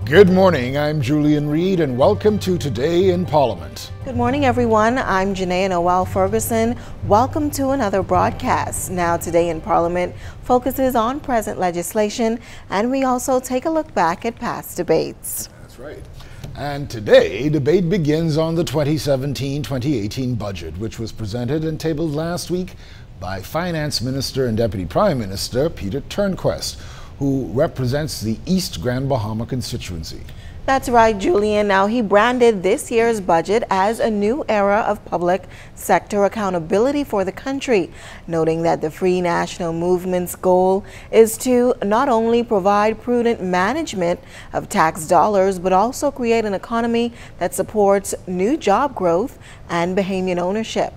Good morning, I'm Julian Reed and welcome to Today in Parliament. Good morning everyone, I'm Janae Noel Ferguson. Welcome to another broadcast. Now Today in Parliament focuses on present legislation and we also take a look back at past debates. That's right. And today, debate begins on the 2017-2018 budget, which was presented and tabled last week by Finance Minister and Deputy Prime Minister Peter Turnquest, who represents the East Grand Bahama constituency. That's right, Julian. Now, he branded this year's budget as a new era of public sector accountability for the country, noting that the Free National Movement's goal is to not only provide prudent management of tax dollars, but also create an economy that supports new job growth and Bahamian ownership.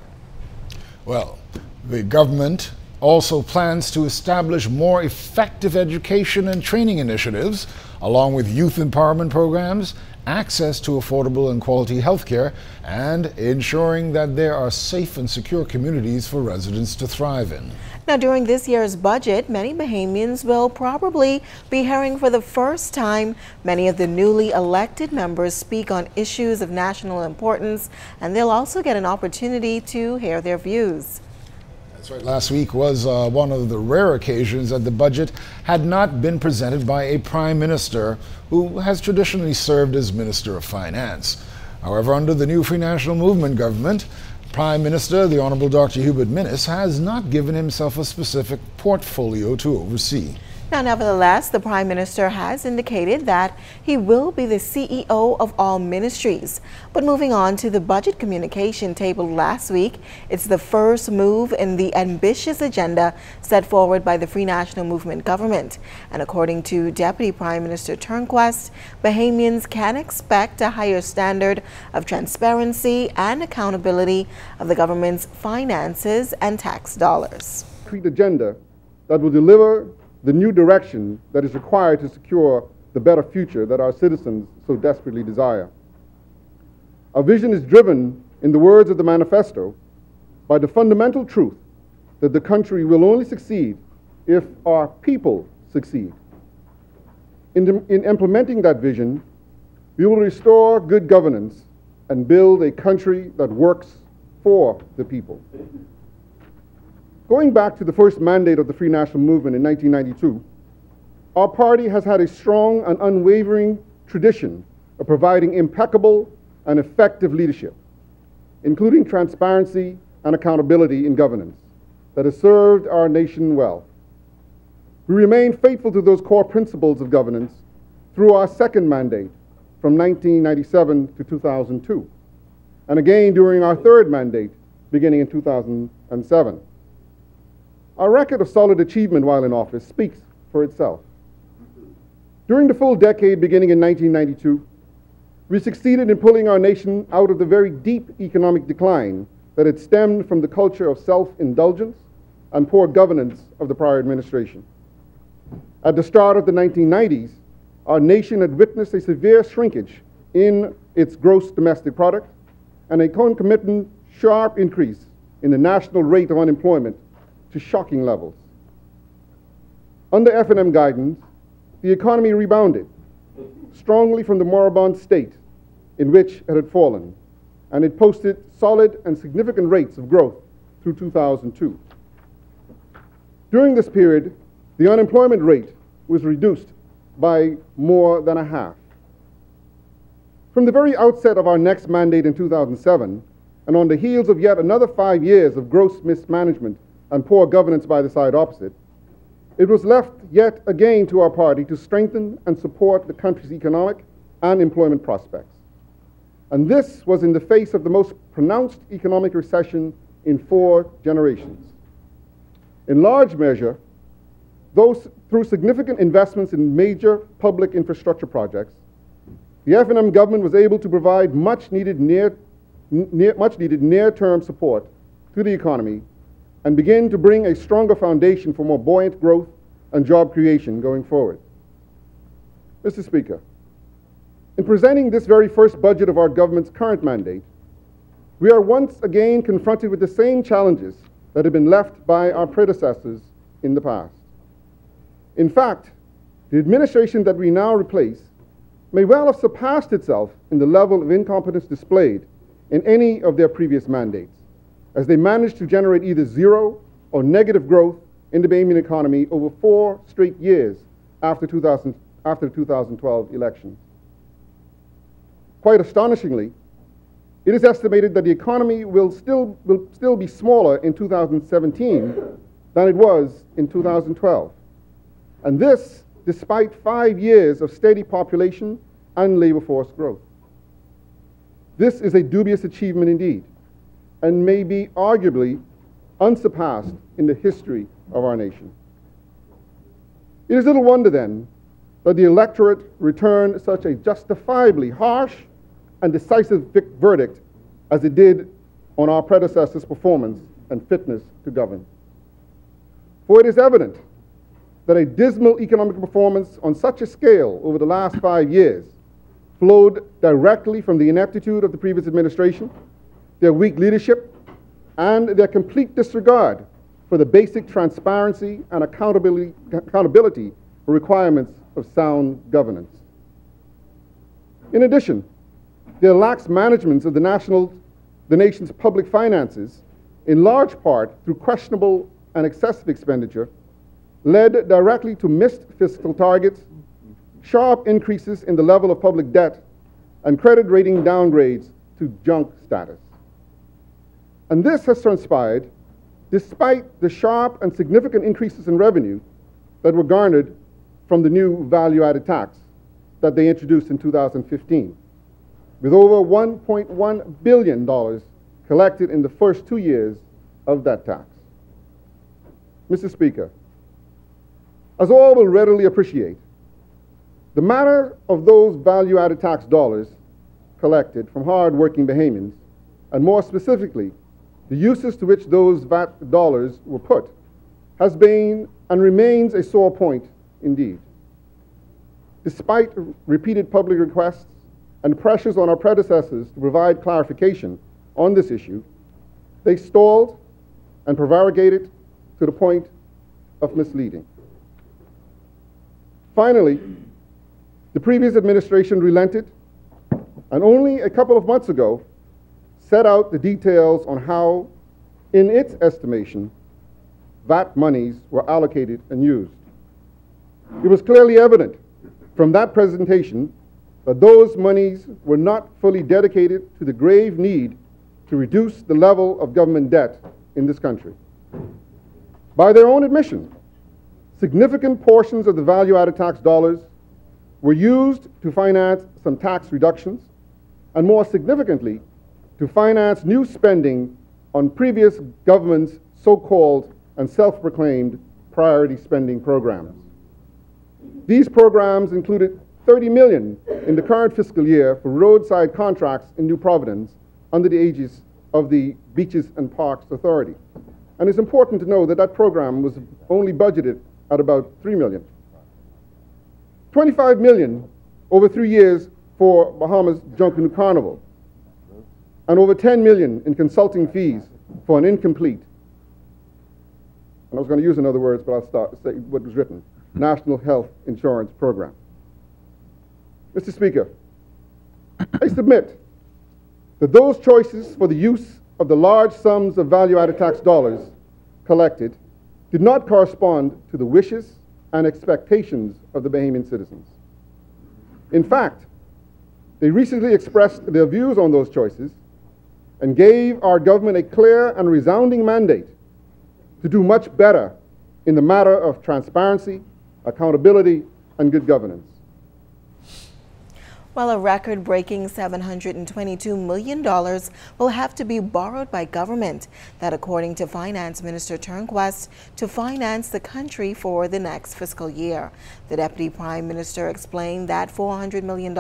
Well, the government also plans to establish more effective education and training initiatives, along with youth empowerment programs, access to affordable and quality health care, and ensuring that there are safe and secure communities for residents to thrive in. Now, during this year's budget, many Bahamians will probably be hearing for the first time many of the newly elected members speak on issues of national importance, and they'll also get an opportunity to hear their views. That's right. Last week was one of the rare occasions that the budget had not been presented by a prime minister who has traditionally served as Minister of Finance. However, under the new Free National Movement government, Prime Minister, the Honourable Dr. Hubert Minnis, has not given himself a specific portfolio to oversee. Now, nevertheless, the Prime Minister has indicated that he will be the CEO of all ministries. But moving on to the budget communication tabled last week, it's the first move in the ambitious agenda set forward by the Free National Movement government. And according to Deputy Prime Minister Turnquest, Bahamians can expect a higher standard of transparency and accountability of the government's finances and tax dollars. Concrete agenda that will deliver the new direction that is required to secure the better future that our citizens so desperately desire. Our vision is driven, in the words of the manifesto, by the fundamental truth that the country will only succeed if our people succeed. In implementing that vision, we will restore good governance and build a country that works for the people. Going back to the first mandate of the Free National Movement in 1992, our party has had a strong and unwavering tradition of providing impeccable and effective leadership, including transparency and accountability in governance, that has served our nation well. We remain faithful to those core principles of governance through our second mandate from 1997 to 2002, and again during our third mandate beginning in 2007. Our record of solid achievement while in office speaks for itself. During the full decade beginning in 1992, we succeeded in pulling our nation out of the very deep economic decline that had stemmed from the culture of self-indulgence and poor governance of the prior administration. At the start of the 1990s, our nation had witnessed a severe shrinkage in its gross domestic product and a concomitant sharp increase in the national rate of unemployment to shocking levels. Under F&M guidance, the economy rebounded strongly from the moribund state in which it had fallen, and it posted solid and significant rates of growth through 2002. During this period, the unemployment rate was reduced by more than a half. From the very outset of our next mandate in 2007, and on the heels of yet another 5 years of gross mismanagement and poor governance by the side opposite, it was left yet again to our party to strengthen and support the country's economic and employment prospects. And this was in the face of the most pronounced economic recession in 4 generations. In large measure, through significant investments in major public infrastructure projects, the F&M government was able to provide much needed near-term support to the economy and begin to bring a stronger foundation for more buoyant growth and job creation going forward. Mr. Speaker, in presenting this very first budget of our government's current mandate, we are once again confronted with the same challenges that have been left by our predecessors in the past. In fact, the administration that we now replace may well have surpassed itself in the level of incompetence displayed in any of their previous mandates, as they managed to generate either zero or negative growth in the Bahamian economy over 4 straight years after the 2012 election. Quite astonishingly, it is estimated that the economy will still be smaller in 2017 than it was in 2012. And this despite 5 years of steady population and labor force growth. This is a dubious achievement indeed, and may be arguably unsurpassed in the history of our nation. It is little wonder then that the electorate returned such a justifiably harsh and decisive verdict as it did on our predecessors' performance and fitness to govern. For it is evident that a dismal economic performance on such a scale over the last 5 years flowed directly from the ineptitude of the previous administration, their weak leadership, and their complete disregard for the basic transparency and accountability requirements of sound governance. In addition, their lax management of the nation's public finances, in large part through questionable and excessive expenditure, led directly to missed fiscal targets, sharp increases in the level of public debt, and credit rating downgrades to junk status. And this has transpired despite the sharp and significant increases in revenue that were garnered from the new value-added tax that they introduced in 2015, with over $1.1 billion collected in the first 2 years of that tax. Mr. Speaker, as all will readily appreciate, the matter of those value-added tax dollars collected from hard-working Bahamians, and more specifically, the uses to which those VAT dollars were put, has been and remains a sore point indeed. Despite repeated public requests and pressures on our predecessors to provide clarification on this issue, they stalled and prevaricated to the point of misleading. Finally, the previous administration relented and only a couple of months ago set out the details on how, in its estimation, VAT monies were allocated and used. It was clearly evident from that presentation that those monies were not fully dedicated to the grave need to reduce the level of government debt in this country. By their own admission, significant portions of the value-added tax dollars were used to finance some tax reductions, and more significantly, to finance new spending on previous governments' so-called and self-proclaimed priority spending programs. These programs included $30 million in the current fiscal year for roadside contracts in New Providence under the aegis of the Beaches and Parks Authority. And it's important to know that that program was only budgeted at about $3 million. $25 million over 3 years for Bahamas Junkanoo Carnival, and over $10 million in consulting fees for an incomplete, and I was going to use another words, but I'll say what was written, National Health Insurance Program. Mr. Speaker, I submit that those choices for the use of the large sums of value-added tax dollars collected did not correspond to the wishes and expectations of the Bahamian citizens. In fact, they recently expressed their views on those choices and gave our government a clear and resounding mandate to do much better in the matter of transparency, accountability, and good governance. Well, a record-breaking $722 million will have to be borrowed by government, that according to Finance Minister Turnquest, to finance the country for the next fiscal year. The Deputy Prime Minister explained that $400 million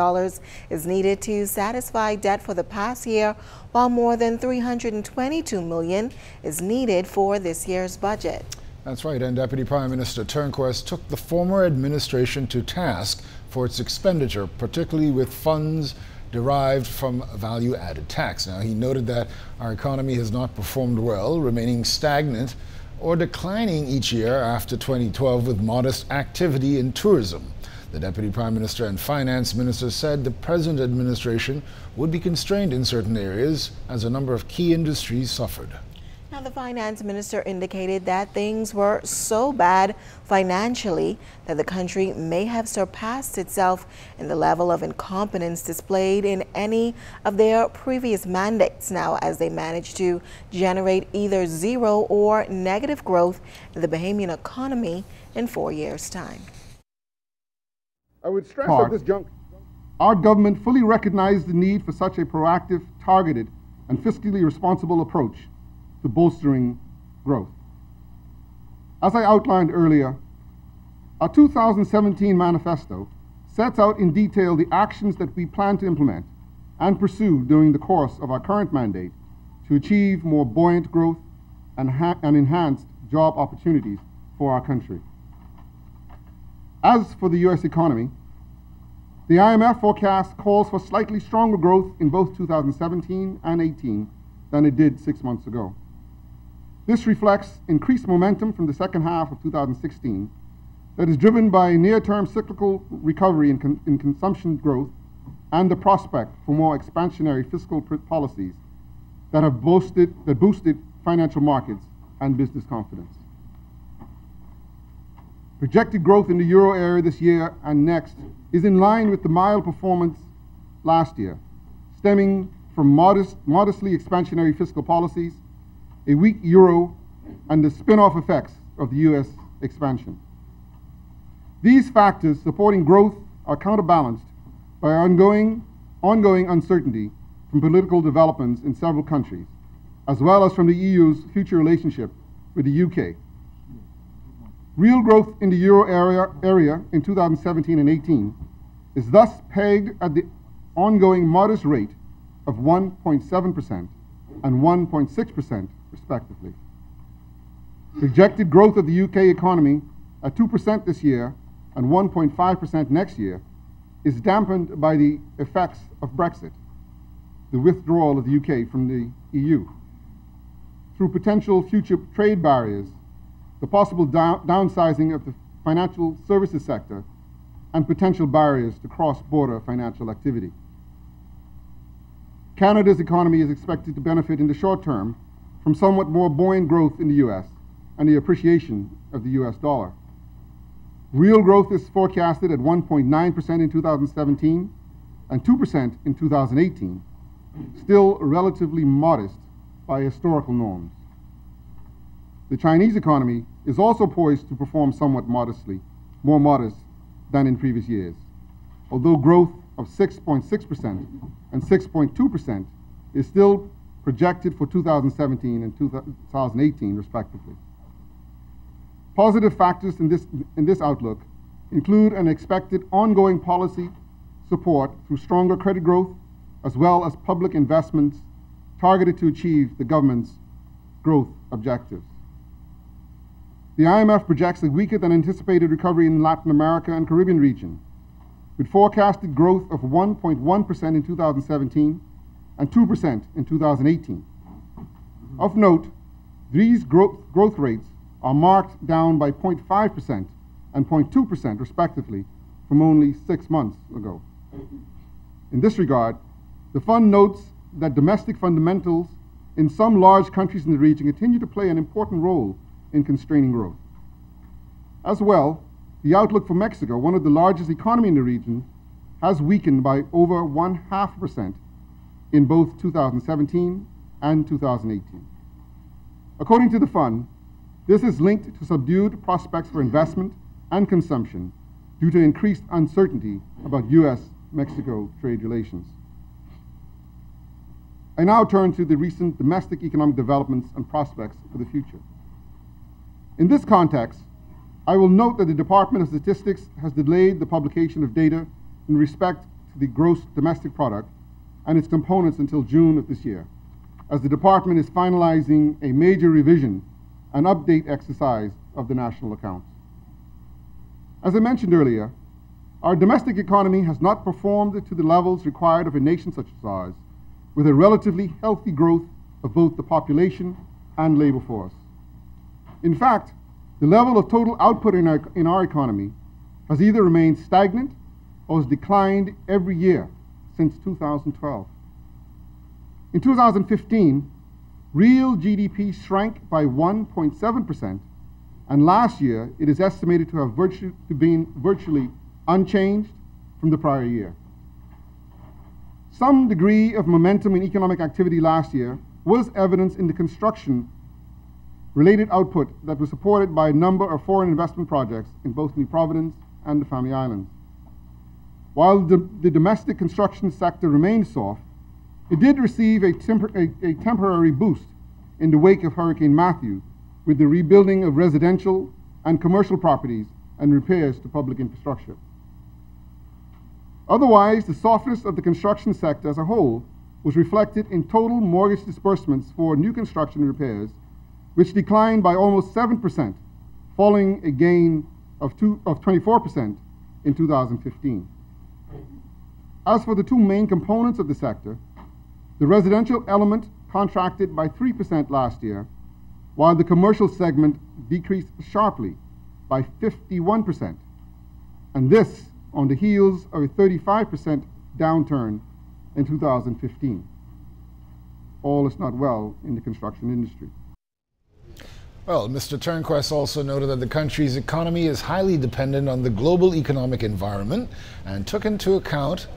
is needed to satisfy debt for the past year, while more than $322 million is needed for this year's budget. That's right, and Deputy Prime Minister Turnquest took the former administration to task for its expenditure, particularly with funds derived from value-added tax. Now, he noted that our economy has not performed well, remaining stagnant or declining each year after 2012 with modest activity in tourism. The Deputy Prime Minister and Finance Minister said the present administration would be constrained in certain areas as a number of key industries suffered. Now, the Finance Minister indicated that things were so bad financially that the country may have surpassed itself in the level of incompetence displayed in any of their previous mandates now as they managed to generate either zero or negative growth in the Bahamian economy in 4 years' time. I would stress at this juncture, our government fully recognized the need for such a proactive, targeted, and fiscally responsible approach to bolstering growth. As I outlined earlier, our 2017 manifesto sets out in detail the actions that we plan to implement and pursue during the course of our current mandate to achieve more buoyant growth and enhanced job opportunities for our country. As for the U.S. economy, the IMF forecast calls for slightly stronger growth in both 2017 and 18 than it did 6 months ago. This reflects increased momentum from the second half of 2016 that is driven by near-term cyclical recovery in consumption growth and the prospect for more expansionary fiscal policies that boosted financial markets and business confidence. Projected growth in the euro area this year and next is in line with the mild performance last year, stemming from modestly expansionary fiscal policies, a weak euro, and the spin-off effects of the U.S. expansion. These factors supporting growth are counterbalanced by ongoing uncertainty from political developments in several countries, as well as from the EU's future relationship with the UK. Real growth in the euro area in 2017 and 18 is thus pegged at the ongoing modest rate of 1.7% and 1.6% respectively. Projected growth of the UK economy at 2% this year and 1.5% next year is dampened by the effects of Brexit, the withdrawal of the UK from the EU, through potential future trade barriers, the possible downsizing of the financial services sector, and potential barriers to cross-border financial activity. Canada's economy is expected to benefit in the short term from somewhat more buoyant growth in the U.S. and the appreciation of the U.S. dollar. Real growth is forecasted at 1.9% in 2017 and 2% in 2018, still relatively modest by historical norms. The Chinese economy is also poised to perform somewhat modestly, more modest than in previous years, although growth of 6.6% and 6.2% is still projected for 2017 and 2018, respectively. Positive factors in this outlook include an expected ongoing policy support through stronger credit growth, as well as public investments targeted to achieve the government's growth objectives. The IMF projects a weaker than anticipated recovery in Latin America and Caribbean region, with forecasted growth of 1.1% in 2017 and 2% in 2018. Of note, these growth rates are marked down by 0.5% and 0.2% respectively from only 6 months ago. In this regard, the fund notes that domestic fundamentals in some large countries in the region continue to play an important role in constraining growth. As well, the outlook for Mexico, one of the largest economies in the region, has weakened by over 0.5% in both 2017 and 2018. According to the fund, this is linked to subdued prospects for investment and consumption due to increased uncertainty about U.S.-Mexico trade relations. I now turn to the recent domestic economic developments and prospects for the future. In this context, I will note that the Department of Statistics has delayed the publication of data in respect to the gross domestic product and its components until June of this year, as the department is finalizing a major revision and update exercise of the national accounts. As I mentioned earlier, our domestic economy has not performed to the levels required of a nation such as ours, with a relatively healthy growth of both the population and labor force. In fact, the level of total output in our economy has either remained stagnant or has declined every year since 2012. In 2015, real GDP shrank by 1.7%, and last year it is estimated to have been virtually unchanged from the prior year. Some degree of momentum in economic activity last year was evidenced in the construction-related output that was supported by a number of foreign investment projects in both New Providence and the Family Islands. While the domestic construction sector remained soft, it did receive a temporary boost in the wake of Hurricane Matthew, with the rebuilding of residential and commercial properties and repairs to public infrastructure. Otherwise, the softness of the construction sector as a whole was reflected in total mortgage disbursements for new construction repairs, which declined by almost 7%, following a gain of 24% in 2015. As for the two main components of the sector, the residential element contracted by 3% last year, while the commercial segment decreased sharply by 51%, and this on the heels of a 35% downturn in 2015. All is not well in the construction industry. Well, Mr. Turnquest also noted that the country's economy is highly dependent on the global economic environment and took into account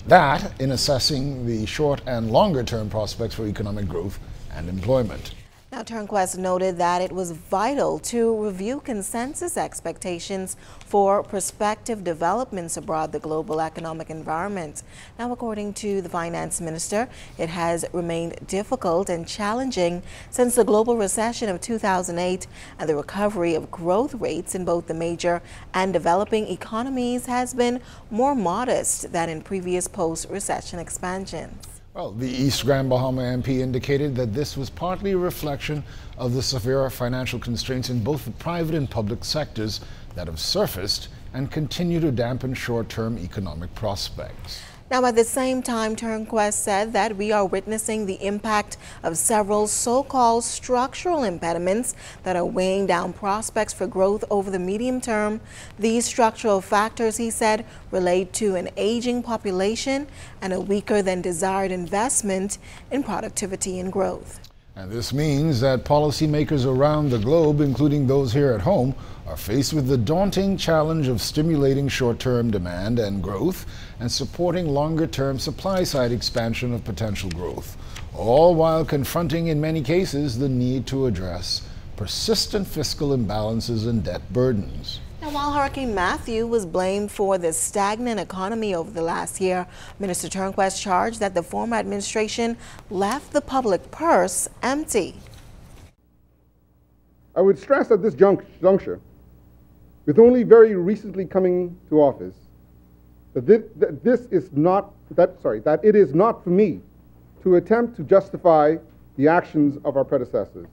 that in assessing the short and longer term prospects for economic growth and employment. Now, Turnquest noted that it was vital to review consensus expectations for prospective developments abroad the global economic environment. Now, according to the finance minister, it has remained difficult and challenging since the global recession of 2008, and the recovery of growth rates in both the major and developing economies has been more modest than in previous post-recession expansions. Well, the East Grand Bahama MP indicated that this was partly a reflection of the severe financial constraints in both the private and public sectors that have surfaced and continue to dampen short-term economic prospects. Now, at the same time, Turnquest said that we are witnessing the impact of several so-called structural impediments that are weighing down prospects for growth over the medium term. These structural factors, he said, relate to an aging population and a weaker than desired investment in productivity and growth. And this means that policymakers around the globe, including those here at home, are faced with the daunting challenge of stimulating short-term demand and growth and supporting longer-term supply-side expansion of potential growth, all while confronting, in many cases, the need to address persistent fiscal imbalances and debt burdens. Now, while Hurricane Matthew was blamed for the stagnant economy over the last year, Minister Turnquest charged that the former administration left the public purse empty. I would stress at this juncture, with only very recently coming to office, that it is not for me to attempt to justify the actions of our predecessors,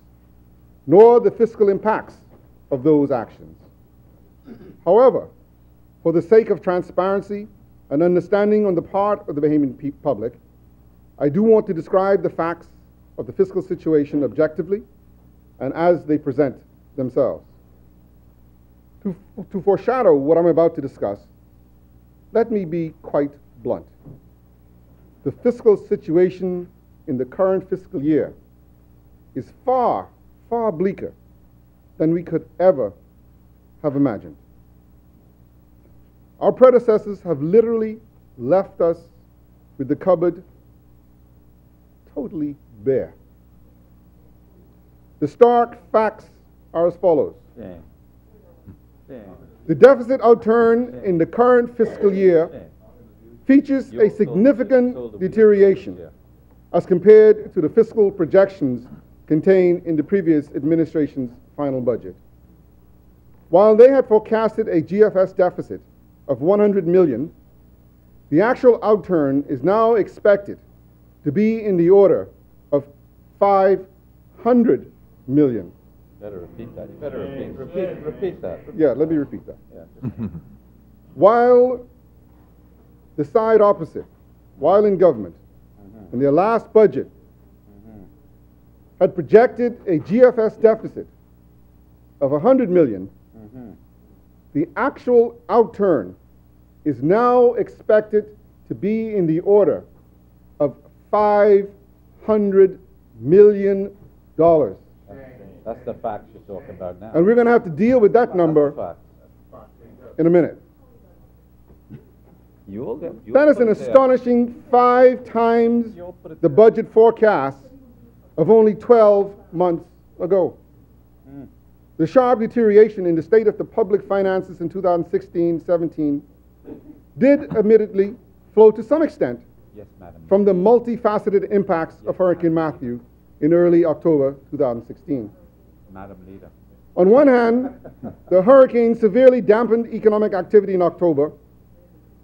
nor the fiscal impacts of those actions. However, for the sake of transparency and understanding on the part of the Bahamian public, I do want to describe the facts of the fiscal situation objectively and as they present themselves. To foreshadow what I'm about to discuss, let me be quite blunt. The fiscal situation in the current fiscal year is far, far bleaker than we could ever have imagined. Our predecessors have literally left us with the cupboard totally bare. The stark facts are as follows. The deficit outturn in the current fiscal year features a significant deterioration as compared to the fiscal projections contained in the previous administration's final budget. While they had forecasted a GFS deficit of 100 million, the actual outturn is now expected to be in the order of 500 million. Better repeat that. You better repeat that. Yeah, let me repeat that. Yeah. While the side opposite, while in government, in their last budget, had projected a GFS deficit of 100 million, the actual outturn is now expected to be in the order of $500 million. That's the facts you're talking about now. And we're going to have to deal with that number in a minute. That is an astonishing 5 times the budget forecast of only 12 months ago. The sharp deterioration in the state of the public finances in 2016-17 did admittedly flow to some extent from the multifaceted impacts of Hurricane Matthew in early October 2016. Madam Leader. On one hand, the hurricane severely dampened economic activity in October,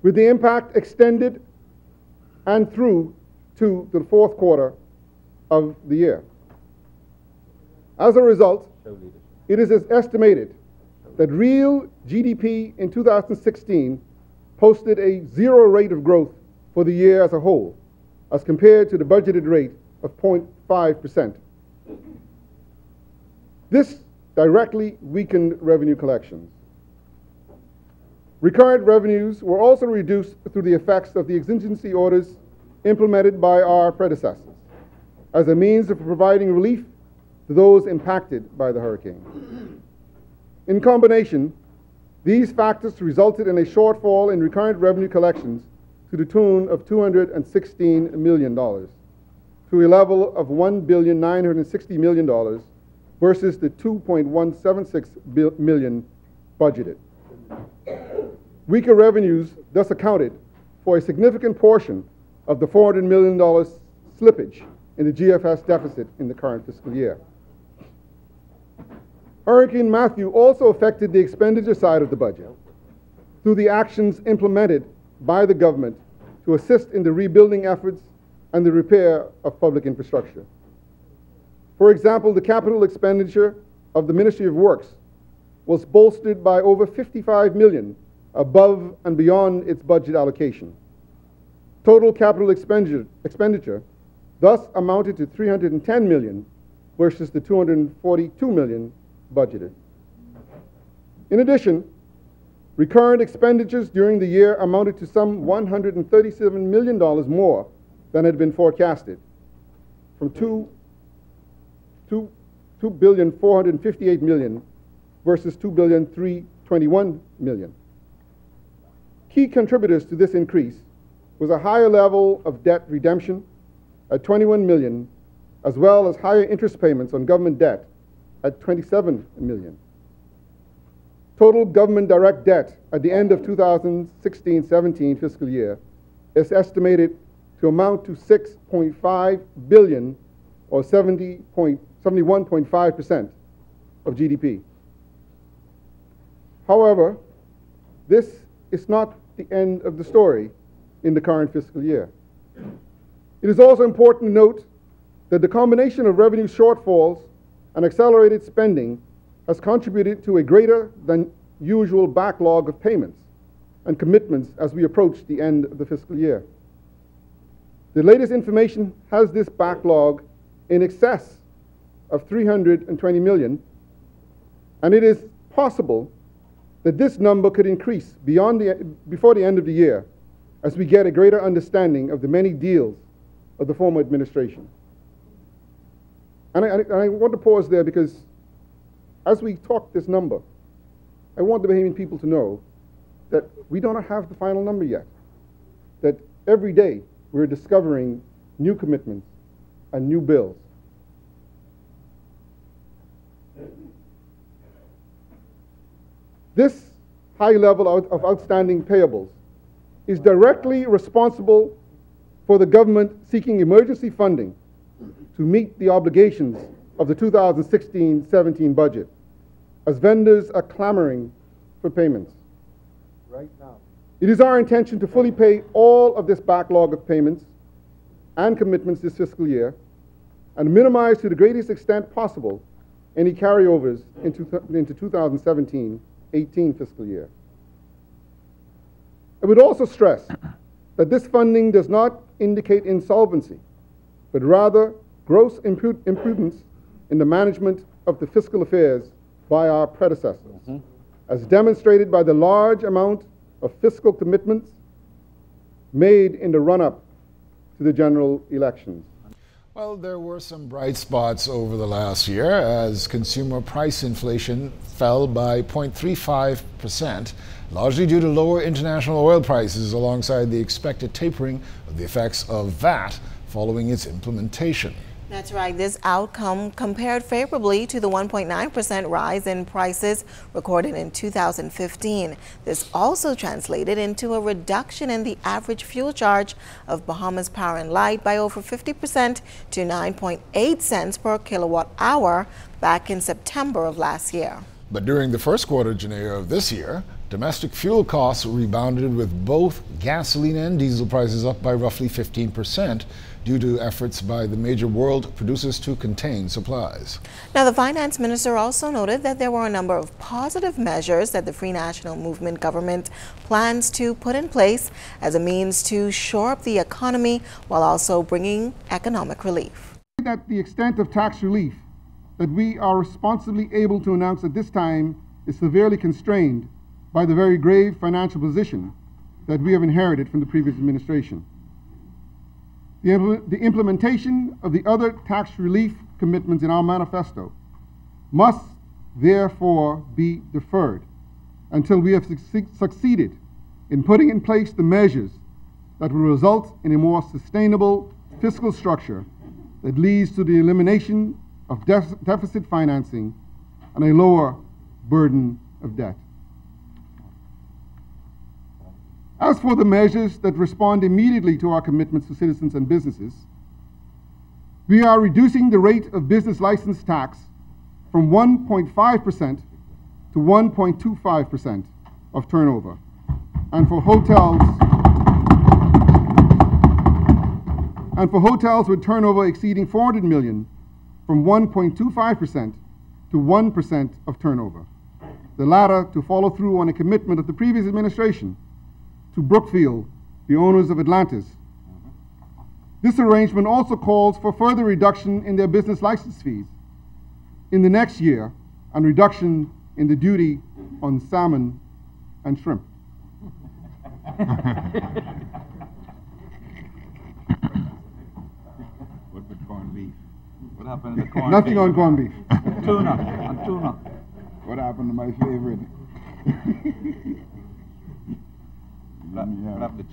with the impact extended and through to the fourth quarter of the year. As a result, it is estimated that real GDP in 2016 posted a 0 rate of growth for the year as a whole, as compared to the budgeted rate of 0.5%. This directly weakened revenue collections. Recurrent revenues were also reduced through the effects of the exigency orders implemented by our predecessors as a means of providing relief to those impacted by the hurricane. In combination, these factors resulted in a shortfall in recurrent revenue collections to the tune of $216 million, to a level of $1,960 million versus the $2.176 million budgeted. Weaker revenues thus accounted for a significant portion of the $400 million slippage in the GFS deficit in the current fiscal year. Hurricane Matthew also affected the expenditure side of the budget through the actions implemented by the government to assist in the rebuilding efforts and the repair of public infrastructure. For example, the capital expenditure of the Ministry of Works was bolstered by over $55 million above and beyond its budget allocation. Total capital expenditure thus amounted to $310 million versus the $242 million budgeted. In addition, recurrent expenditures during the year amounted to some $137 million more than had been forecasted, from $2,458 million versus $2,321 million. Key contributors to this increase was a higher level of debt redemption at $21 million, as well as higher interest payments on government debt at $27 million. Total government direct debt at the end of 2016-17 fiscal year is estimated to amount to $6.5 billion, or 71.5% of GDP. However, this is not the end of the story in the current fiscal year. It is also important to note that the combination of revenue shortfalls and accelerated spending has contributed to a greater than usual backlog of payments and commitments as we approach the end of the fiscal year. The latest information has this backlog in excess of $320 million, and it is possible that this number could increase before the end of the year as we get a greater understanding of the many deals of the former administration. And I want to pause there because as we talk this number, I want the Bahamian people to know that we don't have the final number yet, that every day we're discovering new commitments and new bills. This high level of outstanding payables is directly responsible for the government seeking emergency funding to meet the obligations of the 2016-17 budget, as vendors are clamoring for payments. Right now. It is our intention to fully pay all of this backlog of payments and commitments this fiscal year and minimize to the greatest extent possible any carryovers into 2017-18 fiscal year. I would also stress that this funding does not indicate insolvency, but rather gross improvements in the management of the fiscal affairs by our predecessors. as demonstrated by the large amount of fiscal commitments made in the run-up to the general elections. Well, there were some bright spots over the last year as consumer price inflation fell by 0.35%, largely due to lower international oil prices alongside the expected tapering of the effects of VAT following its implementation. That's right. This outcome compared favorably to the 1.9% rise in prices recorded in 2015. This also translated into a reduction in the average fuel charge of Bahamas Power and Light by over 50% to 9.8 cents per kilowatt hour back in September of last year. But during the first quarter, Janea, of this year, domestic fuel costs rebounded with both gasoline and diesel prices up by roughly 15% due to efforts by the major world producers to contain supplies. Now, the finance minister also noted that there were a number of positive measures that the Free National Movement government plans to put in place as a means to shore up the economy while also bringing economic relief. That the extent of tax relief that we are responsibly able to announce at this time is severely constrained by the very grave financial position that we have inherited from the previous administration. The implementation of the other tax relief commitments in our manifesto must therefore be deferred until we have succeeded in putting in place the measures that will result in a more sustainable fiscal structure that leads to the elimination of deficit financing and a lower burden of debt. As for the measures that respond immediately to our commitments to citizens and businesses, we are reducing the rate of business license tax from 1.5% to 1.25% of turnover. And for hotels with turnover exceeding 400 million, from 1.25% to 1% of turnover. The latter to follow through on a commitment of the previous administration to Brookfield, the owners of Atlantis. This arrangement also calls for further reduction in their business license fees in the next year and reduction in the duty on salmon and shrimp. What with corned beef? What happened to the corned Nothing beef? on corned beef. Tuna, on tuna. What happened to my favorite?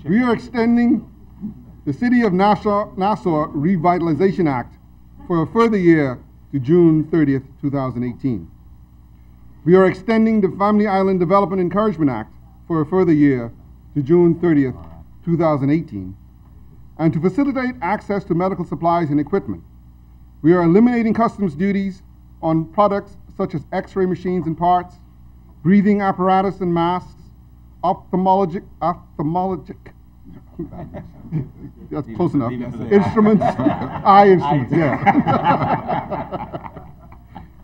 We are extending the City of Nassau Revitalization Act for a further year to June 30th, 2018. We are extending the Family Island Development Encouragement Act for a further year to June 30th, 2018. And to facilitate access to medical supplies and equipment, we are eliminating customs duties on products such as X-ray machines and parts, breathing apparatus and masks, ophthalmologic, that's close enough, instruments, eye instruments, yeah,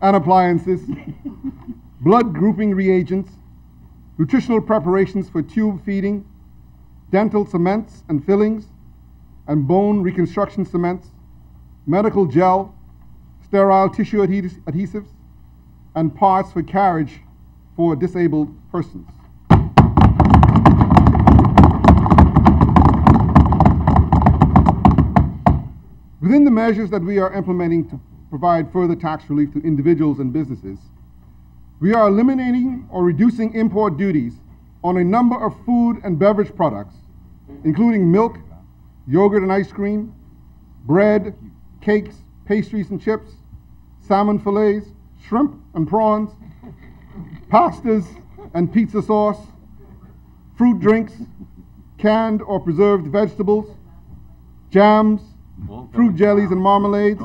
and appliances, blood grouping reagents, nutritional preparations for tube feeding, dental cements and fillings, and bone reconstruction cements, medical gel, sterile tissue adhesives, and parts for carriage for disabled persons. Within the measures that we are implementing to provide further tax relief to individuals and businesses, we are eliminating or reducing import duties on a number of food and beverage products, including milk, yogurt and ice cream, bread, cakes, pastries and chips, salmon fillets, shrimp and prawns, pastas and pizza sauce, fruit drinks, canned or preserved vegetables, jams, fruit jellies and marmalades,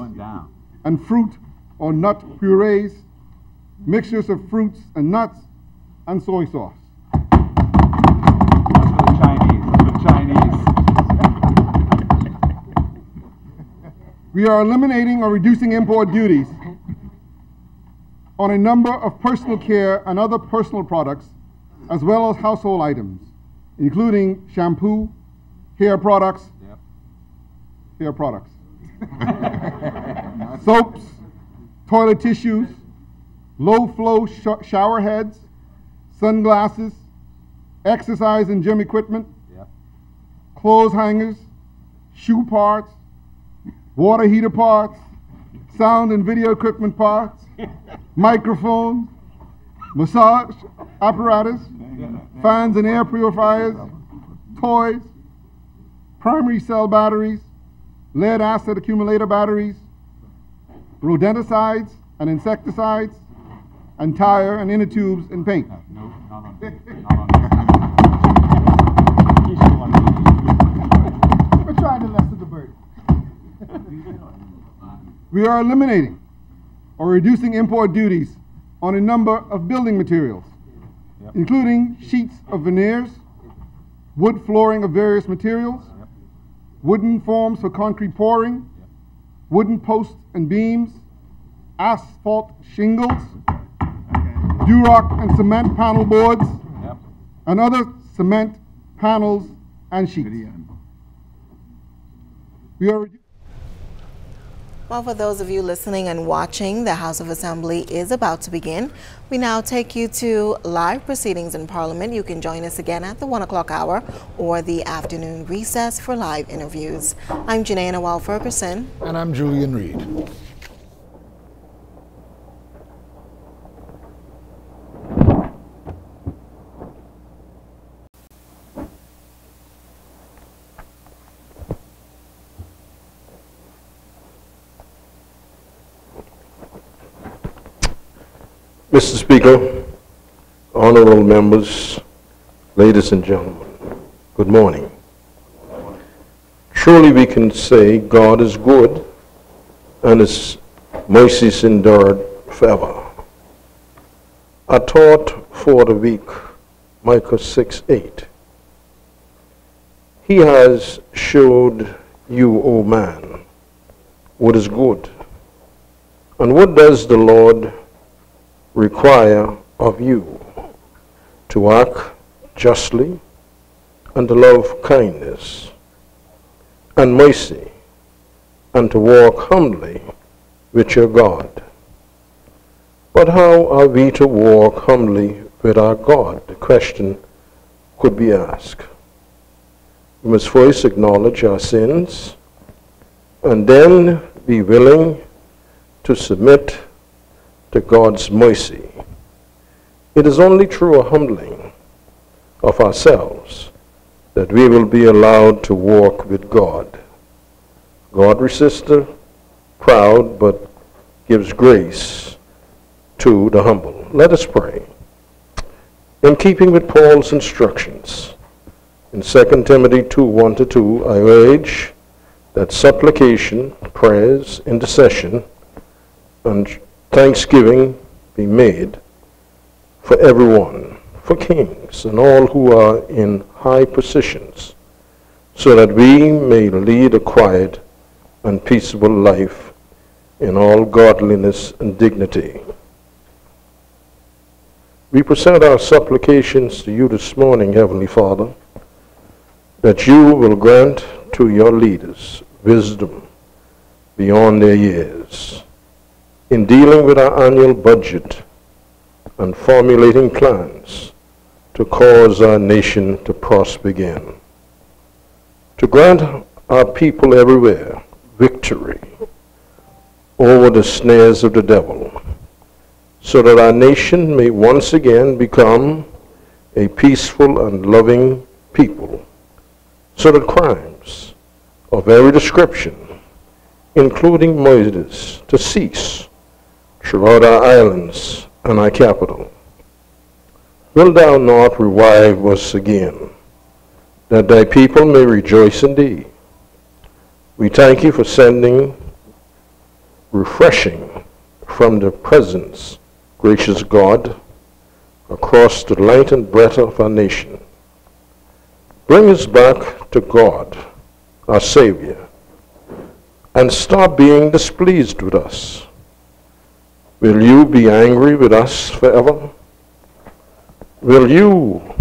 and fruit or nut purees, mixtures of fruits and nuts, and soy sauce. That's for the Chinese. We are eliminating or reducing import duties on a number of personal care and other personal products, as well as household items, including shampoo, hair products, soaps, toilet tissues, low-flow shower heads, sunglasses, exercise and gym equipment, Yep. clothes hangers, shoe parts, water heater parts, sound and video equipment parts, microphones, massage apparatus, fans and air purifiers, toys, primary cell batteries, lead acid accumulator batteries, rodenticides and insecticides, and tire and inner tubes and paint. No, not on He's the one. We're trying to lessen the burden. We are eliminating or reducing import duties on a number of building materials, Yep. including sheets of veneers, wood flooring of various materials, Yep. wooden forms for concrete pouring, wooden posts and beams, asphalt shingles, durock and cement panel boards, Yep. and other cement panels and sheets. We are Well, for those of you listening and watching, the House of Assembly is about to begin. We now take you to live proceedings in Parliament. You can join us again at the 1 o'clock hour or the afternoon recess for live interviews. I'm Janae Nawal Ferguson. And I'm Julian Reed. Mr. Speaker, honorable members, ladies and gentlemen, good morning. Truly we can say God is good and his mercies endured forever. A thought for the week, Micah 6:8. He has showed you, O man, what is good. And what does the Lord require of you? To act justly and to love kindness and mercy and to walk humbly with your God. But how are we to walk humbly with our God? The question could be asked. We must first acknowledge our sins and then be willing to submit to God's mercy. It is only through a humbling of ourselves that we will be allowed to walk with God. God resists the proud but gives grace to the humble. Let us pray. In keeping with Paul's instructions in 2 Timothy 2:1-2, I urge that supplication, prayers, intercession, and thanksgiving be made for everyone, for kings and all who are in high positions, so that we may lead a quiet and peaceable life in all godliness and dignity. We present our supplications to you this morning, Heavenly Father, that you will grant to your leaders wisdom beyond their years in dealing with our annual budget and formulating plans to cause our nation to prosper again. To grant our people everywhere victory over the snares of the devil, so that our nation may once again become a peaceful and loving people, so that crimes of every description, including murders, to cease throughout our islands and our capital. Will thou not revive us again, that thy people may rejoice in thee? We thank you for sending refreshing from the presence, gracious God, across the length and breadth of our nation. Bring us back to God, our Savior, and stop being displeased with us. Will you be angry with us forever? Will your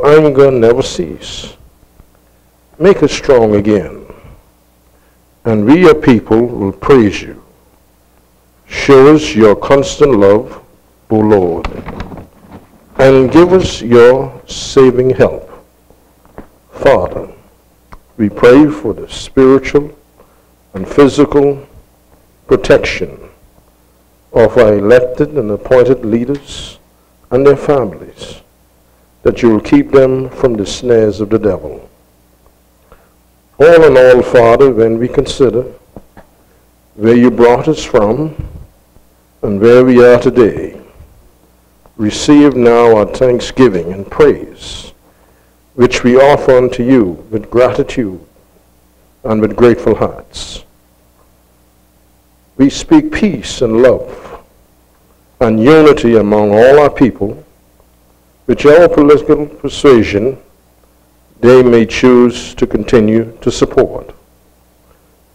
anger never cease? Make us strong again, and we, your people, will praise you. Show us your constant love, O Lord, and give us your saving help. Father, we pray for the spiritual and physical protection of our elected and appointed leaders and their families, that you will keep them from the snares of the devil. All in all, Father, when we consider where you brought us from and where we are today, receive now our thanksgiving and praise, which we offer unto you with gratitude and with grateful hearts. We speak peace and love and unity among all our people, whichever political persuasion they may choose to continue to support.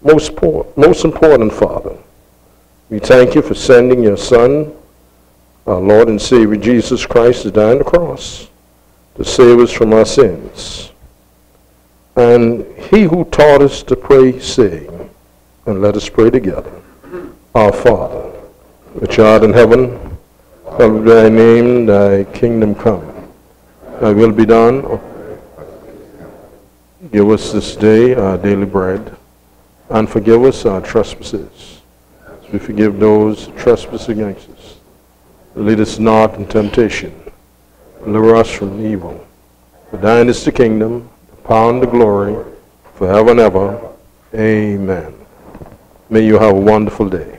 Most important, Father, we thank you for sending your Son, our Lord and Savior Jesus Christ, to die on the cross to save us from our sins. And he who taught us to pray, saying, and let us pray together, Our Father, which art in heaven, hallowed be thy name, thy kingdom come. Thy will be done. Give us this day our daily bread, and forgive us our trespasses, as we forgive those who trespass against us. Lead us not in temptation, deliver us from evil. For thine is the kingdom, the power, and the glory, forever and ever. Amen. May you have a wonderful day.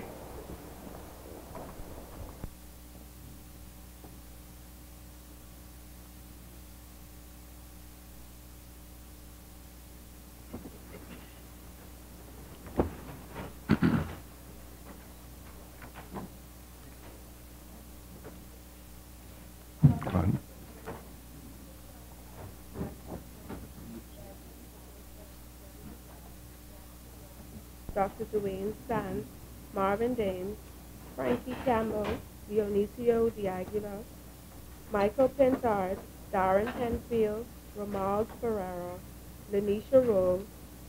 Dr. Dwayne Sands, Marvin Dames, Frankie Campbell, Dionisio de Aguilar, Michael Pintard, Darren Penfield, Ramal Ferrara, Lanisha Roll,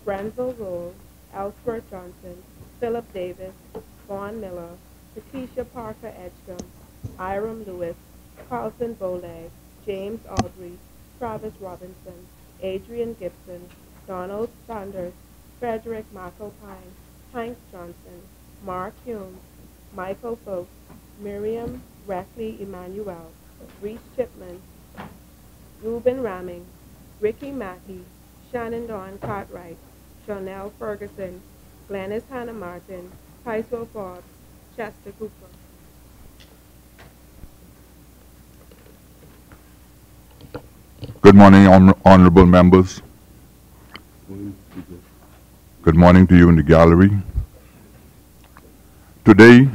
Granville Roll, Ellsworth Johnson, Philip Davis, Vaughn Miller, Patricia Parker Edgecombe, Iram Lewis, Carlton Bolag, James Audrey, Travis Robinson, Adrian Gibson, Donald Sanders, Frederick McAlpine, Hank Johnson, Mark Hume, Michael Folks, Miriam Reckley Emmanuel, Reese Chipman, Reuben Ramming, Ricky Mackey, Shannon Dawn Cartwright, Chanel Ferguson, Glennis Hannah Martin, Tyso Forbes, Chester Cooper. Good morning, honorable members. Good morning to you in the gallery. Today,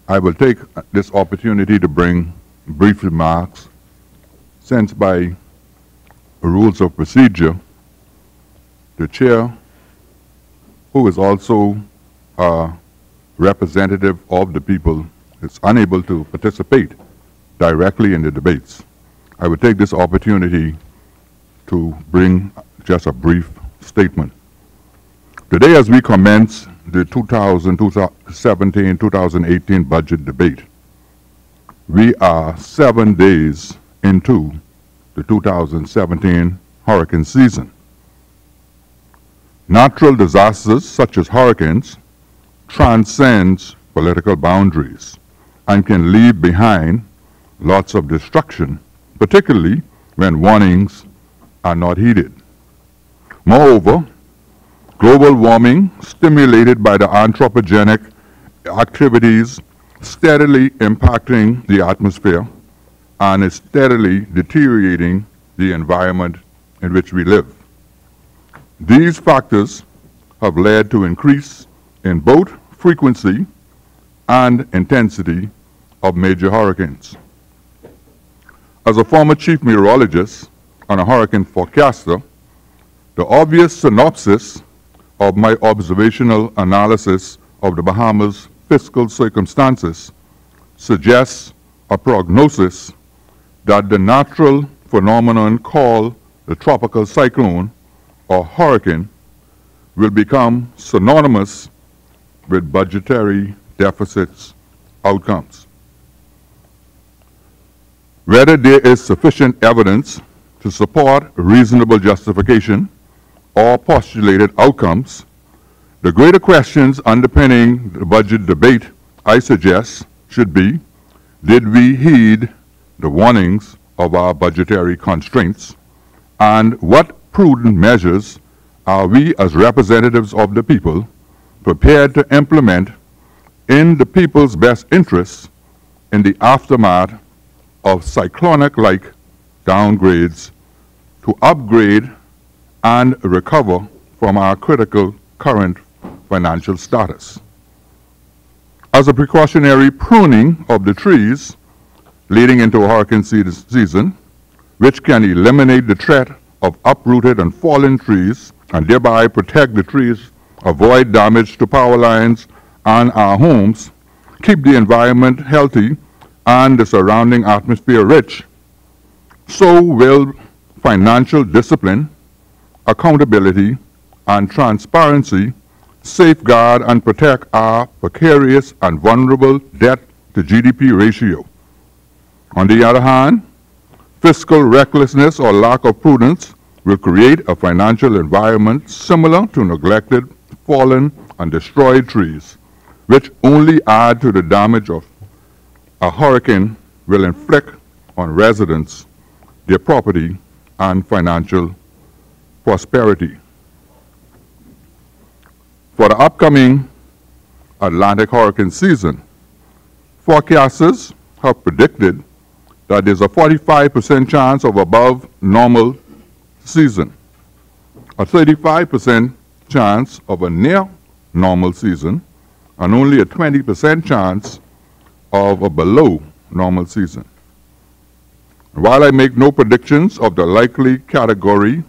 I will take this opportunity to bring brief remarks sent by rules of procedure. The chair, who is also a representative of the people, is unable to participate directly in the debates. I will take this opportunity to bring just a brief statement. Today, as we commence the 2017-2018 budget debate, we are 7 days into the 2017 hurricane season. Natural disasters such as hurricanes transcend political boundaries and can leave behind lots of destruction, particularly when warnings are not heeded. Moreover, global warming, stimulated by the anthropogenic activities, steadily impacting the atmosphere and is steadily deteriorating the environment in which we live. These factors have led to increase in both frequency and intensity of major hurricanes. As a former chief meteorologist and a hurricane forecaster, the obvious synopsis of my observational analysis of the Bahamas' fiscal circumstances suggests a prognosis that the natural phenomenon called the tropical cyclone or hurricane will become synonymous with budgetary deficits outcomes. whether there is sufficient evidence to support reasonable justification or postulated outcomes, the greater questions underpinning the budget debate, I suggest, should be, did we heed the warnings of our budgetary constraints, and what prudent measures are we as representatives of the people prepared to implement in the people's best interests in the aftermath of cyclonic-like downgrades to upgrade and recover from our critical current financial status. As a precautionary pruning of the trees leading into a hurricane season, which can eliminate the threat of uprooted and fallen trees and thereby protect the trees, avoid damage to power lines and our homes, keep the environment healthy and the surrounding atmosphere rich, so will financial discipline, accountability, and transparency safeguard and protect our precarious and vulnerable debt to GDP ratio. On the other hand, fiscal recklessness or lack of prudence will create a financial environment similar to neglected, fallen, and destroyed trees, which only add to the damage of a hurricane will inflict on residents, their property, and financial prosperity. For the upcoming Atlantic hurricane season, forecasters have predicted that there's a 45% chance of above normal season, a 35% chance of a near normal season, and only a 20% chance of a below normal season. While I make no predictions of the likely category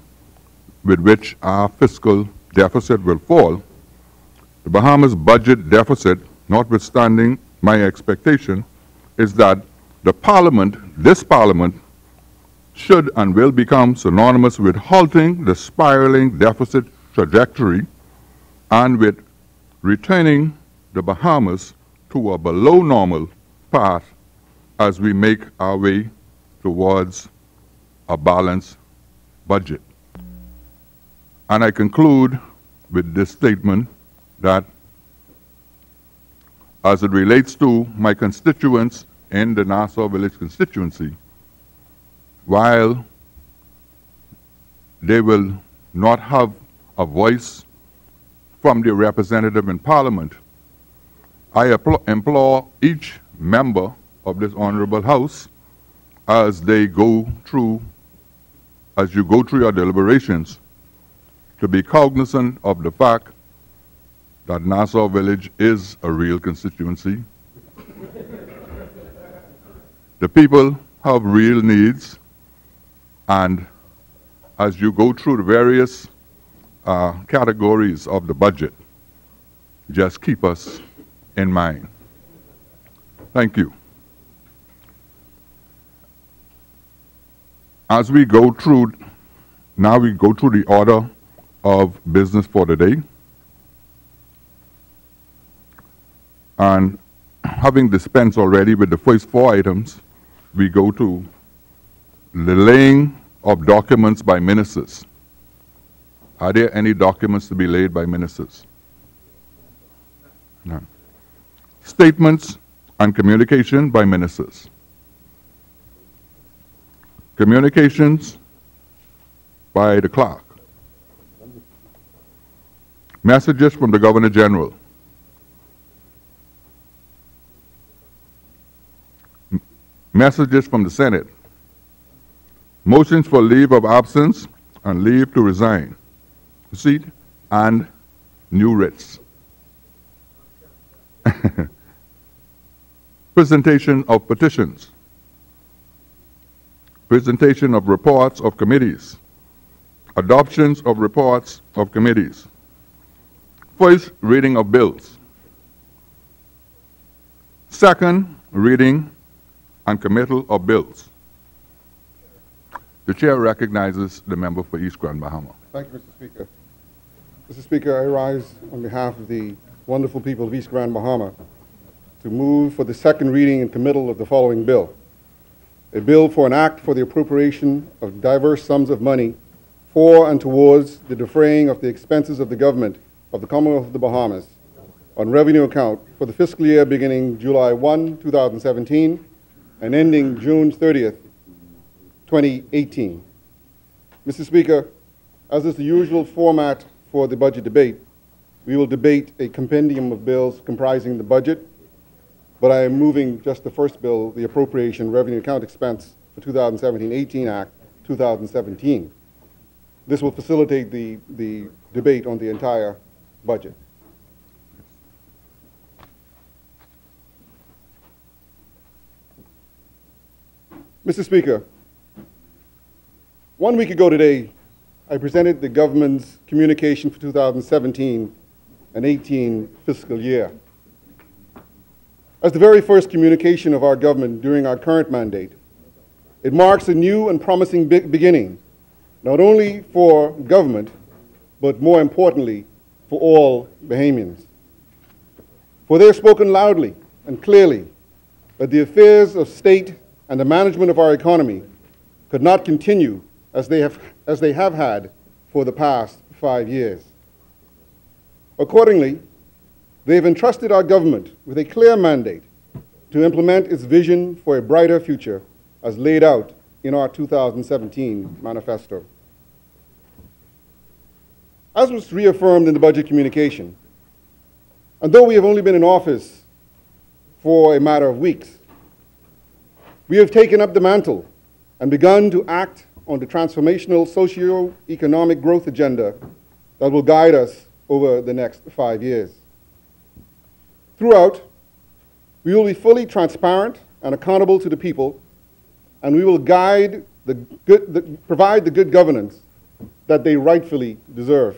with which our fiscal deficit will fall, the Bahamas budget deficit, notwithstanding my expectation, is that the Parliament, this Parliament, should and will become synonymous with halting the spiraling deficit trajectory and with returning the Bahamas to a below normal path as we make our way towards a balanced budget. And I conclude with this statement that as it relates to my constituents in the Nassau Village constituency, while they will not have a voice from their representative in Parliament, I implore each member of this honorable House, as you go through your deliberations, to be cognizant of the fact that Nassau Village is a real constituency. The people have real needs, and as you go through the various categories of the budget, just keep us in mind. Thank you. As we go through, now we go through the order of business for the day. And having dispensed already with the first 4 items, we go to the laying of documents by ministers. Are there any documents to be laid by ministers? None. Statements and communication by ministers. Communications by the clerk. Messages from the Governor General. Messages from the Senate. Motions for leave of absence and leave to resign. Receipt and new writs. Presentation of petitions. Presentation of reports of committees. Adoptions of reports of committees. First reading of bills. Second reading and committal of bills. The chair recognizes the member for East Grand Bahama. Thank you, Mr. Speaker. Mr. Speaker, I rise on behalf of the wonderful people of East Grand Bahama to move for the second reading and committal of the following bill. a bill for an act for the appropriation of diverse sums of money for and towards the defraying of the expenses of the government of the Commonwealth of the Bahamas on revenue account for the fiscal year beginning July 1, 2017 and ending June 30th, 2018. Mr. Speaker, as is the usual format for the budget debate, we will debate a compendium of bills comprising the budget, but I am moving just the first bill, the Appropriation Revenue Account Expense for 2017-18 Act 2017. This will facilitate the debate on the entire budget. Mr. Speaker, 1 week ago today, I presented the government's communication for 2017 and 18 fiscal year. As the very first communication of our government during our current mandate, it marks a new and promising beginning, not only for government, but more importantly, for all Bahamians. For they have spoken loudly and clearly that the affairs of state and the management of our economy could not continue as they have had for the past 5 years. Accordingly, they have entrusted our government with a clear mandate to implement its vision for a brighter future as laid out in our 2017 manifesto. As was reaffirmed in the budget communication, and though we have only been in office for a matter of weeks, we have taken up the mantle and begun to act on the transformational socio-economic growth agenda that will guide us over the next 5 years. Throughout, we will be fully transparent and accountable to the people, and we will provide the good governance that they rightfully deserve.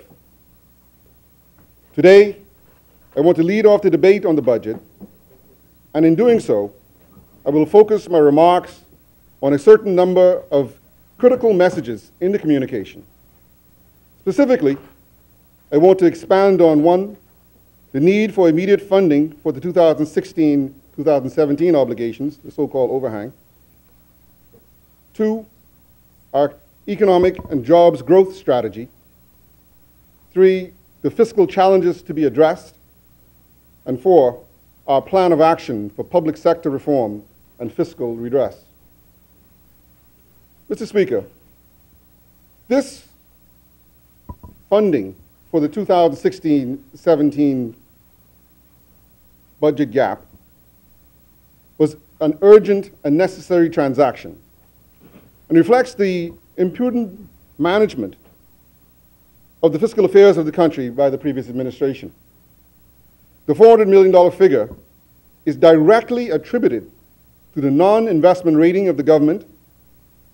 Today, I want to lead off the debate on the budget, and in doing so, I will focus my remarks on a certain number of critical messages in the communication. Specifically, I want to expand on 1, the need for immediate funding for the 2016-2017 obligations, the so-called overhang. 2, our economic and jobs growth strategy. 3, the fiscal challenges to be addressed. And 4, our plan of action for public sector reform and fiscal redress. Mr. Speaker, this funding for the 2016-17 budget gap was an urgent and necessary transaction and reflects the imprudent management of the fiscal affairs of the country by the previous administration. The $400 million figure is directly attributed to the non-investment rating of the government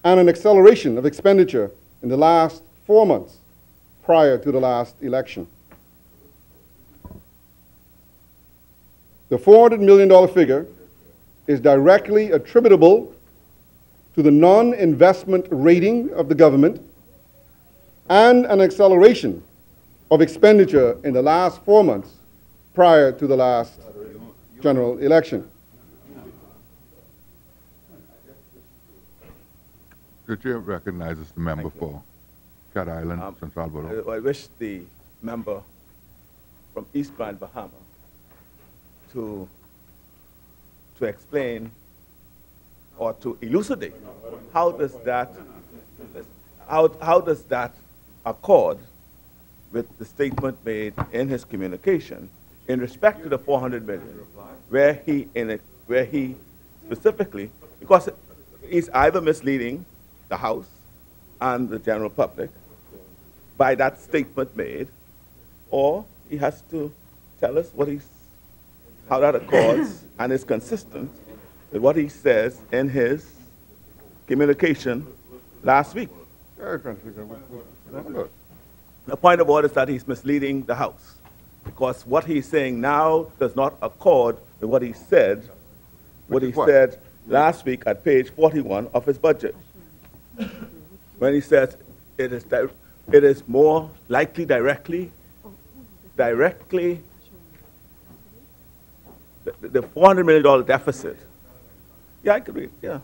and an acceleration of expenditure in the last 4 months prior to the last election. The $400 million figure is directly attributable to the non-investment rating of the government and an acceleration of expenditure in the last 4 months prior to the last general election. The chair recognizes the member for Cat Island, San Salvador. I wish the member from East Grand Bahama to explain or to elucidate how does that accord with the statement made in his communication in respect to the 400 million, where he specifically, because he's either misleading the House and the general public by that statement made, or he has to tell us how that accords and is consistent with what he says in his communication last week. The point of order is that he's misleading the House, because what he's saying now does not accord with what he said last week at page 41 of his budget, when he says it is more likely directly, the $400 million deficit. Yeah, I could read, yeah.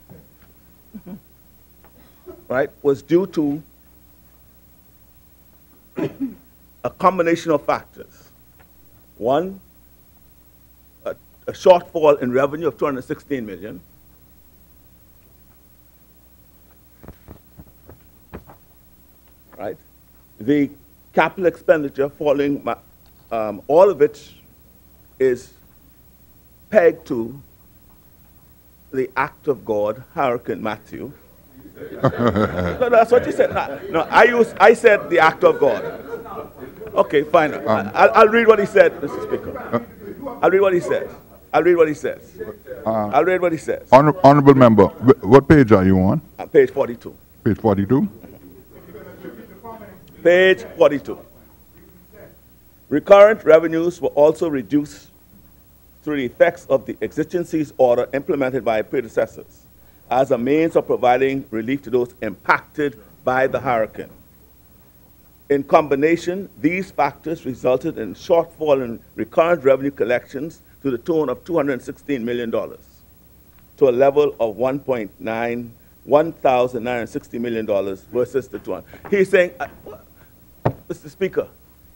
right, was due to a combination of factors. One, a shortfall in revenue of 216 million. Right? The capital expenditure falling, all of it is pegged to the act of God, Hurricane Matthew. No, that's what you said. No, I said the act of God. Okay, fine. I'll read what he said, Mr. Speaker. I'll read what he says. I'll read what he says. I'll read what he says. Honorable member, what page are you on? Page 42. Page 42? Page 42. Recurrent revenues were also reduced through the effects of the exigencies order implemented by predecessors as a means of providing relief to those impacted by the hurricane. In combination, these factors resulted in shortfall in recurrent revenue collections to the tune of $216 million, to a level of $1,960 million versus the 200. He's saying, Mr. Speaker,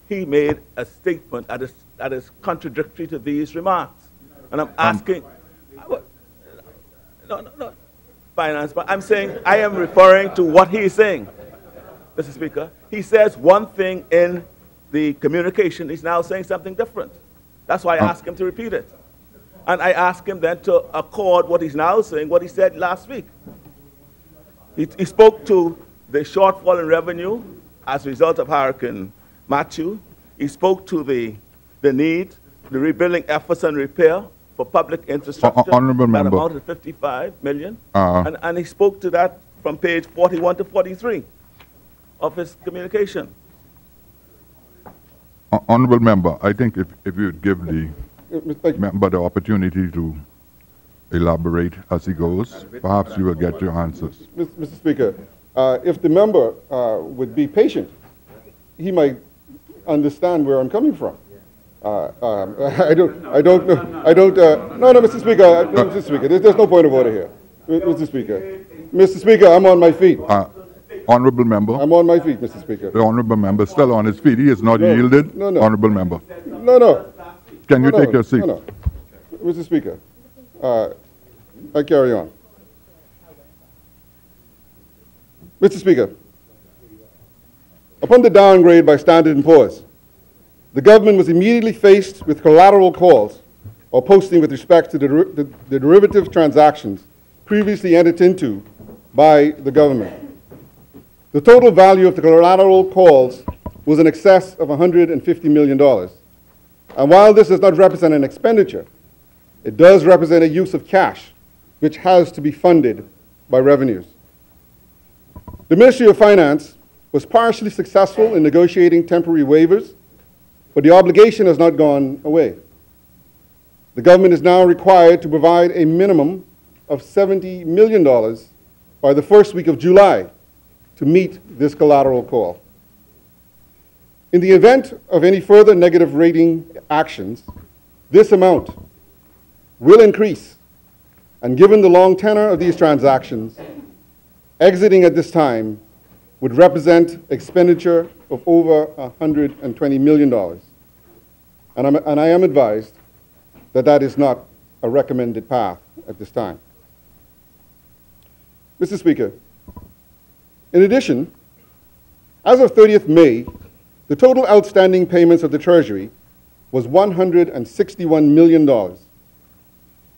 he made a statement that is contradictory to these remarks. And I'm asking, no, finance, but I'm saying, I am referring to what he's saying, Mr. Speaker. He says one thing in the communication, he's now saying something different. That's why I asked him to repeat it. And I asked him then to accord what he's now saying, what he said last week. He spoke to the shortfall in revenue as a result of Hurricane Matthew. He spoke to the need, the rebuilding efforts and repair for public infrastructure. Honorable that member. amounted to 55 million. And he spoke to that from page 41 to 43 of his communication. Honorable member, I think if you'd give the member the opportunity to elaborate as he goes, perhaps you will get your answers. Mr. Speaker, if the member would be patient, he might understand where I'm coming from. No, Mr. Speaker, there's no point of order here. Mr. Speaker, I'm on my feet. Honorable member. I'm on my feet, Mr. Speaker. The honorable member is still on his feet. He is not yielded. No. Honorable member. No. Can you take your seat? No. Mr. Speaker, I carry on. Mr. Speaker, upon the downgrade by Standard & Poor's, the government was immediately faced with collateral calls or posting with respect to the derivative transactions previously entered into by the government. The total value of the collateral calls was in excess of $150 million. And while this does not represent an expenditure, it does represent a use of cash, which has to be funded by revenues. The Ministry of Finance was partially successful in negotiating temporary waivers, but the obligation has not gone away. The government is now required to provide a minimum of $70 million by the first week of July to meet this collateral call. In the event of any further negative rating actions, this amount will increase, and given the long tenor of these transactions, exiting at this time would represent expenditure of over $120 million. And I am advised that that is not a recommended path at this time. Mr. Speaker, in addition, as of 30th May, the total outstanding payments of the Treasury was $161 million.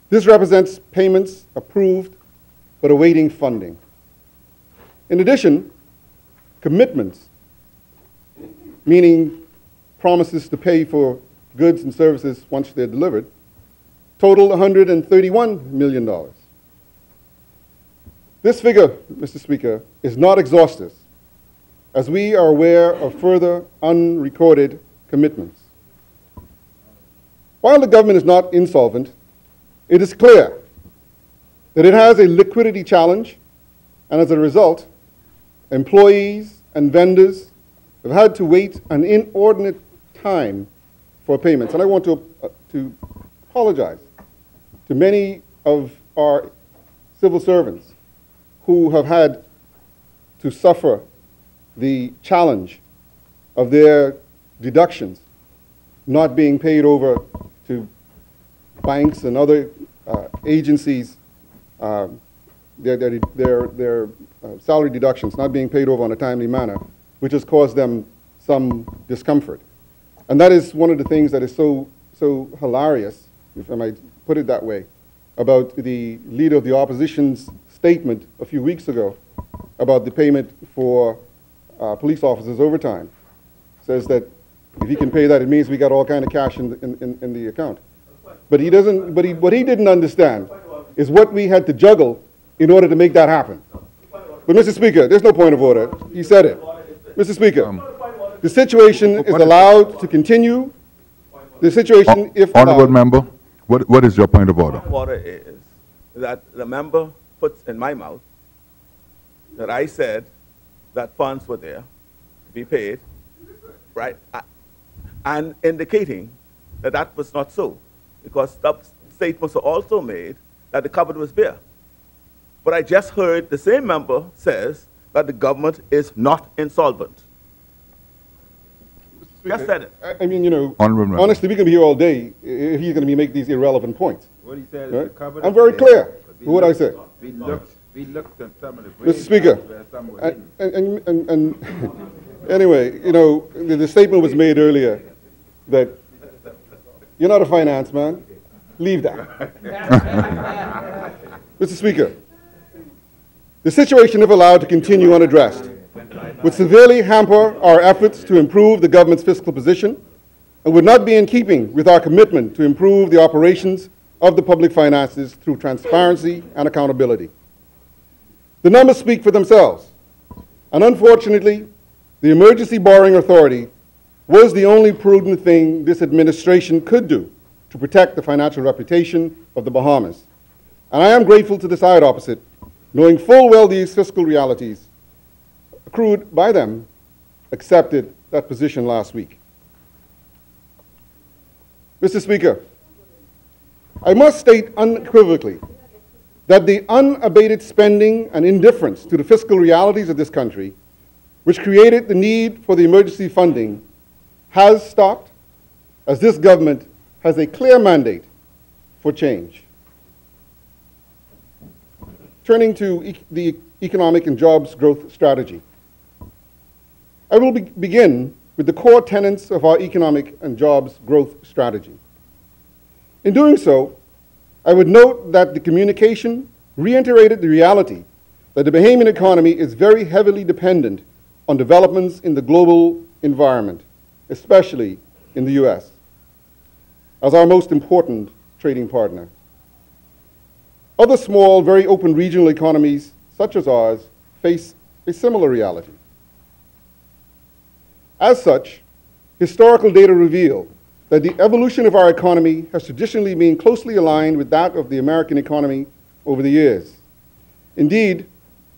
This represents payments approved but awaiting funding. In addition, commitments, meaning promises to pay for goods and services once they're delivered, totaled $131 million. This figure, Mr. Speaker, is not exhaustive, as we are aware of further unrecorded commitments. While the government is not insolvent, it is clear that it has a liquidity challenge, and as a result, employees and vendors have had to wait an inordinate time for payments. And I want to apologize to many of our civil servants who have had to suffer the challenge of their deductions not being paid over to banks and other agencies, their salary deductions not being paid over on a timely manner, which has caused them some discomfort. And that is one of the things that is so hilarious, if I might put it that way, about the leader of the opposition's statement a few weeks ago about the payment for police officers' overtime. Says that if he can pay that, it means we got all kind of cash in the account. But he doesn't. What he didn't understand is what we had to juggle in order to make that happen. But Mr. Speaker, there's no point of order. He said it. Mr. Speaker, the situation is allowed to continue. The situation, if Honourable member, what is your point of order? Point of order is that the member puts in my mouth that I said that funds were there to be paid, right? And indicating that that was not so, because statements were also made that the cupboard was bare. But I just heard the same member says that the government is not insolvent. Just said it. I mean, you know, honestly, we can be here all day if he's going to make these irrelevant points. What he said right? is the cupboard. I'm very clear for what I said. We looked at some of the Mr. Speaker, and anyway, you know, the statement was made earlier that you're not a finance man. Leave that. Mr. Speaker, the situation, if allowed to continue unaddressed, would severely hamper our efforts to improve the government's fiscal position and would not be in keeping with our commitment to improve the operations of the public finances through transparency and accountability. The numbers speak for themselves, and unfortunately, the Emergency Borrowing Authority was the only prudent thing this administration could do to protect the financial reputation of the Bahamas. And I am grateful to the side opposite, knowing full well these fiscal realities accrued by them, accepted that position last week. Mr. Speaker, I must state unequivocally that the unabated spending and indifference to the fiscal realities of this country, which created the need for the emergency funding, has stopped, as this government has a clear mandate for change. Turning to the economic and jobs growth strategy, I will begin with the core tenets of our economic and jobs growth strategy. In doing so, I would note that the communication reiterated the reality that the Bahamian economy is very heavily dependent on developments in the global environment, especially in the U.S., as our most important trading partner. Other small, very open regional economies, such as ours, face a similar reality. As such, historical data reveal that the evolution of our economy has traditionally been closely aligned with that of the American economy over the years. Indeed,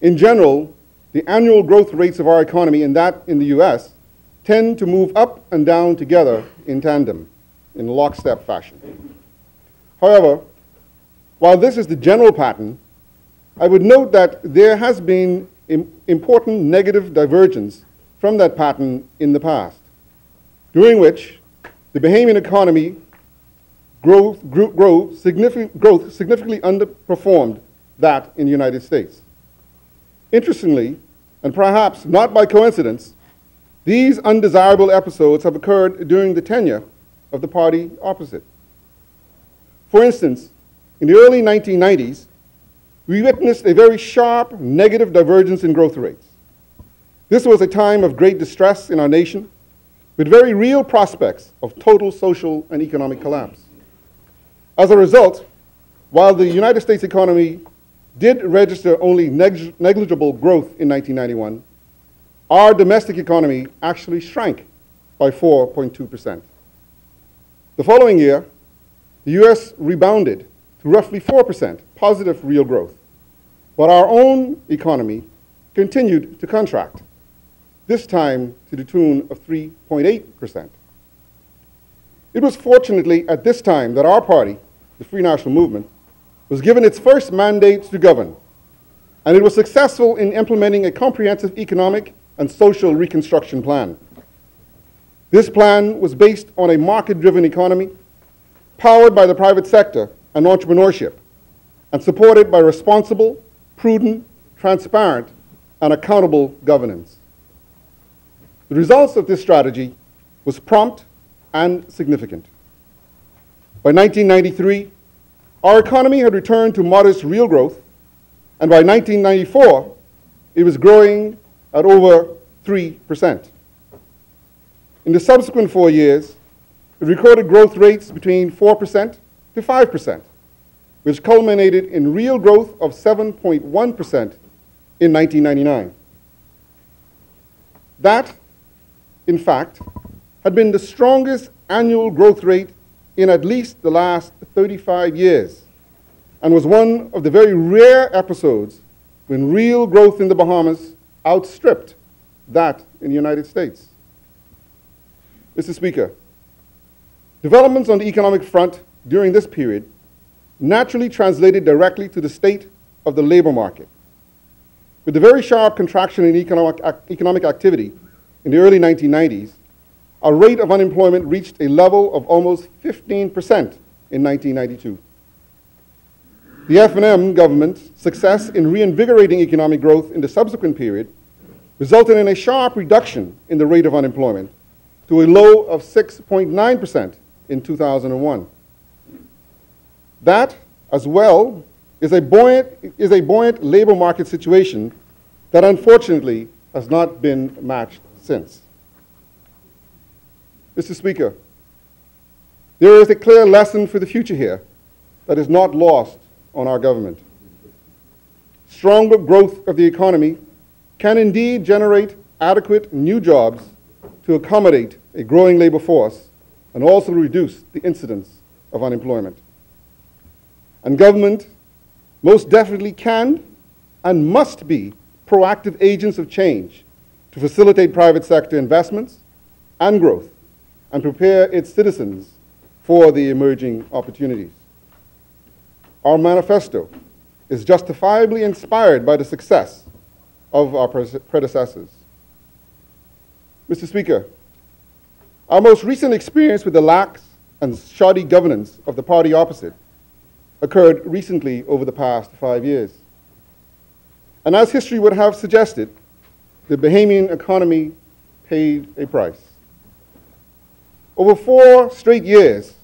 in general, the annual growth rates of our economy and that in the U.S. tend to move up and down together in tandem, in lockstep fashion. However, while this is the general pattern, I would note that there has been important negative divergence from that pattern in the past, during which the Bahamian economy growth significantly underperformed that in the United States. Interestingly, and perhaps not by coincidence, these undesirable episodes have occurred during the tenure of the party opposite. For instance, in the early 1990s, we witnessed a very sharp negative divergence in growth rates. This was a time of great distress in our nation, with very real prospects of total social and economic collapse. As a result, while the United States economy did register only negligible growth in 1991, our domestic economy actually shrank by 4.2%. The following year, the U.S. rebounded to roughly 4% positive real growth, but our own economy continued to contract, this time to the tune of 3.8%. It was fortunately at this time that our party, the Free National Movement, was given its first mandate to govern, and it was successful in implementing a comprehensive economic and social reconstruction plan. This plan was based on a market-driven economy, powered by the private sector and entrepreneurship, and supported by responsible, prudent, transparent, and accountable governance. The results of this strategy was prompt and significant. By 1993, our economy had returned to modest real growth, and by 1994, it was growing at over 3%. In the subsequent 4 years, it recorded growth rates between 4% to 5%, which culminated in real growth of 7.1% in 1999. That, in fact, had been the strongest annual growth rate in at least the last 35 years, and was one of the very rare episodes when real growth in the Bahamas outstripped that in the United States. Mr. Speaker, developments on the economic front during this period naturally translated directly to the state of the labor market. With the very sharp contraction in economic activity in the early 1990s, our rate of unemployment reached a level of almost 15% in 1992. The F&M government's success in reinvigorating economic growth in the subsequent period resulted in a sharp reduction in the rate of unemployment to a low of 6.9% in 2001. That, as well, is a buoyant labor market situation that unfortunately has not been matched since. Mr. Speaker, there is a clear lesson for the future here that is not lost on our government. Stronger growth of the economy can indeed generate adequate new jobs to accommodate a growing labor force and also reduce the incidence of unemployment. And government most definitely can and must be proactive agents of change to facilitate private sector investments and growth and prepare its citizens for the emerging opportunities. Our manifesto is justifiably inspired by the success of our predecessors. Mr. Speaker, our most recent experience with the lax and shoddy governance of the party opposite occurred recently over the past 5 years. And as history would have suggested, the Bahamian economy paid a price. Over 4 straight years,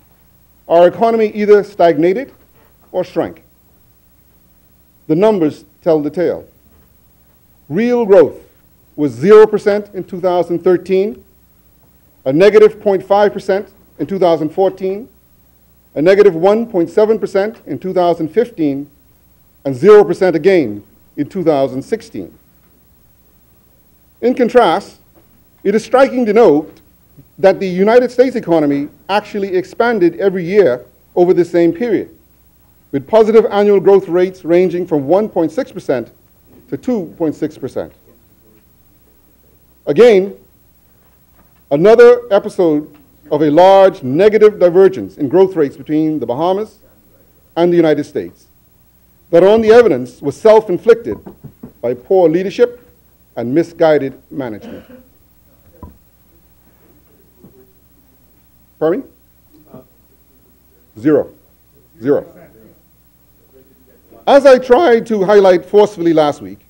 our economy either stagnated or shrank. The numbers tell the tale. Real growth was 0% in 2013, a negative 0.5% in 2014, a negative 1.7% in 2015, and 0% again in 2016. In contrast, it is striking to note that the United States economy actually expanded every year over the same period, with positive annual growth rates ranging from 1.6% to 2.6%. Again, another episode of a large negative divergence in growth rates between the Bahamas and the United States that on the evidence was self-inflicted by poor leadership and misguided management. Pardon me? Zero. As I tried to highlight forcefully last week,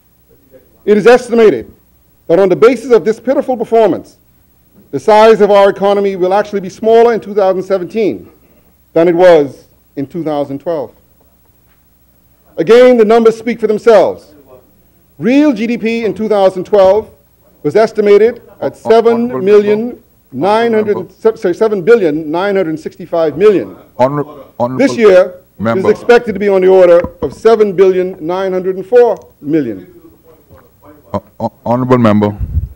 it is estimated that on the basis of this pitiful performance, the size of our economy will actually be smaller in 2017 than it was in 2012. Again, the numbers speak for themselves. Real GDP in 2012 was estimated at $7,965,000,000. This year is expected to be on the order of $7,904,000,000. Honourable member,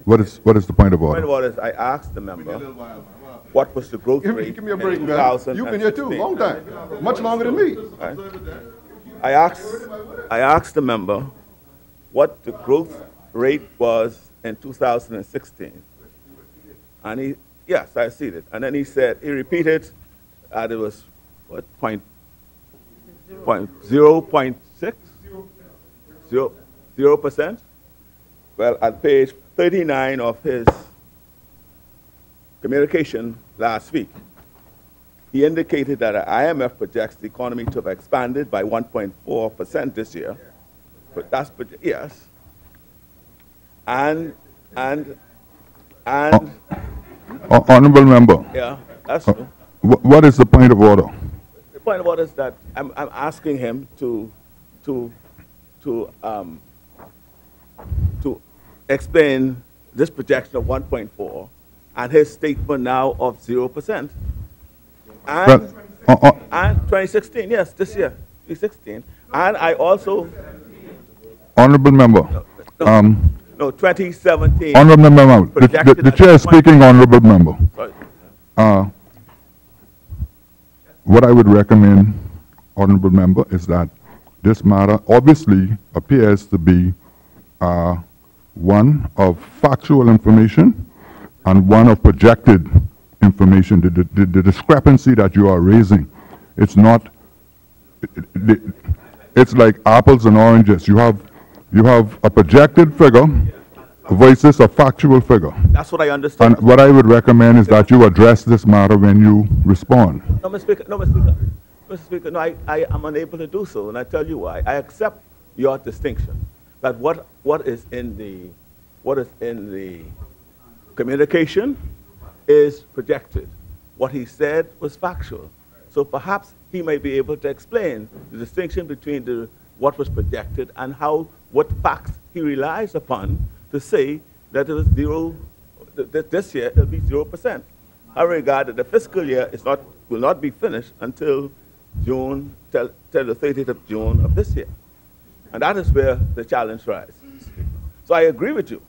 what is the point of order? The point of order is I asked the member what was the growth rate. Give me a break, man. You've been here too, long time, much longer than me. Right. I asked the member what the growth rate was in 2016, and he, yes, I see it. And then he repeated that it was what, 0.6? 0%? Well, at page 39 of his communication last week, he indicated that the IMF projects the economy to have expanded by 1.4% this year. But that's, yes. And Honorable member. Yeah, that's true. What is the point of order? The point of order is that I'm asking him to explain this projection of 1.4 and his statement now of 0%. And, and 2016, yes, this year, 2016. And I also... Honorable member. No, 2017. Honorable member. The chair is speaking, honorable member. Sorry. What I would recommend, honorable member, is that this matter obviously appears to be one of factual information and one of projected information. The discrepancy that you are raising, it's not, it's like apples and oranges. You have a projected figure versus a factual figure. That's what I understand. And what I would recommend is that you address this matter when you respond. No, Mr. Speaker, no, I am unable to do so, and I tell you why. I accept your distinction that what is in the communication is projected. What he said was factual. So perhaps he may be able to explain the distinction between what was projected and what facts he relies upon to say that it was this year it'll be 0%. I regard that the fiscal year will not be finished until June, till the 30th of June of this year. And that is where the challenge rises. So I agree with you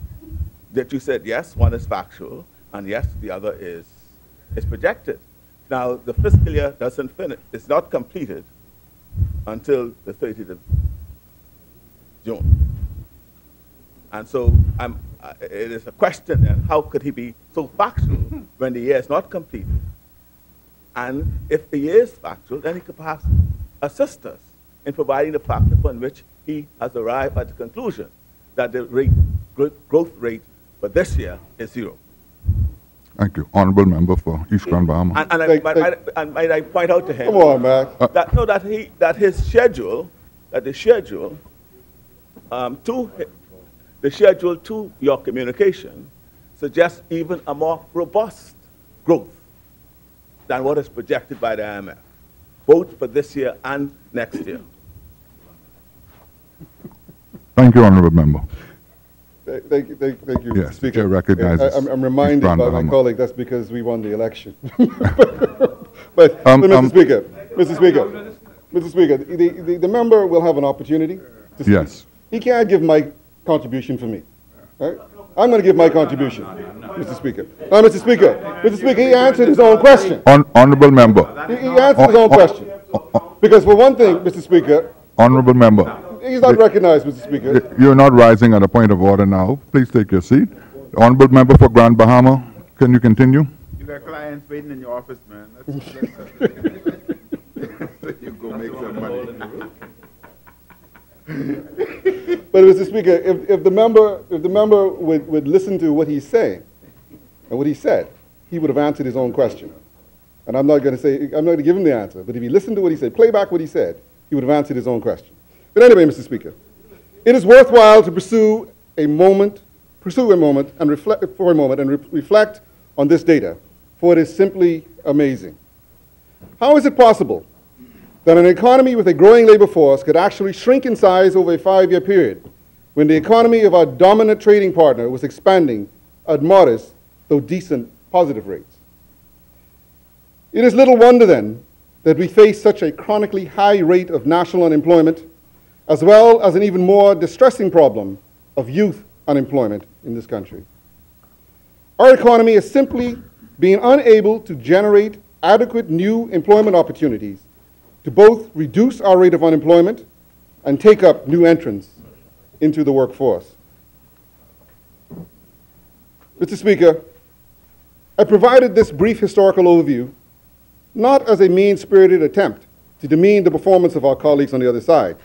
that you said, yes, one is factual, and yes, the other is projected. Now, the fiscal year doesn't finish, it's not completed until the 30th of June. And so it is a question then, how could he be so factual when the year is not completed? And if he is factual, then he could perhaps assist us in providing the fact upon which he has arrived at the conclusion that the growth rate for this year is 0. Thank you. Honorable member for East Grand Bahama. And might I point out to him Come on, Mac. The schedule to your communication suggests even a more robust growth than what is projected by the IMF, both for this year and next year. Thank you, honorable member. Thank you, Yes, Speaker. Chair recognizes I'm reminded by my Bahama. colleague that's because we won the election. but Mr. Speaker, the member will have an opportunity to speak. Yes. He can't give my contribution for me. Right? I'm going to give my contribution, Mr. Speaker. Now, Mr. Speaker, he answered his own question. Honorable member. He answered his own question. Because for one thing, Mr. Speaker, honorable member. He's not recognized, Mr. Speaker. You're not rising at a point of order now. Please take your seat. Honorable member for Grand Bahama, can you continue? You got clients waiting in your office, man. You go make some money. But Mr. Speaker, if the member would listen to what he's saying and what he said, he would have answered his own question. And I'm not going to give him the answer. But if he listened to what he said, play back what he said, he would have answered his own question. But anyway, Mr. Speaker, it is worthwhile to pursue a moment and reflect on this data, for it is simply amazing. How is it possible that an economy with a growing labor force could actually shrink in size over a 5-year period when the economy of our dominant trading partner was expanding at modest, though decent, positive rates? It is little wonder, then, that we face such a chronically high rate of national unemployment, as well as an even more distressing problem of youth unemployment in this country. Our economy is simply being unable to generate adequate new employment opportunities to both reduce our rate of unemployment and take up new entrants into the workforce. Mr. Speaker, I provided this brief historical overview not as a mean-spirited attempt to demean the performance of our colleagues on the other side,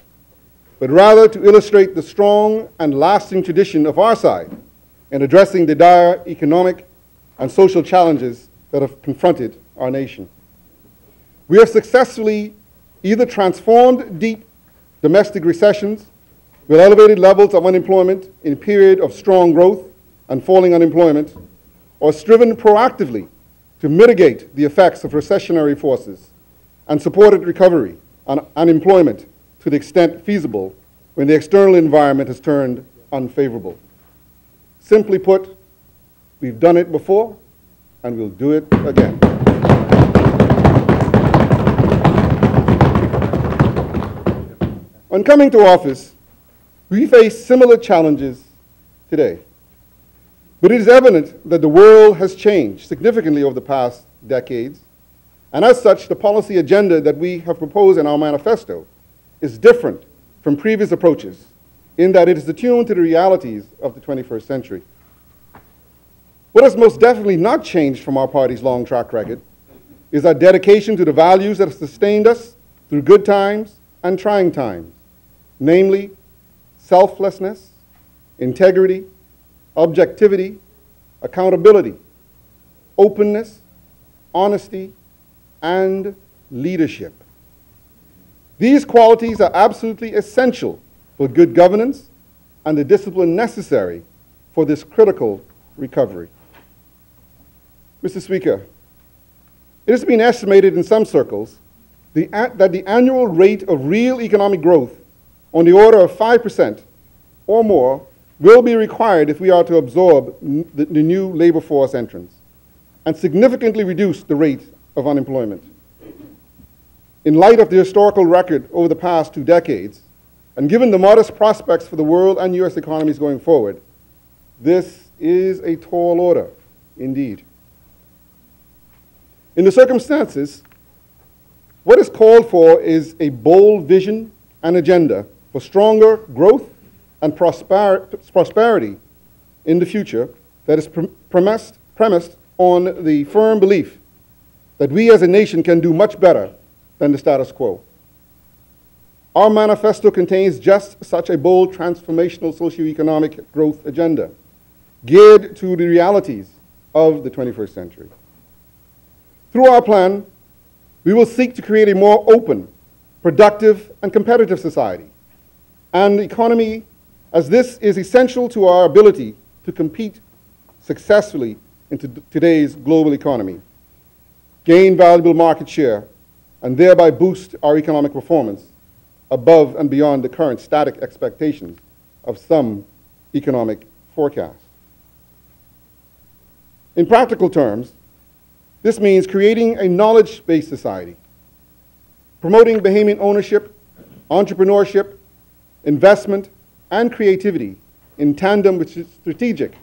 but rather to illustrate the strong and lasting tradition of our side in addressing the dire economic and social challenges that have confronted our nation. We have successfully either transformed deep domestic recessions with elevated levels of unemployment in a period of strong growth and falling unemployment, or striven proactively to mitigate the effects of recessionary forces and supported recovery and unemployment to the extent feasible when the external environment has turned unfavorable. Simply put, we've done it before and we'll do it again. On coming to office, we face similar challenges today. But it is evident that the world has changed significantly over the past decades, and as such, the policy agenda that we have proposed in our manifesto is different from previous approaches in that it is attuned to the realities of the 21st century. What has most definitely not changed from our party's long track record is our dedication to the values that have sustained us through good times and trying times, namely selflessness, integrity, objectivity, accountability, openness, honesty, and leadership. These qualities are absolutely essential for good governance and the discipline necessary for this critical recovery. Mr. Speaker, it has been estimated in some circles that the annual rate of real economic growth on the order of 5% or more will be required if we are to absorb the new labor force entrants and significantly reduce the rate of unemployment. In light of the historical record over the past 2 decades, and given the modest prospects for the world and U.S. economies going forward, this is a tall order indeed. In the circumstances, what is called for is a bold vision and agenda for stronger growth and prosperity in the future that is premised on the firm belief that we as a nation can do much better than the status quo. Our manifesto contains just such a bold transformational socioeconomic growth agenda geared to the realities of the 21st century. Through our plan, we will seek to create a more open, productive, and competitive society and economy, as this is essential to our ability to compete successfully in today's global economy, gain valuable market share, and thereby boost our economic performance above and beyond the current static expectations of some economic forecasts. In practical terms, this means creating a knowledge-based society, promoting Bahamian ownership, entrepreneurship, investment, and creativity in tandem with strategic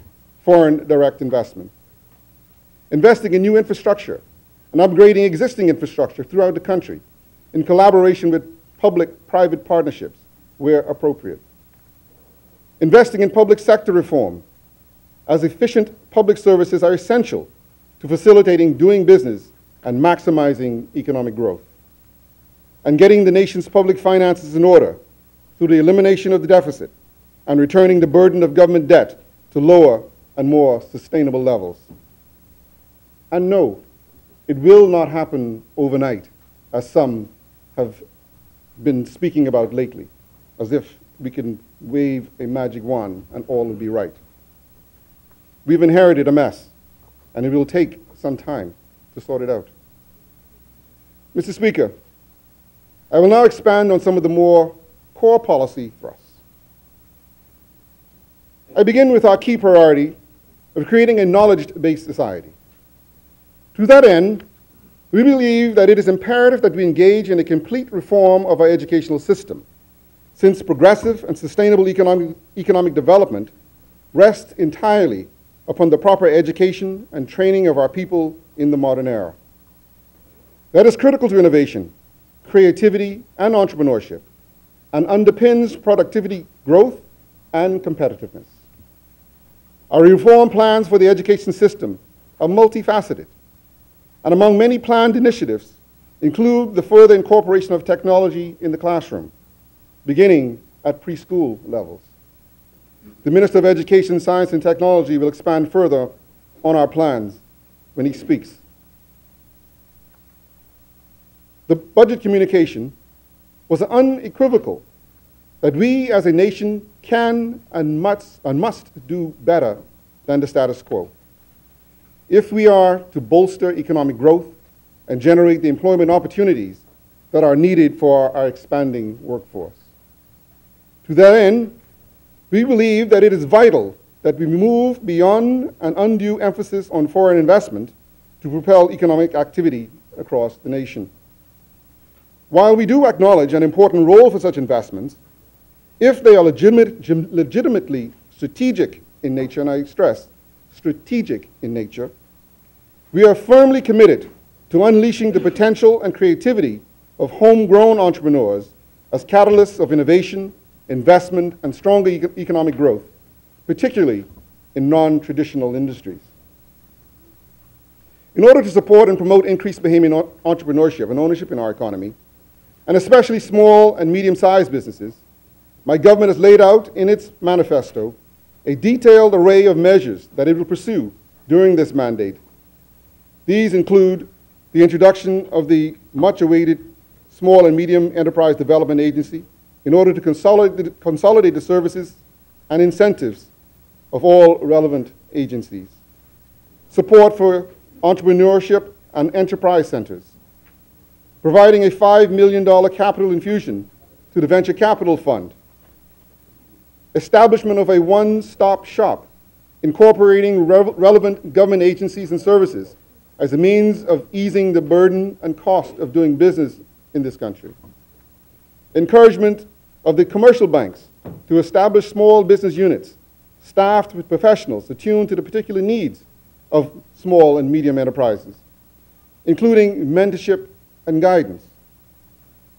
foreign direct investment, investing in new infrastructure and upgrading existing infrastructure throughout the country in collaboration with public-private partnerships where appropriate, investing in public sector reform, as efficient public services are essential to facilitating doing business and maximizing economic growth, and getting the nation's public finances in order through the elimination of the deficit and returning the burden of government debt to lower and more sustainable levels. And no, it will not happen overnight, as some have been speaking about lately, as if we can wave a magic wand and all will be right. We've inherited a mess, and it will take some time to sort it out. Mr. Speaker, I will now expand on some of the more core policy thrusts. I begin with our key priority of creating a knowledge-based society. To that end, we believe that it is imperative that we engage in a complete reform of our educational system, since progressive and sustainable economic development rests entirely upon the proper education and training of our people in the modern era. That is critical to innovation, creativity, and entrepreneurship, and underpins productivity growth and competitiveness. Our reform plans for the education system are multifaceted, and among many planned initiatives include the further incorporation of technology in the classroom, beginning at preschool levels. The Minister of Education, Science and Technology will expand further on our plans when he speaks. The budget communication was unequivocal that we as a nation can and must do better than the status quo if we are to bolster economic growth and generate the employment opportunities that are needed for our expanding workforce. To that end, we believe that it is vital that we move beyond an undue emphasis on foreign investment to propel economic activity across the nation. While we do acknowledge an important role for such investments, if they are legitimately strategic in nature, and I stress, strategic in nature, we are firmly committed to unleashing the potential and creativity of homegrown entrepreneurs as catalysts of innovation, investment, and stronger economic growth, particularly in non-traditional industries. In order to support and promote increased Bahamian entrepreneurship and ownership in our economy, and especially small and medium-sized businesses, my government has laid out in its manifesto a detailed array of measures that it will pursue during this mandate. These include the introduction of the much-awaited Small and Medium Enterprise Development Agency in order to consolidate the services and incentives of all relevant agencies. Support for entrepreneurship and enterprise centers. Providing a $5 million capital infusion to the Venture Capital Fund. Establishment of a one-stop shop incorporating relevant government agencies and services as a means of easing the burden and cost of doing business in this country. Encouragement of the commercial banks to establish small business units staffed with professionals attuned to the particular needs of small and medium enterprises, including mentorship and guidance.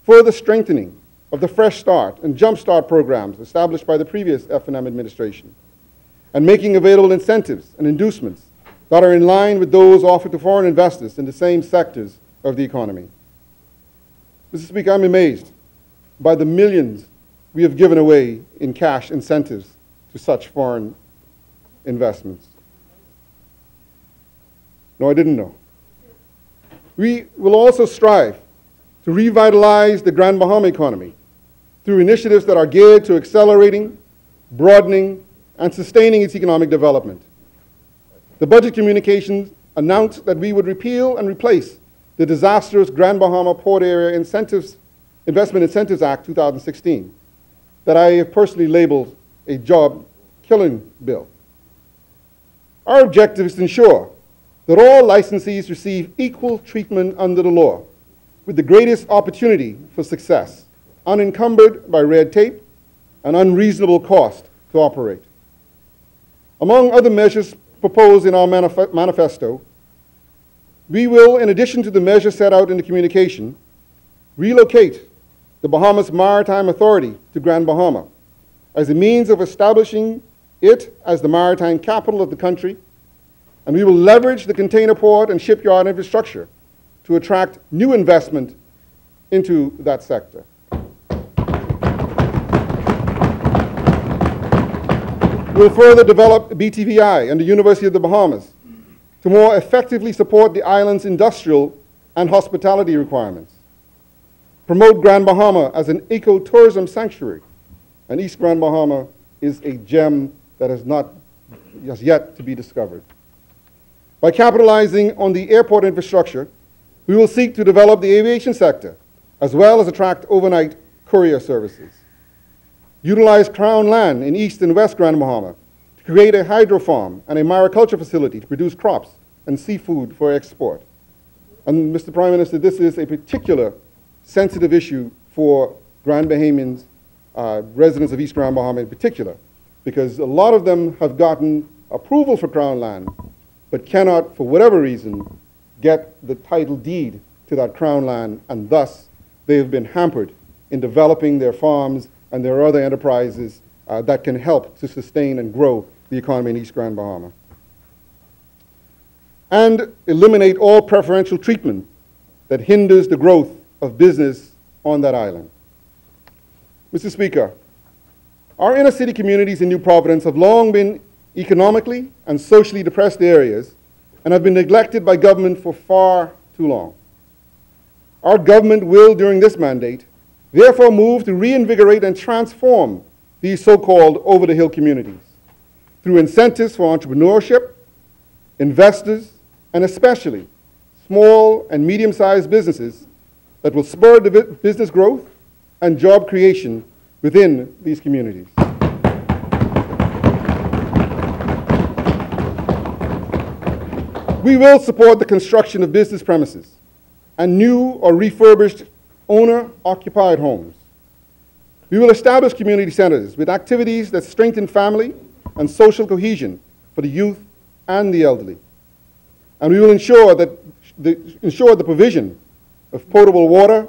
Further strengthening of the Fresh Start and Jump Start programs established by the previous F&M administration, and making available incentives and inducements that are in line with those offered to foreign investors in the same sectors of the economy. Mr. Speaker, I'm amazed by the millions we have given away in cash incentives to such foreign investments. No, I didn't know. We will also strive to revitalize the Grand Bahama economy through initiatives that are geared to accelerating, broadening, and sustaining its economic development. The budget communications announced that we would repeal and replace the disastrous Grand Bahama Port Area Investment Incentives Act 2016 that I have personally labeled a job-killing bill. Our objective is to ensure that all licensees receive equal treatment under the law with the greatest opportunity for success, unencumbered by red tape and unreasonable cost to operate. Among other measures proposed in our manifesto, we will, in addition to the measures set out in the communication, relocate the Bahamas Maritime Authority to Grand Bahama as a means of establishing it as the maritime capital of the country, and we will leverage the container port and shipyard infrastructure to attract new investment into that sector. We will further develop BTVI and the University of the Bahamas to more effectively support the island's industrial and hospitality requirements. Promote Grand Bahama as an ecotourism sanctuary, and East Grand Bahama is a gem that has yet to be discovered. By capitalizing on the airport infrastructure, we will seek to develop the aviation sector, as well as attract overnight courier services. Utilize Crown land in East and West Grand Bahama to create a hydro farm and a mariculture facility to produce crops and seafood for export. And Mr. Prime Minister, this is a particular sensitive issue for Grand Bahamians, residents of East Grand Bahama in particular, because a lot of them have gotten approval for Crown land, but cannot, for whatever reason, get the title deed to that Crown land, and thus they have been hampered in developing their farms and their other enterprises that can help to sustain and grow the economy in East Grand Bahama. And eliminate all preferential treatment that hinders the growth of business on that island. Mr. Speaker, Our inner city communities in New Providence have long been economically and socially depressed areas and have been neglected by government for far too long. Our government will, during this mandate, therefore move to reinvigorate and transform these so-called over-the-hill communities through incentives for entrepreneurship, investors, and especially small and medium-sized businesses that will spur the business growth and job creation within these communities. We will support the construction of business premises and new or refurbished owner-occupied homes. We will establish community centers with activities that strengthen family and social cohesion for the youth and the elderly. And we will ensure the provision of potable water,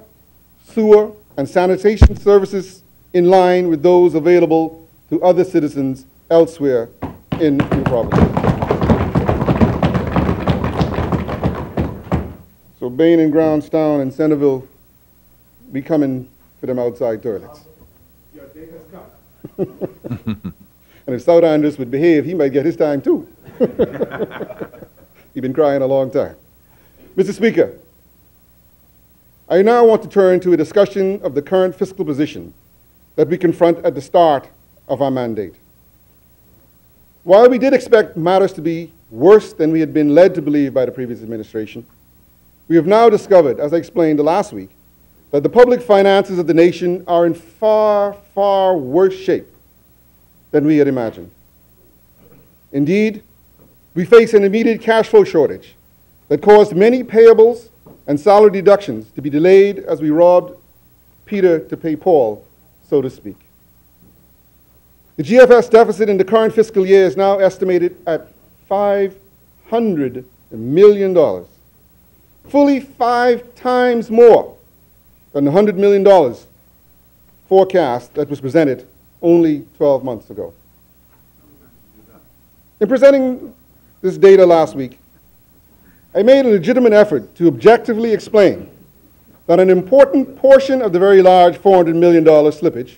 sewer, and sanitation services in line with those available to other citizens elsewhere in New Providence. So Bain and Brownstown and Centerville be coming for them outside toilets. Your day has come. And if South Andrews would behave, he might get his time too. He's been crying a long time. Mr. Speaker, I now want to turn to a discussion of the current fiscal position that we confront at the start of our mandate. While we did expect matters to be worse than we had been led to believe by the previous administration, we have now discovered, as I explained last week, that the public finances of the nation are in far, far worse shape than we had imagined. Indeed, we face an immediate cash flow shortage that caused many payables and salary deductions to be delayed as we robbed Peter to pay Paul, so to speak. The GFS deficit in the current fiscal year is now estimated at $500 million, fully 5 times more than the $100 million forecast that was presented only 12 months ago. In presenting this data last week, I made a legitimate effort to objectively explain that an important portion of the very large $400 million slippage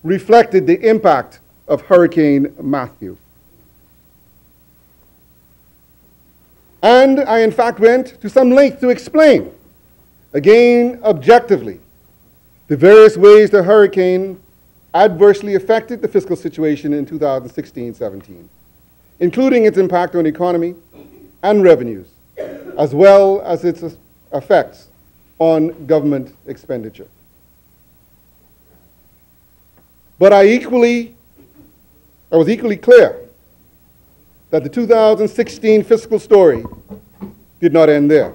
reflected the impact of Hurricane Matthew. And I, in fact, went to some length to explain, again objectively, the various ways the hurricane adversely affected the fiscal situation in 2016-17, including its impact on the economy and revenues, as well as its effects on government expenditure. But I was equally clear that the 2016 fiscal story did not end there.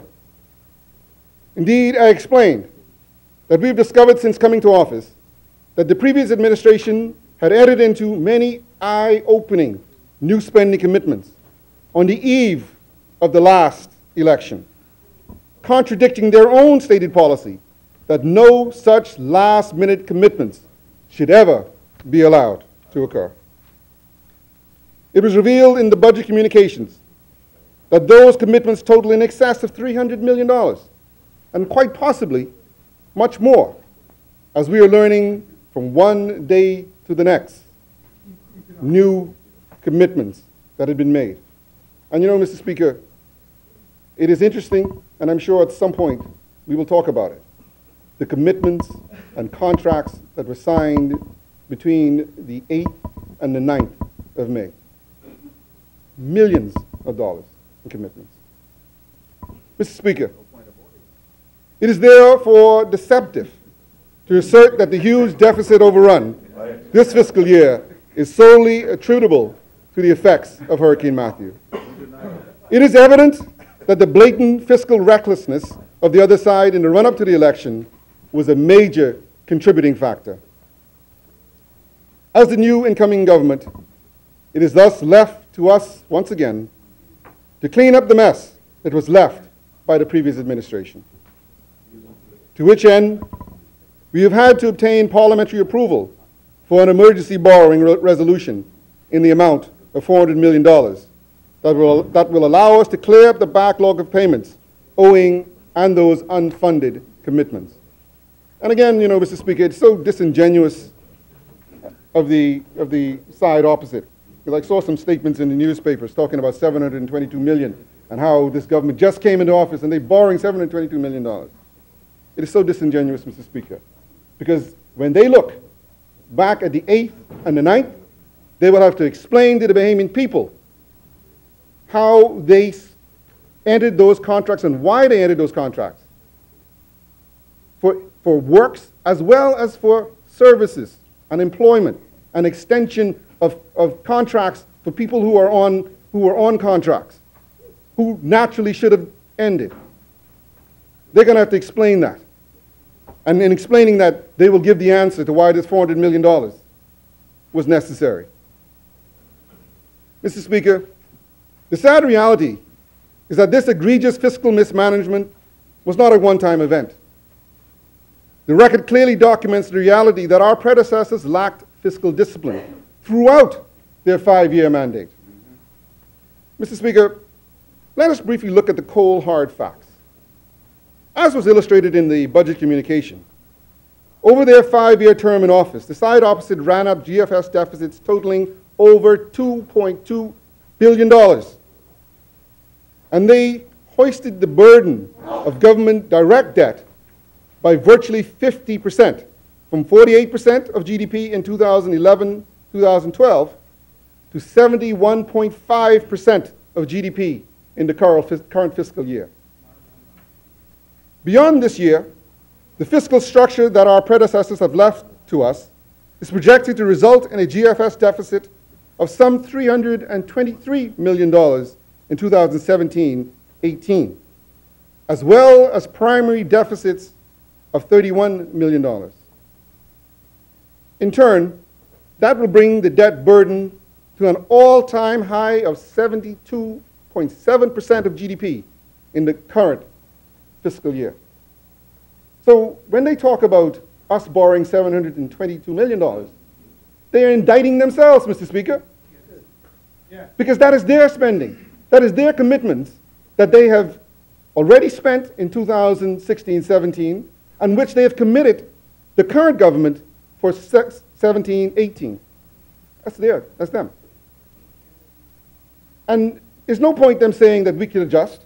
Indeed, I explained that we've discovered since coming to office that the previous administration had entered into many eye-opening new spending commitments on the eve of the last election, contradicting their own stated policy that no such last-minute commitments should ever be allowed to occur. It was revealed in the budget communications that those commitments total in excess of $300 million, and quite possibly much more, as we are learning from one day to the next, new commitments that had been made. And you know, Mr. Speaker, it is interesting, and I'm sure at some point we will talk about it, the commitments and contracts that were signed between the 8th and the 9th of May. Millions of dollars in commitments. Mr. Speaker, it is therefore deceptive to assert that the huge deficit overrun this fiscal year is solely attributable to the effects of Hurricane Matthew. It is evident that the blatant fiscal recklessness of the other side in the run-up to the election was a major contributing factor. As the new incoming government, it is thus left to us, once again, to clean up the mess that was left by the previous administration. To which end, we have had to obtain parliamentary approval for an emergency borrowing resolution in the amount of $400 million that will allow us to clear up the backlog of payments owing and those unfunded commitments. And again, you know, Mr. Speaker, it's so disingenuous of the side opposite. Because I saw some statements in the newspapers talking about $722 million and how this government just came into office and they're borrowing $722 million. It is so disingenuous, Mr. Speaker, because when they look back at the 8th and the 9th, they will have to explain to the Bahamian people how they entered those contracts and why they entered those contracts for works as well as for services and employment and extension of contracts for people who are on contracts, who naturally should have ended. They're going to have to explain that. And in explaining that, they will give the answer to why this $400 million was necessary. Mr. Speaker, the sad reality is that this egregious fiscal mismanagement was not a one-time event. The record clearly documents the reality that our predecessors lacked fiscal discipline throughout their 5-year mandate. Mr. Speaker, let us briefly look at the cold, hard facts. As was illustrated in the budget communication, over their 5-year term in office, the side opposite ran up GFS deficits totaling over $2.2 billion. And they hoisted the burden of government direct debt by virtually 50%, from 48% of GDP in 2011-2012 to 71.5% of GDP in the current fiscal year. Beyond this year, the fiscal structure that our predecessors have left to us is projected to result in a GFS deficit of some $323 million in 2017-18, as well as primary deficits of $31 million. In turn, that will bring the debt burden to an all-time high of 72.7% of GDP in the current fiscal year. So when they talk about us borrowing $722 million, they are indicting themselves, Mr. Speaker. Because that is their spending. That is their commitments that they have already spent in 2016-17, and which they have committed the current government for 17-18. That's them. And there's no point them saying that we can adjust,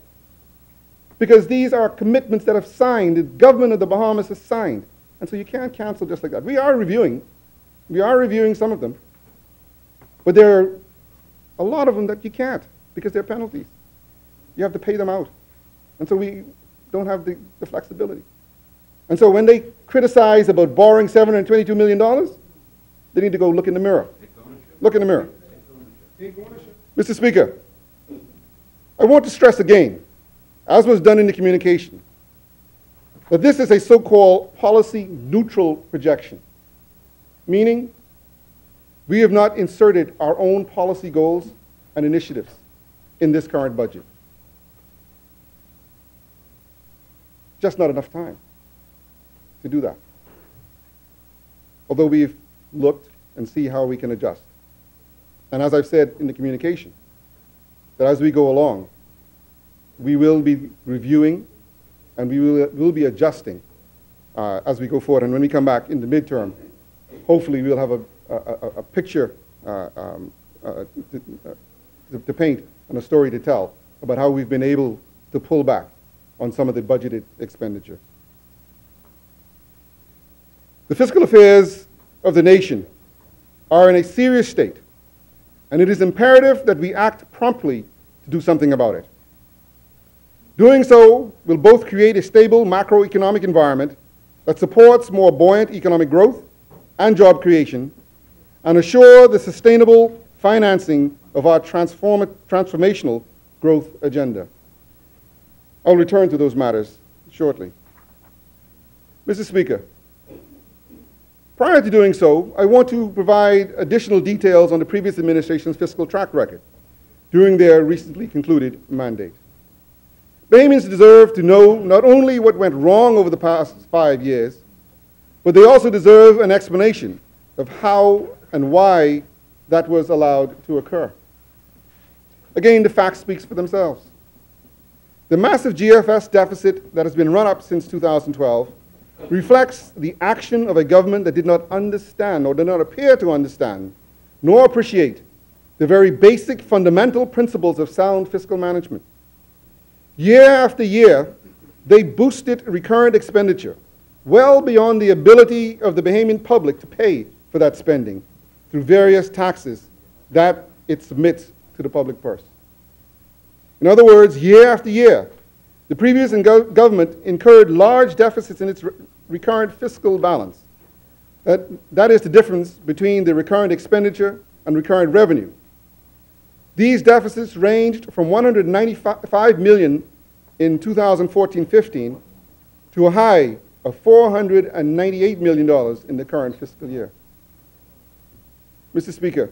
because these are commitments that have signed, the government of the Bahamas has signed. And so you can't cancel just like that. We are reviewing some of them, but there are a lot of them that you can't, because they're penalties. You have to pay them out. And so we don't have the flexibility. And so when they criticize about borrowing $722 million, they need to go look in the mirror. Look in the mirror. Mr. Speaker, I want to stress again, as was done in the communication, that this is a so-called policy-neutral projection, meaning we have not inserted our own policy goals and initiatives in this current budget. Just not enough time to do that. Although we've looked and see how we can adjust. And as I've said in the communication, that as we go along, we will be reviewing and we will be adjusting as we go forward. And when we come back in the midterm, hopefully we'll have a picture to paint and a story to tell about how we've been able to pull back on some of the budgeted expenditure. The fiscal affairs of the nation are in a serious state, and it is imperative that we act promptly to do something about it. Doing so will both create a stable macroeconomic environment that supports more buoyant economic growth and job creation, and assure the sustainable financing of our transformational growth agenda. I'll return to those matters shortly. Mr. Speaker, prior to doing so, I want to provide additional details on the previous administration's fiscal track record during their recently concluded mandate. Bahamians deserve to know not only what went wrong over the past 5 years, but they also deserve an explanation of how and why that was allowed to occur. Again, the facts speak for themselves. The massive GFS deficit that has been run up since 2012 reflects the action of a government that did not understand or did not appear to understand nor appreciate the very basic fundamental principles of sound fiscal management. Year after year, they boosted recurrent expenditure well beyond the ability of the Bahamian public to pay for that spending through various taxes that it submits to the public purse. In other words, year after year, the previous government incurred large deficits in its recurrent fiscal balance. That is the difference between the recurrent expenditure and recurrent revenue. These deficits ranged from $195 million in 2014-15 to a high of $498 million in the current fiscal year. Mr. Speaker,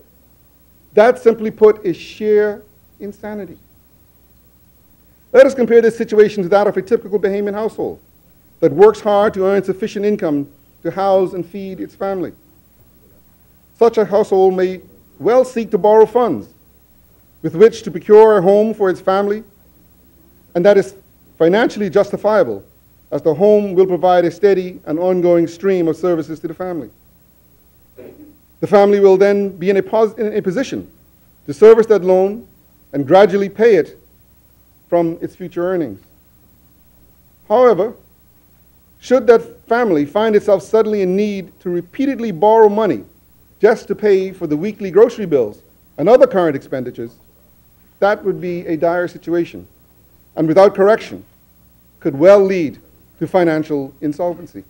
that simply put is sheer insanity. Let us compare this situation to that of a typical Bahamian household that works hard to earn sufficient income to house and feed its family. Such a household may well seek to borrow funds with which to procure a home for its family, and that is financially justifiable, as the home will provide a steady and ongoing stream of services to the family. The family will then be in a position to service that loan and gradually pay it from its future earnings. However, should that family find itself suddenly in need to repeatedly borrow money just to pay for the weekly grocery bills and other current expenditures, that would be a dire situation, and without correction, could well lead to financial insolvency.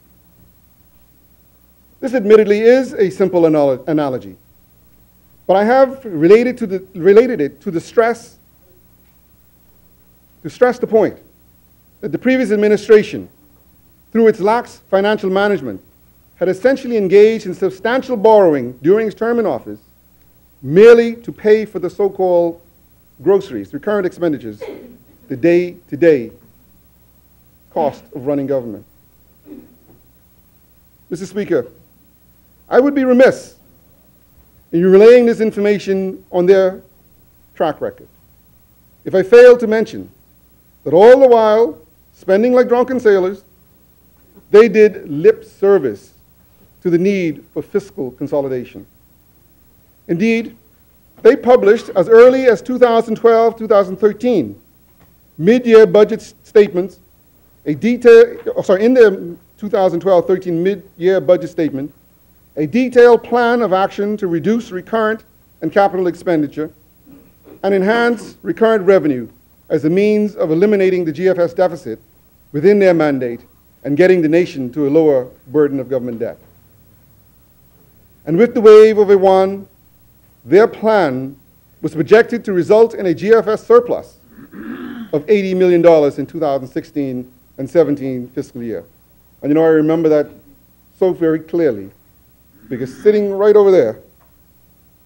This admittedly is a simple analogy, but I have related it to stress the point that the previous administration, through its lax financial management, had essentially engaged in substantial borrowing during its term in office merely to pay for the so-called groceries, recurrent expenditures, the day-to-day cost of running government. Mr. Speaker, I would be remiss in relaying this information on their track record if I failed to mention that all the while, spending like drunken sailors, they did lip service to the need for fiscal consolidation. Indeed, they published as early as 2012-2013 mid-year budget statements, in their 2012-13 mid-year budget statement, a detailed plan of action to reduce recurrent and capital expenditure and enhance recurrent revenue as a means of eliminating the GFS deficit within their mandate and getting the nation to a lower burden of government debt. And with the wave of a wand, their plan was projected to result in a GFS surplus of $80 million in 2016 and 17 fiscal year. And you know, I remember that so very clearly, because sitting right over there,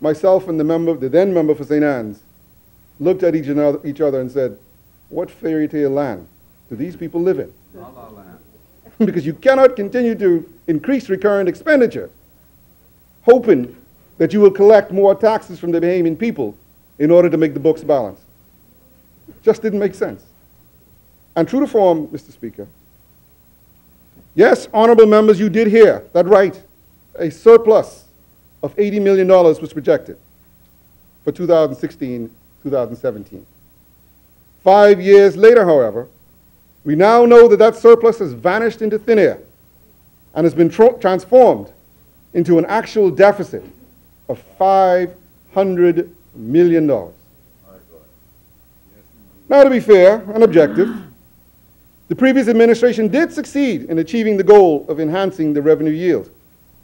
myself and the then member for St. Anne's looked at each other and said, what fairy tale land do these people live in? La La Land. Because you cannot continue to increase recurrent expenditure, hoping that you will collect more taxes from the Bahamian people in order to make the books balance. It just didn't make sense. And true to form, Mr. Speaker, yes, honorable members, you did hear that right. A surplus of $80 million was projected for 2016-2017. 5 years later, however, we now know that that surplus has vanished into thin air and has been transformed into an actual deficit of $500 million. Now, to be fair and objective, the previous administration did succeed in achieving the goal of enhancing the revenue yield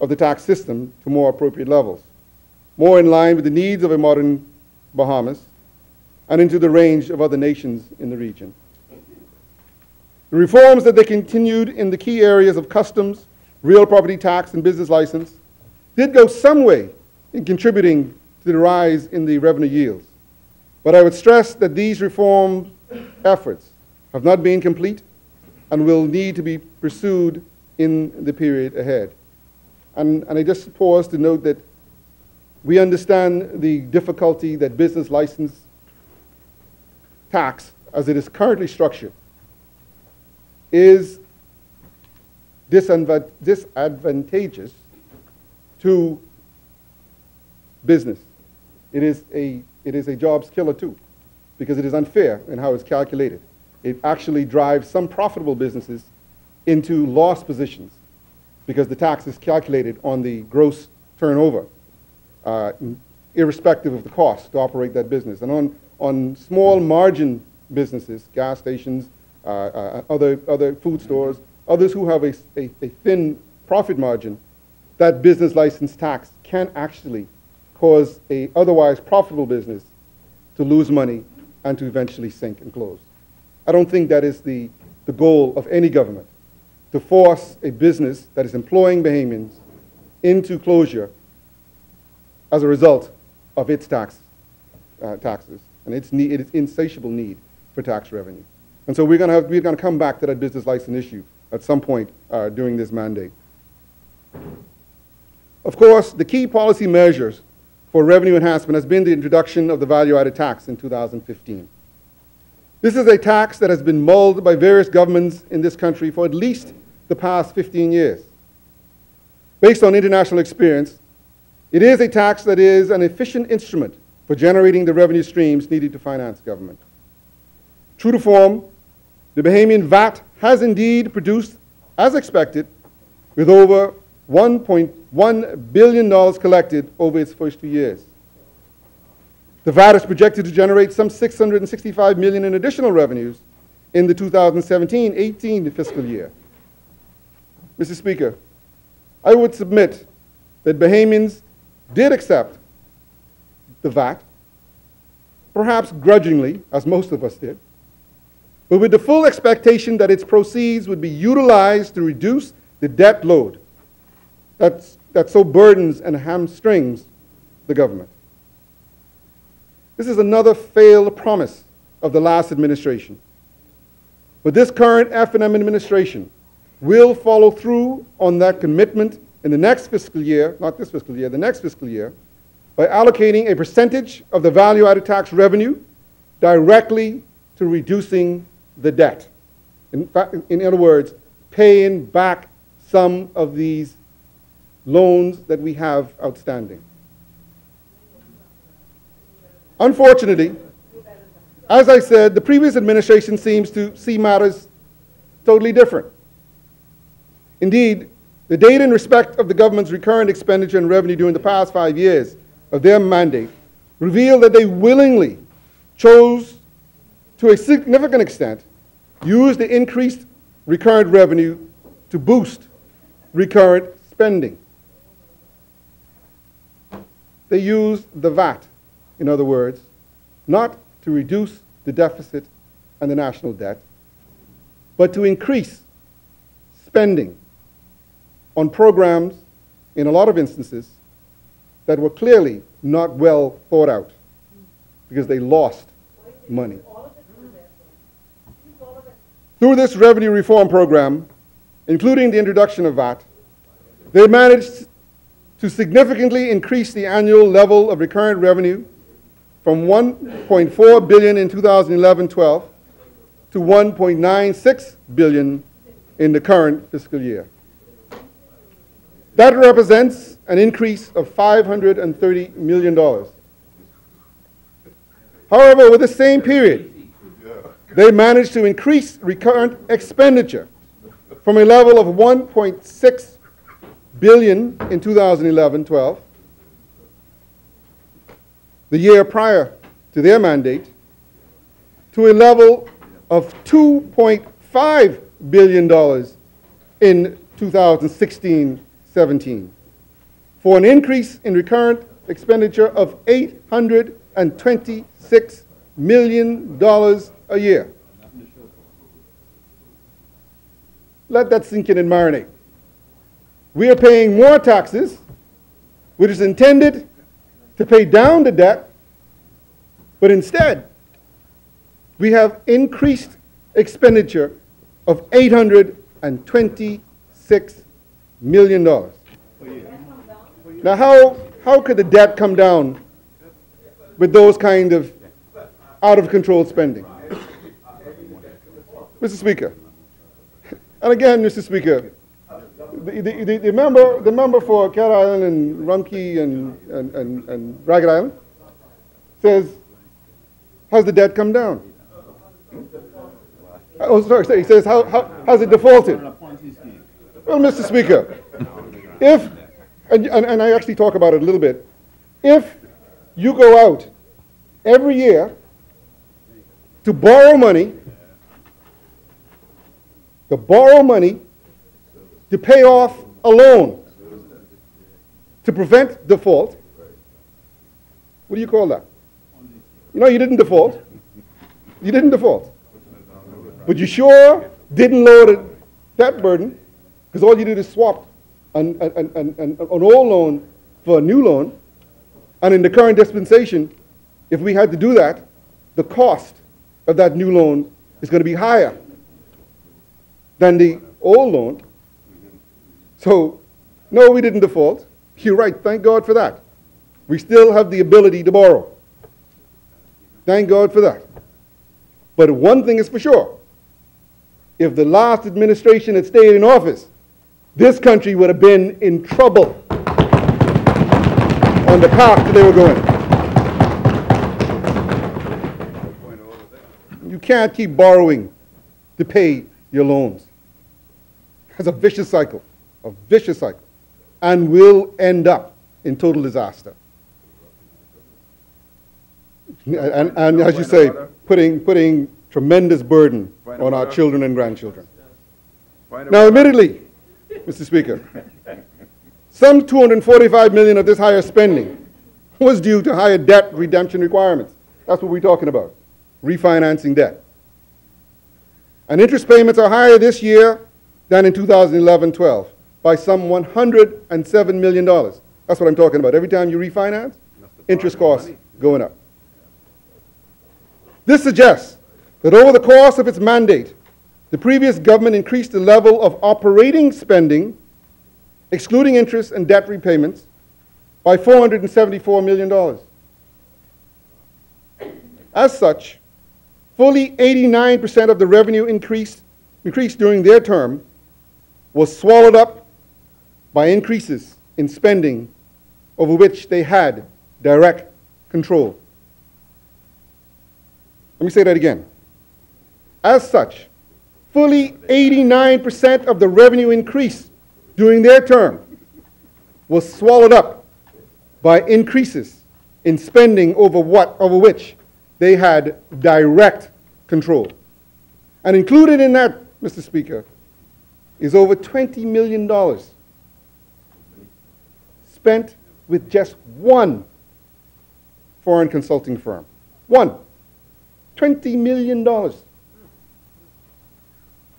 of the tax system to more appropriate levels, more in line with the needs of a modern Bahamas and into the range of other nations in the region. The reforms that they continued in the key areas of customs, real property tax, and business license did go some way in contributing to the rise in the revenue yields. But I would stress that these reform efforts have not been complete and will need to be pursued in the period ahead. And I just pause to note that we understand the difficulty that business license tax, as it is currently structured, is disadvantageous to business. It is a jobs killer too, because it is unfair in how it's calculated. It actually drives some profitable businesses into loss positions because the tax is calculated on the gross turnover, irrespective of the cost to operate that business. And on small margin businesses, gas stations, other food stores, others who have a thin profit margin, that business license tax can actually cause a otherwise profitable business to lose money and to eventually sink and close. I don't think that is the goal of any government, to force a business that is employing Bahamians into closure as a result of its taxes and its insatiable need for tax revenue. And so we're going to come back to that business license issue at some point during this mandate. Of course, the key policy measures for revenue enhancement has been the introduction of the value-added tax in 2015. This is a tax that has been mulled by various governments in this country for at least the past 15 years. Based on international experience, it is a tax that is an efficient instrument for generating the revenue streams needed to finance government. True to form, the Bahamian VAT has indeed produced, as expected, with over $1.1 billion collected over its first 2 years. The VAT is projected to generate some $665 million in additional revenues in the 2017-18 fiscal year. Mr. Speaker, I would submit that Bahamians did accept the VAT, perhaps grudgingly, as most of us did, but with the full expectation that its proceeds would be utilized to reduce the debt load that so burdens and hamstrings the government. This is another failed promise of the last administration. But this current F&M administration will follow through on that commitment in the next fiscal year, not this fiscal year, the next fiscal year, by allocating a percentage of the value-added tax revenue directly to reducing the debt. In other words, paying back some of these loans that we have outstanding. Unfortunately, as I said, the previous administration seems to see matters totally different. Indeed, the data in respect of the government's recurrent expenditure and revenue during the past 5 years of their mandate reveal that they willingly chose, to a significant extent, use the increased recurrent revenue to boost recurrent spending. They used the VAT, in other words, not to reduce the deficit and the national debt, but to increase spending on programs, in a lot of instances, that were clearly not well thought out because they lost money. Through this revenue reform program, including the introduction of VAT, they managed to significantly increase the annual level of recurrent revenue from $1.4 billion in 2011-12 to $1.96 billion in the current fiscal year. That represents an increase of $530 million. However, over the same period, they managed to increase recurrent expenditure from a level of $1.6 billion in 2011-12, the year prior to their mandate, to a level of $2.5 billion in 2016-17, for an increase in recurrent expenditure of $826 million a year. Let that sink in and marinate. We are paying more taxes, which is intended to pay down the debt, but instead, we have increased expenditure of $826 million. Now, how could the debt come down with those kind of out-of-control spending? Mr. Speaker, and again, Mr. Speaker, the member for Cat Island and Rumkey and Ragged Island says, how's the debt come down? Oh, sorry, he says, how's it defaulted? Well, Mr. Speaker, if, and I actually talk about it a little bit, if you go out every year to borrow money to pay off a loan to prevent default, what do you call that? You know, you didn't default. You didn't default. But you sure didn't lower the debt burden, because all you did is swap an old loan for a new loan. And in the current dispensation, if we had to do that, the cost of that new loan is going to be higher than the old loan. So, no, we didn't default. You're right, thank God for that. We still have the ability to borrow. Thank God for that. But one thing is for sure. If the last administration had stayed in office, this country would have been in trouble on the path that they were going. You can't keep borrowing to pay your loans. It's a vicious cycle, and will end up in total disaster. And as you say, putting tremendous burden on our children and grandchildren. Now, admittedly, Mr. Speaker, some $245 million of this higher spending was due to higher debt redemption requirements. That's what we're talking about, refinancing debt. And interest payments are higher this year than in 2011-12 by some $107 million. That's what I'm talking about. Every time you refinance, interest costs going up. This suggests that over the course of its mandate, the previous government increased the level of operating spending, excluding interest and debt repayments, by $474 million. As such, fully 89% of the revenue increased during their term was swallowed up by increases in spending over which they had direct control. Let me say that again. As such, fully 89% of the revenue increase during their term was swallowed up by increases in spending over which they had direct control. And included in that, Mr. Speaker, is over $20 million spent with just one foreign consulting firm. One. $20 million.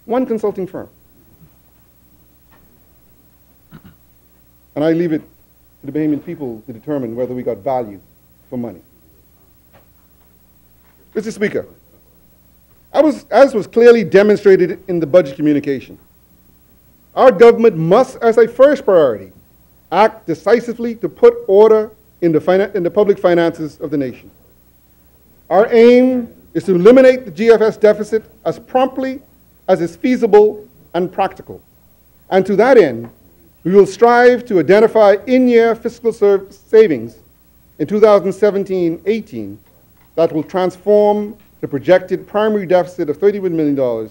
One consulting firm. And I leave it to the Bahamian people to determine whether we got value for money. Mr. Speaker, as was clearly demonstrated in the budget communication, our government must, as a first priority, act decisively to put order in the public finances of the nation. Our aim is to eliminate the GFS deficit as promptly as is feasible and practical. And to that end, we will strive to identify in-year fiscal savings in 2017-18 that will transform the projected primary deficit of $31 million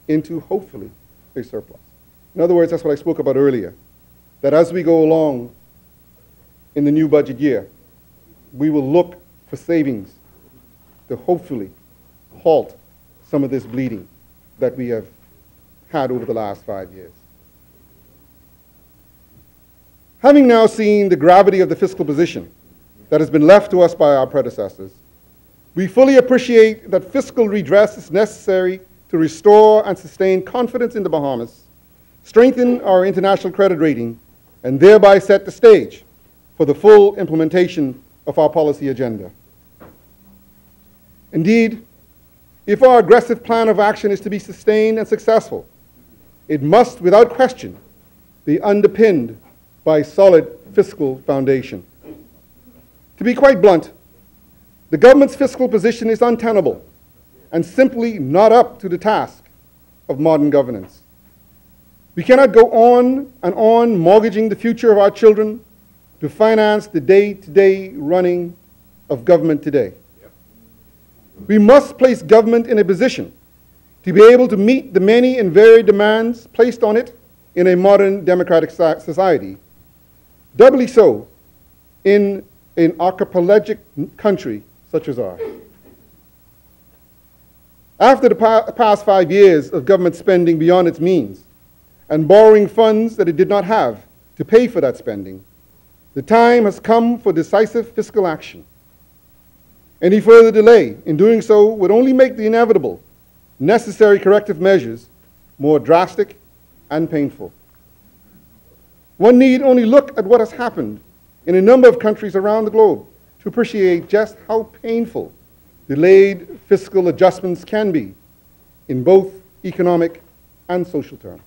into, hopefully, a surplus. In other words, that's what I spoke about earlier, that as we go along in the new budget year, we will look for savings to hopefully halt some of this bleeding that we have had over the last 5 years. Having now seen the gravity of the fiscal position that has been left to us by our predecessors, we fully appreciate that fiscal redress is necessary to restore and sustain confidence in the Bahamas, strengthen our international credit rating, and thereby set the stage for the full implementation of our policy agenda. Indeed, if our aggressive plan of action is to be sustained and successful, it must, without question, be underpinned by a solid fiscal foundation. To be quite blunt, the government's fiscal position is untenable and simply not up to the task of modern governance. We cannot go on and on mortgaging the future of our children to finance the day-to-day running of government today. We must place government in a position to be able to meet the many and varied demands placed on it in a modern democratic society, doubly so in an archipelagic country such as ours. After the past 5 years of government spending beyond its means and borrowing funds that it did not have to pay for that spending, the time has come for decisive fiscal action. Any further delay in doing so would only make the inevitable, necessary corrective measures more drastic and painful. One need only look at what has happened in a number of countries around the globe to appreciate just how painful delayed fiscal adjustments can be in both economic and social terms.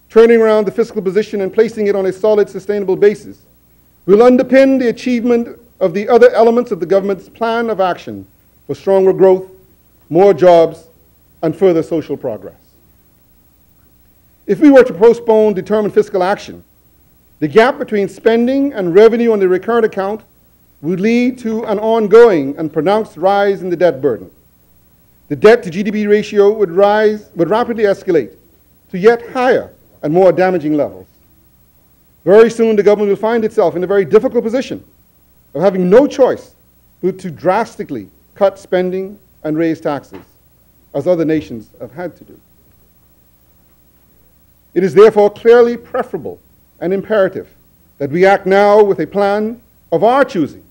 Turning around the fiscal position and placing it on a solid, sustainable basis will underpin the achievement of the other elements of the government's plan of action for stronger growth, more jobs, and further social progress. If we were to postpone determined fiscal action, the gap between spending and revenue on the recurrent account would lead to an ongoing and pronounced rise in the debt burden. The debt to GDP ratio would rapidly escalate to yet higher and more damaging levels. Very soon the government will find itself in a very difficult position of having no choice but to drastically cut spending and raise taxes, as other nations have had to do. It is therefore clearly preferable and imperative that we act now with a plan of our choosing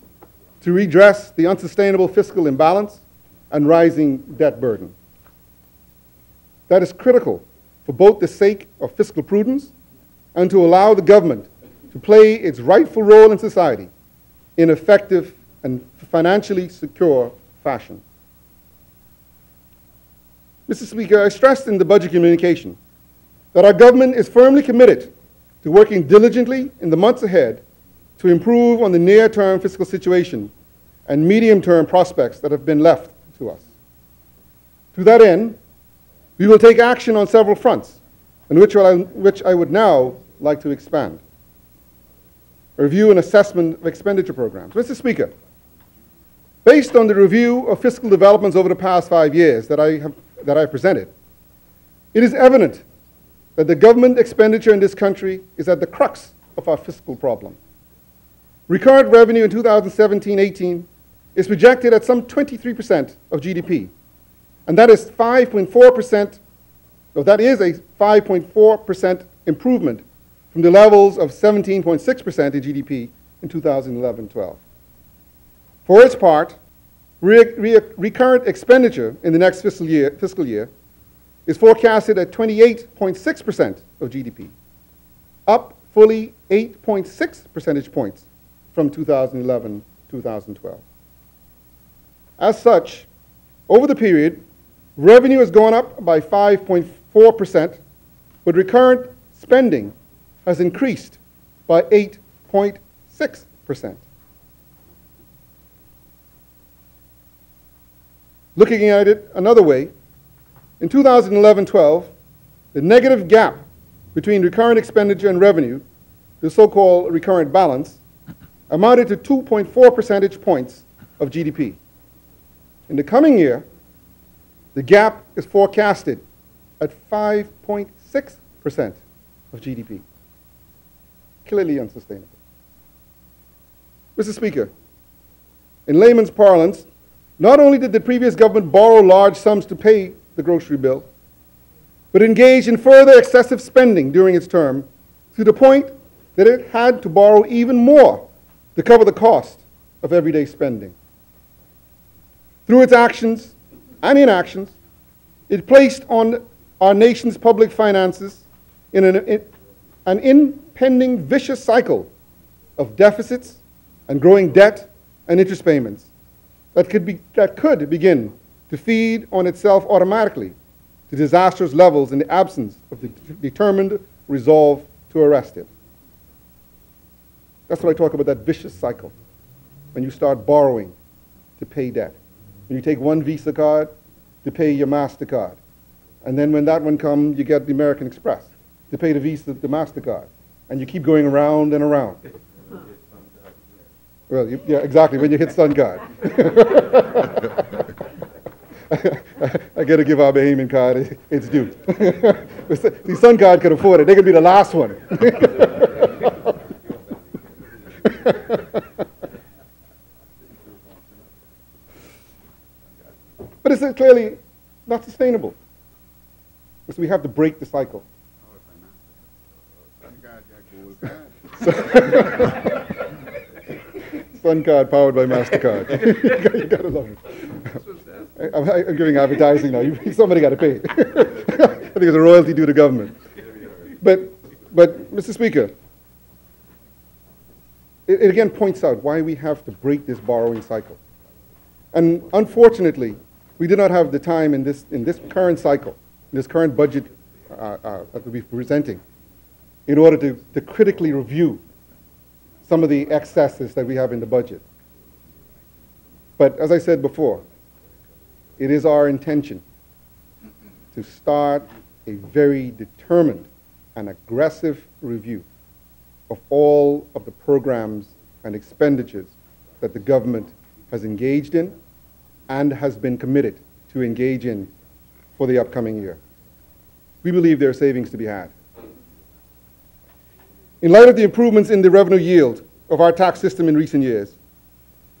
to redress the unsustainable fiscal imbalance and rising debt burden. That is critical for both the sake of fiscal prudence and to allow the government to play its rightful role in society in effective and financially secure fashion. Mr. Speaker, I stressed in the budget communication that our government is firmly committed to working diligently in the months ahead to improve on the near-term fiscal situation and medium-term prospects that have been left to us. To that end, we will take action on several fronts, on which I would now like to expand. A review and assessment of expenditure programs. Mr. Speaker, based on the review of fiscal developments over the past 5 years that I presented, it is evident that the government expenditure in this country is at the crux of our fiscal problem. Recurrent revenue in 2017-18 is projected at some 23% of GDP, and that is 5.4%, or that is a 5.4% improvement from the levels of 17.6% in GDP in 2011-12. For its part, recurrent expenditure in the next fiscal year is forecasted at 28.6% of GDP, up fully 8.6 percentage points from 2011-2012. As such, over the period, revenue has gone up by 5.4%, but recurrent spending has increased by 8.6%. Looking at it another way, in 2011-12, the negative gap between recurrent expenditure and revenue, the so-called recurrent balance, amounted to 2.4 percentage points of GDP. In the coming year, the gap is forecasted at 5.6% of GDP. Clearly unsustainable. Mr. Speaker, in layman's parlance, not only did the previous government borrow large sums to pay the grocery bill, but engaged in further excessive spending during its term to the point that it had to borrow even more to cover the cost of everyday spending. Through its actions and inactions, it placed on our nation's public finances in an impending vicious cycle of deficits and growing debt and interest payments that could begin to feed on itself automatically to disastrous levels in the absence of the determined resolve to arrest it. That's what I talk about, that vicious cycle. When you start borrowing to pay debt. When you take one Visa card to pay your MasterCard. And then when that one comes, you get the American Express to pay the Visa, the MasterCard. And you keep going around and around. Well, yeah, exactly, when you hit Sun God. I got to give our Bahamian card its due. See, Sun God can afford it. They can be the last one. But it's clearly not sustainable. So we have to break the cycle. Sun Card powered by MasterCard. You gotta love it. I'm giving advertising now. Somebody got to pay. I think it's a royalty due to government. But Mr. Speaker, it again points out why we have to break this borrowing cycle. And unfortunately, we did not have the time in this current cycle, in this current budget that we'll be presenting, in order to critically review some of the excesses that we have in the budget. But as I said before, it is our intention to start a very determined and aggressive review of all of the programs and expenditures that the government has engaged in and has been committed to engage in for the upcoming year. We believe there are savings to be had. In light of the improvements in the revenue yield of our tax system in recent years,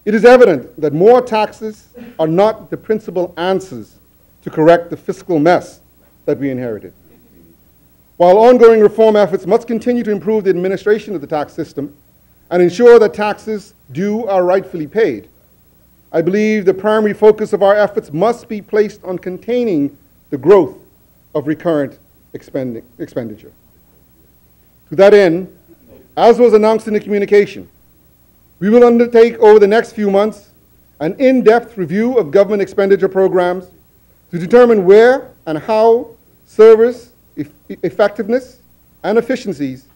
it is evident that more taxes are not the principal answers to correct the fiscal mess that we inherited. While ongoing reform efforts must continue to improve the administration of the tax system and ensure that taxes due are rightfully paid, I believe the primary focus of our efforts must be placed on containing the growth of recurrent expenditure. To that end, as was announced in the communication, we will undertake over the next few months an in-depth review of government expenditure programs to determine where and how service effectiveness and efficiencies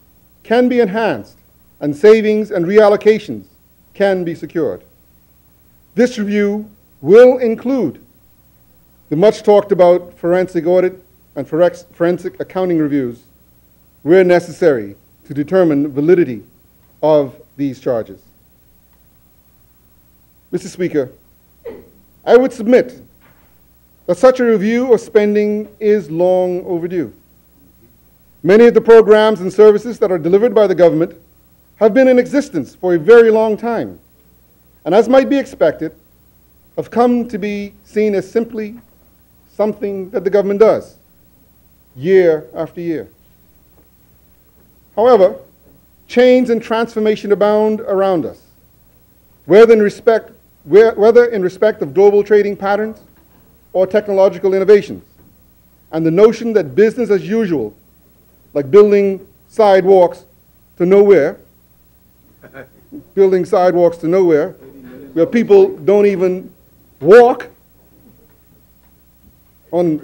can be enhanced and savings and reallocations can be secured. This review will include the much talked about forensic audit and forensic accounting reviews where necessary to determine validity of these charges. Mr. Speaker, I would submit that such a review of spending is long overdue. Many of the programs and services that are delivered by the government have been in existence for a very long time, and as might be expected, have come to be seen as simply something that the government does, year after year. However, change and transformation abound around us, whether in respect of global trading patterns or technological innovations, and the notion that business as usual, like building sidewalks to nowhere, where people don't even walk on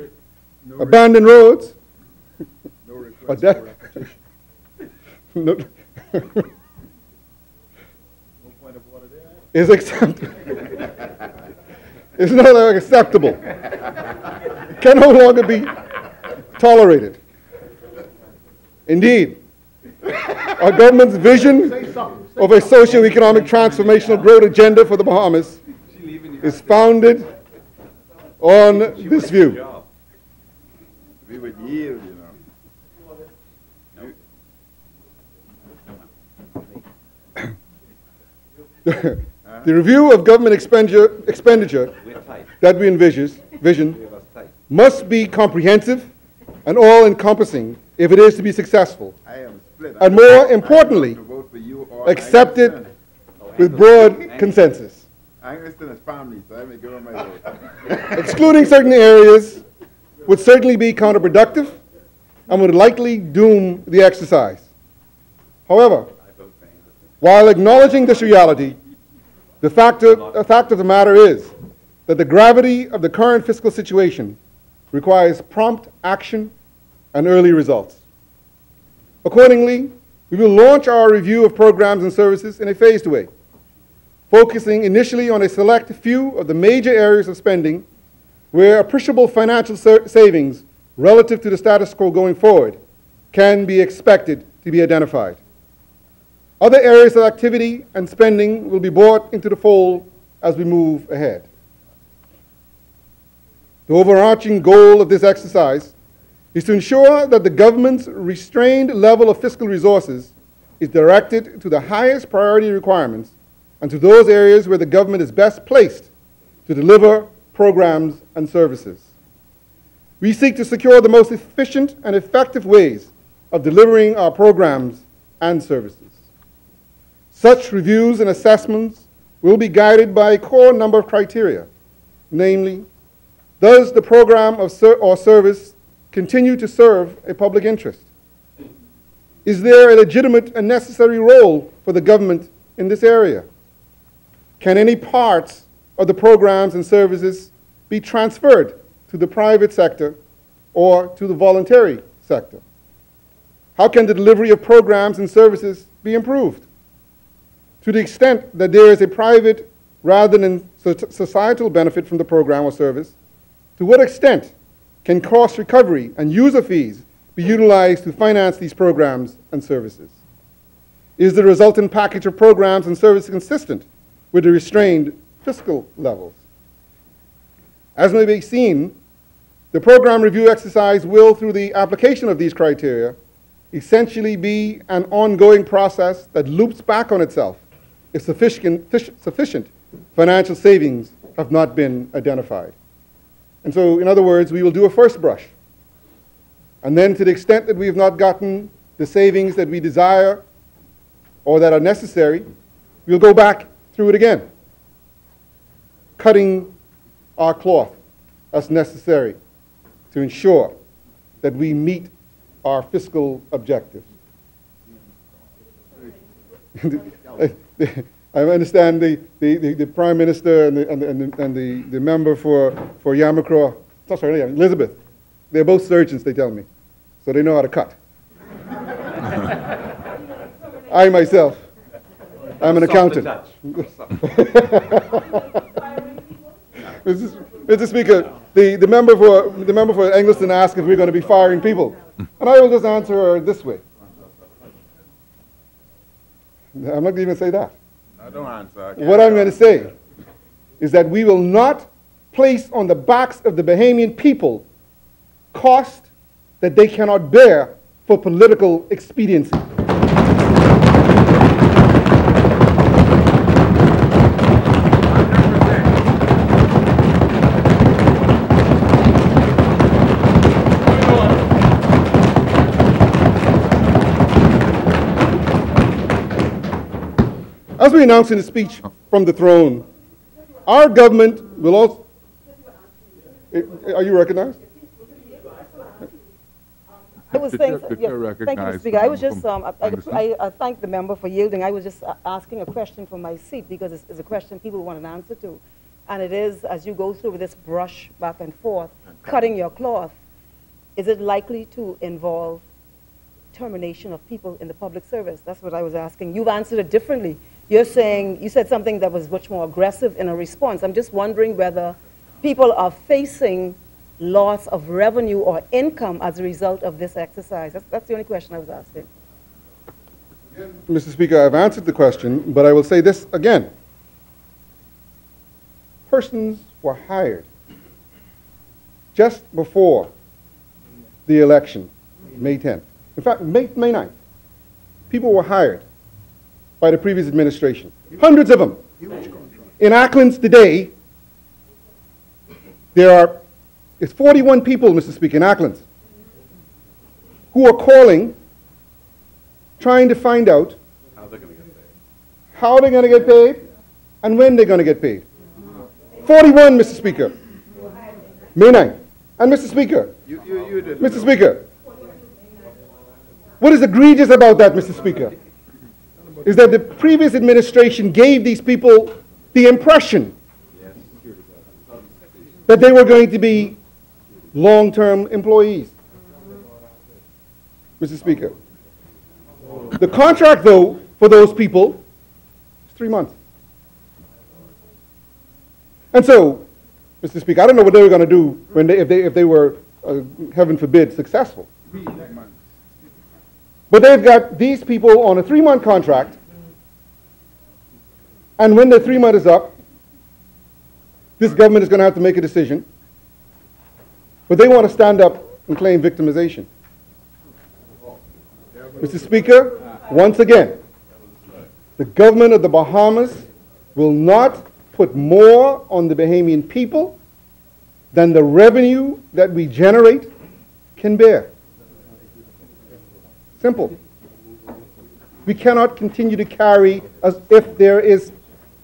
abandoned roads, but that is acceptable. It's no longer acceptable. Can no longer be tolerated. Indeed, our government's vision of a socio-economic transformational growth agenda for the Bahamas is founded on this view. We would yield, you know. The review of government expenditure that we envision must be comprehensive and all-encompassing if it is to be successful, and more importantly, accepted with broad consensus. I understand as family, so I may give them my vote. Excluding certain areas would certainly be counterproductive and would likely doom the exercise. However, while acknowledging this reality, the fact of the matter is that the gravity of the current fiscal situation requires prompt action and early results. Accordingly, we will launch our review of programs and services in a phased way, focusing initially on a select few of the major areas of spending where appreciable financial savings relative to the status quo going forward can be expected to be identified. Other areas of activity and spending will be brought into the fold as we move ahead. The overarching goal of this exercise is to ensure that the government's restrained level of fiscal resources is directed to the highest priority requirements and to those areas where the government is best placed to deliver programs and services. We seek to secure the most efficient and effective ways of delivering our programs and services. Such reviews and assessments will be guided by a core number of criteria, namely, does the program or service continue to serve a public interest? Is there a legitimate and necessary role for the government in this area? Can any parts of the programs and services be transferred to the private sector or to the voluntary sector? How can the delivery of programs and services be improved? To the extent that there is a private rather than societal benefit from the program or service, to what extent can cost recovery and user fees be utilized to finance these programs and services? Is the resultant package of programs and services consistent with the restrained fiscal levels? As may be seen, the program review exercise will, through the application of these criteria, essentially be an ongoing process that loops back on itself if sufficient financial savings have not been identified. And so, in other words, we will do a first brush. And then to the extent that we have not gotten the savings that we desire or that are necessary, we'll go back through it again, cutting our cloth as necessary to ensure that we meet our fiscal objectives. I understand the Prime Minister and the member for Yamacraw, sorry, Elizabeth, they're both surgeons, they tell me, so they know how to cut. I myself, I'm an accountant. Mr. Speaker, the member for Engliston asked if we're going to be firing people, and I will just answer her this way. I'm not going to even say that. I don't answer. What I'm going to say is that we will not place on the backs of the Bahamian people cost that they cannot bear for political expediency. As we announced in the speech from the throne, our government will also... Are you recognized? I was saying, thank you, Mr. Speaker. I was just, I thank the member for yielding. I was just asking a question from my seat because it's a question people want an answer to. And it is, as you go through this brush back and forth, cutting your cloth, is it likely to involve termination of people in the public service? That's what I was asking. You've answered it differently. You're saying, you said something that was much more aggressive in a response. I'm just wondering whether people are facing loss of revenue or income as a result of this exercise. That's the only question I was asking. Mr. Speaker, I've answered the question, but I will say this again. Persons were hired just before the election, May 10th. In fact, May 9th. People were hired by the previous administration. Hundreds of them. In Acklands today, it's 41 people, Mr. Speaker, in Acklands, who are calling, trying to find out how they're going to get paid and when they're going to get paid. 41, Mr. Speaker. May 9th. And Mr. Speaker, Mr. Speaker, what is egregious about that, Mr. Speaker, is that the previous administration gave these people the impression that they were going to be long-term employees. Mr. Speaker, the contract, though, for those people is 3 months. And so, Mr. Speaker, I don't know what they were going to do when if they were heaven forbid, successful. But they've got these people on a 3-month contract, and when the 3 months is up, this government is going to have to make a decision. But they want to stand up and claim victimization. Mr. Speaker, once again, the government of the Bahamas will not put more on the Bahamian people than the revenue that we generate can bear. Simple. We cannot continue to carry as if there is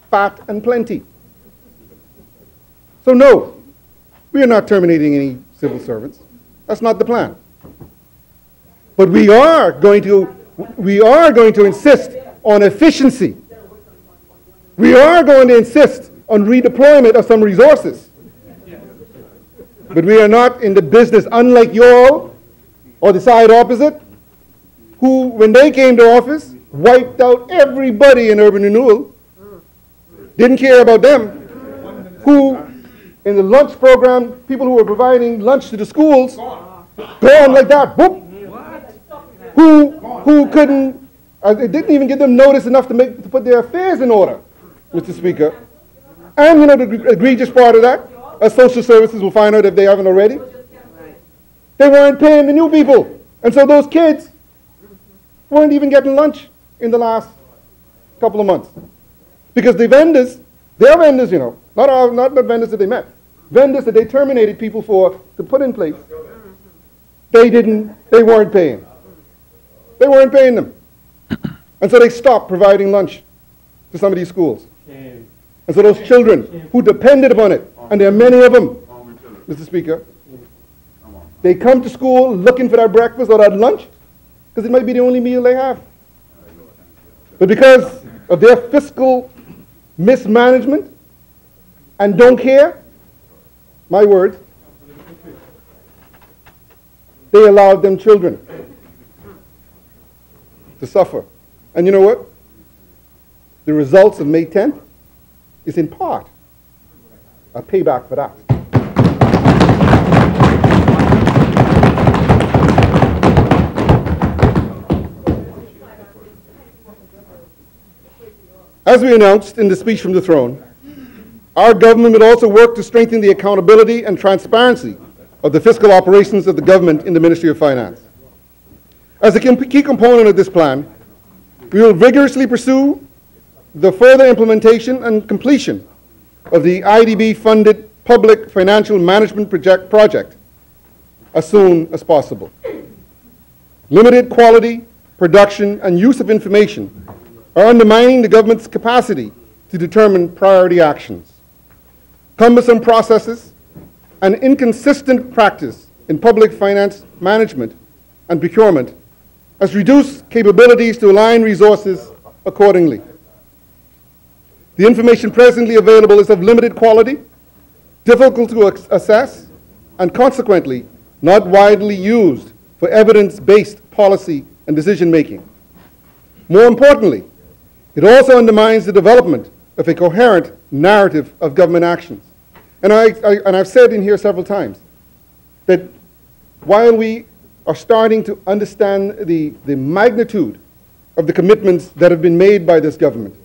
fat and plenty. So no, we are not terminating any civil servants. That's not the plan. But we are going to insist on efficiency. We are going to insist on redeployment of some resources. But we are not in the business, unlike you all, or the side opposite, who, when they came to office, wiped out everybody in urban renewal, didn't care about them, who, in the lunch program, people who were providing lunch to the schools, gone like that, boop, who couldn't, it didn't even give them notice enough to put their affairs in order, Mr. Speaker. And you know the egregious part of that, as social services will find out if they haven't already, they weren't paying the new people. And so those kids weren't even getting lunch in the last couple of months. Because the vendors, their vendors, you know, not the vendors that they met, vendors that they terminated people to put in place, they weren't paying. They weren't paying them. And so they stopped providing lunch to some of these schools. And so those children who depended upon it, and there are many of them, Mr. Speaker, they come to school looking for that breakfast or that lunch because it might be the only meal they have. But because of their fiscal mismanagement and don't care, my words, they allowed them children to suffer. And you know what? The results of May 10th is in part a payback for that. As we announced in the speech from the throne, our government will also work to strengthen the accountability and transparency of the fiscal operations of the government in the Ministry of Finance. As a key component of this plan, we will vigorously pursue the further implementation and completion of the IDB-funded Public Financial Management project as soon as possible. Limited quality, production, and use of information are undermining the government's capacity to determine priority actions. Cumbersome processes and inconsistent practice in public finance management and procurement has reduced capabilities to align resources accordingly. The information presently available is of limited quality, difficult to assess, and consequently not widely used for evidence-based policy and decision-making. More importantly, it also undermines the development of a coherent narrative of government actions. And I've said in here several times that while we are starting to understand the magnitude of the commitments that have been made by this government,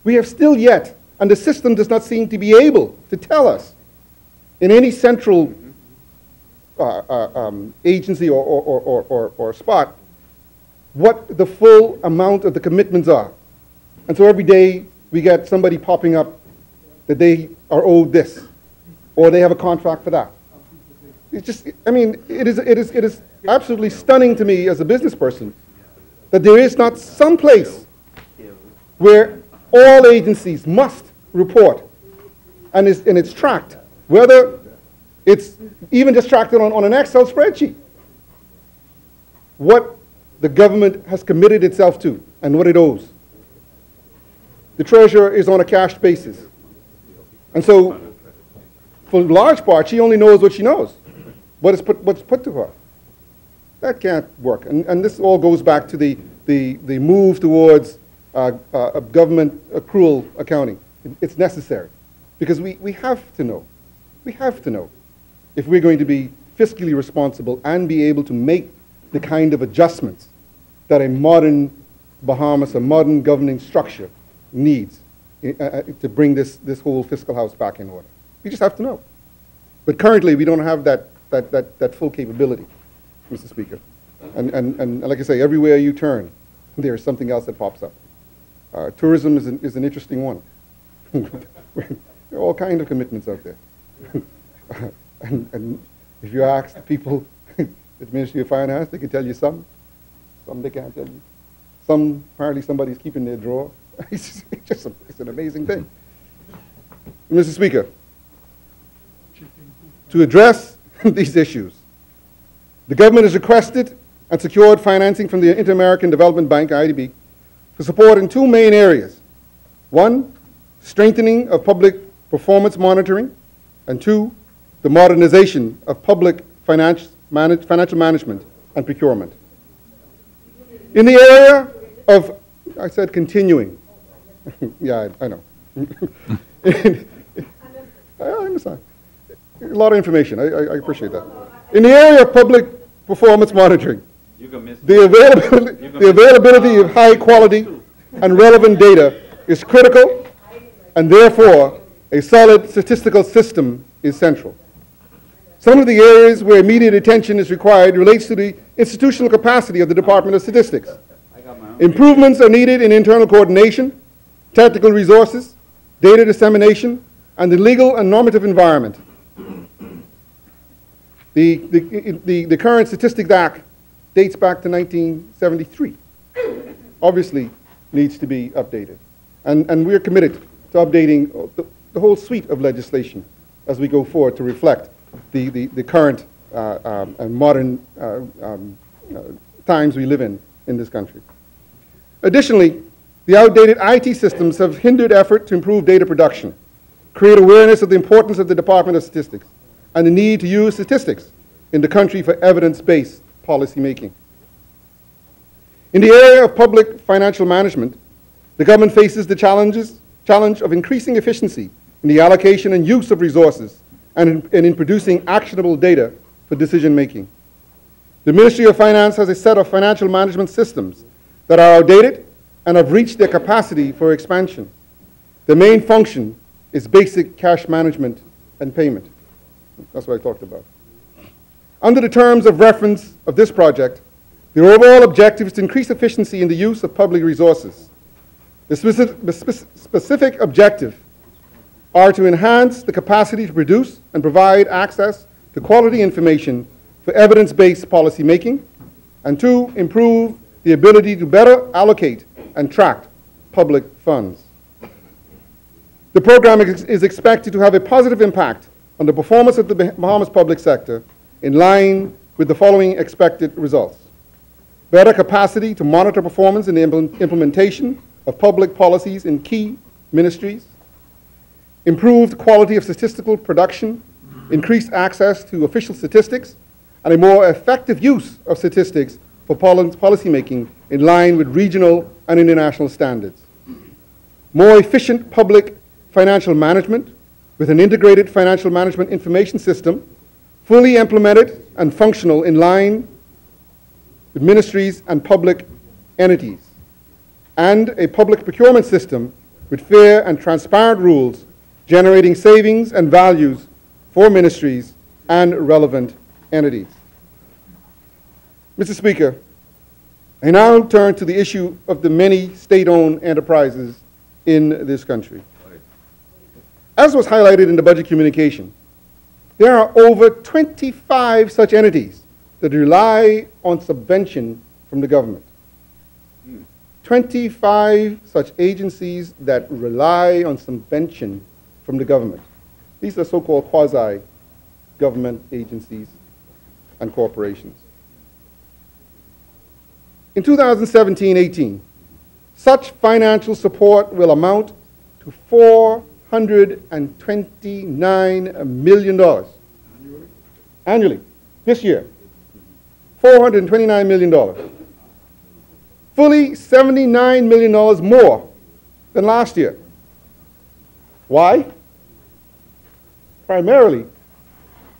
we have still yet, and the system does not seem to be able to tell us in any central agency or spot what the full amount of the commitments are. And so every day we get somebody popping up that they are owed this, or they have a contract for that. It's just, I mean, it is absolutely stunning to me as a business person that there is not some place where all agencies must report and it's tracked, whether it's even just tracked on an Excel spreadsheet, what the government has committed itself to and what it owes. The treasurer is on a cash basis. And so, for large part, she only knows what she knows, what's put to her. That can't work. And this all goes back to the move towards a government accrual accounting. It's necessary because we have to know. We have to know if we're going to be fiscally responsible and be able to make the kind of adjustments that a modern Bahamas, a modern governing structure needs to bring this whole fiscal house back in order. We just have to know. But currently, we don't have that full capability, Mr. Speaker. And like I say, everywhere you turn, there's something else that pops up. Tourism is an interesting one. There are all kinds of commitments out there. and if you ask the people at the Ministry of Finance, they can tell you some they can't tell you. Some, apparently somebody's keeping their drawer. It's an amazing thing. Mr. Speaker, to address these issues, the government has requested and secured financing from the Inter-American Development Bank, IDB, for support in two main areas. One, strengthening of public performance monitoring, and two, the modernization of public financial management and procurement. In the area of, I said continuing. Yeah, I know. I understand. A lot of information. I appreciate that. In the area of public performance monitoring, the availability of high quality and relevant data is critical, and therefore a solid statistical system is central. Some of the areas where immediate attention is required relates to the institutional capacity of the Department of Statistics. Improvements are needed in internal coordination, technical resources, data dissemination, and the legal and normative environment. The current Statistics Act dates back to 1973. Obviously needs to be updated. And we're committed to updating the whole suite of legislation as we go forward to reflect the current and modern times we live in this country. Additionally, the outdated IT systems have hindered effort to improve data production, create awareness of the importance of the Department of Statistics, and the need to use statistics in the country for evidence-based policy making. In the area of public financial management, the government faces the challenge of increasing efficiency in the allocation and use of resources and in producing actionable data for decision making. The Ministry of Finance has a set of financial management systems that are outdated and have reached their capacity for expansion. The main function is basic cash management and payment. That's what I talked about. Under the terms of reference of this project, the overall objective is to increase efficiency in the use of public resources. The specific objective are to enhance the capacity to produce and provide access to quality information for evidence-based policy making, and to improve the ability to better allocate and track public funds. The program is expected to have a positive impact on the performance of the Bahamas public sector in line with the following expected results. Better capacity to monitor performance in the implementation of public policies in key ministries, improved quality of statistical production, increased access to official statistics, and a more effective use of statistics for policymaking in line with regional and international standards. More efficient public financial management with an integrated financial management information system, fully implemented and functional in line with ministries and public entities, and a public procurement system with fair and transparent rules generating savings and values for ministries and relevant entities. Mr. Speaker, I now turn to the issue of the many state-owned enterprises in this country. As was highlighted in the budget communication, there are over 25 such entities that rely on subvention from the government. 25 such agencies that rely on subvention from the government. These are so-called quasi-government agencies and corporations. In 2017-18, such financial support will amount to $429 million. Annually, this year, $429 million. Fully $79 million more than last year. Why? Primarily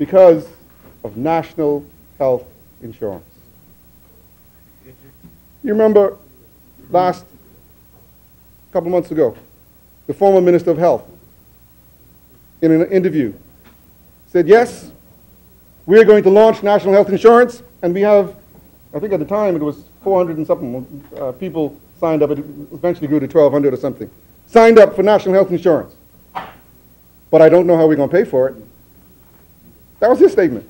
because of national health insurance. You remember last couple months ago, the former Minister of Health, in an interview, said, yes, we're going to launch national health insurance, and we have, I think at the time it was 400 and something people signed up. It eventually grew to 1,200 or something. Signed up for national health insurance. But I don't know how we're going to pay for it. That was his statement.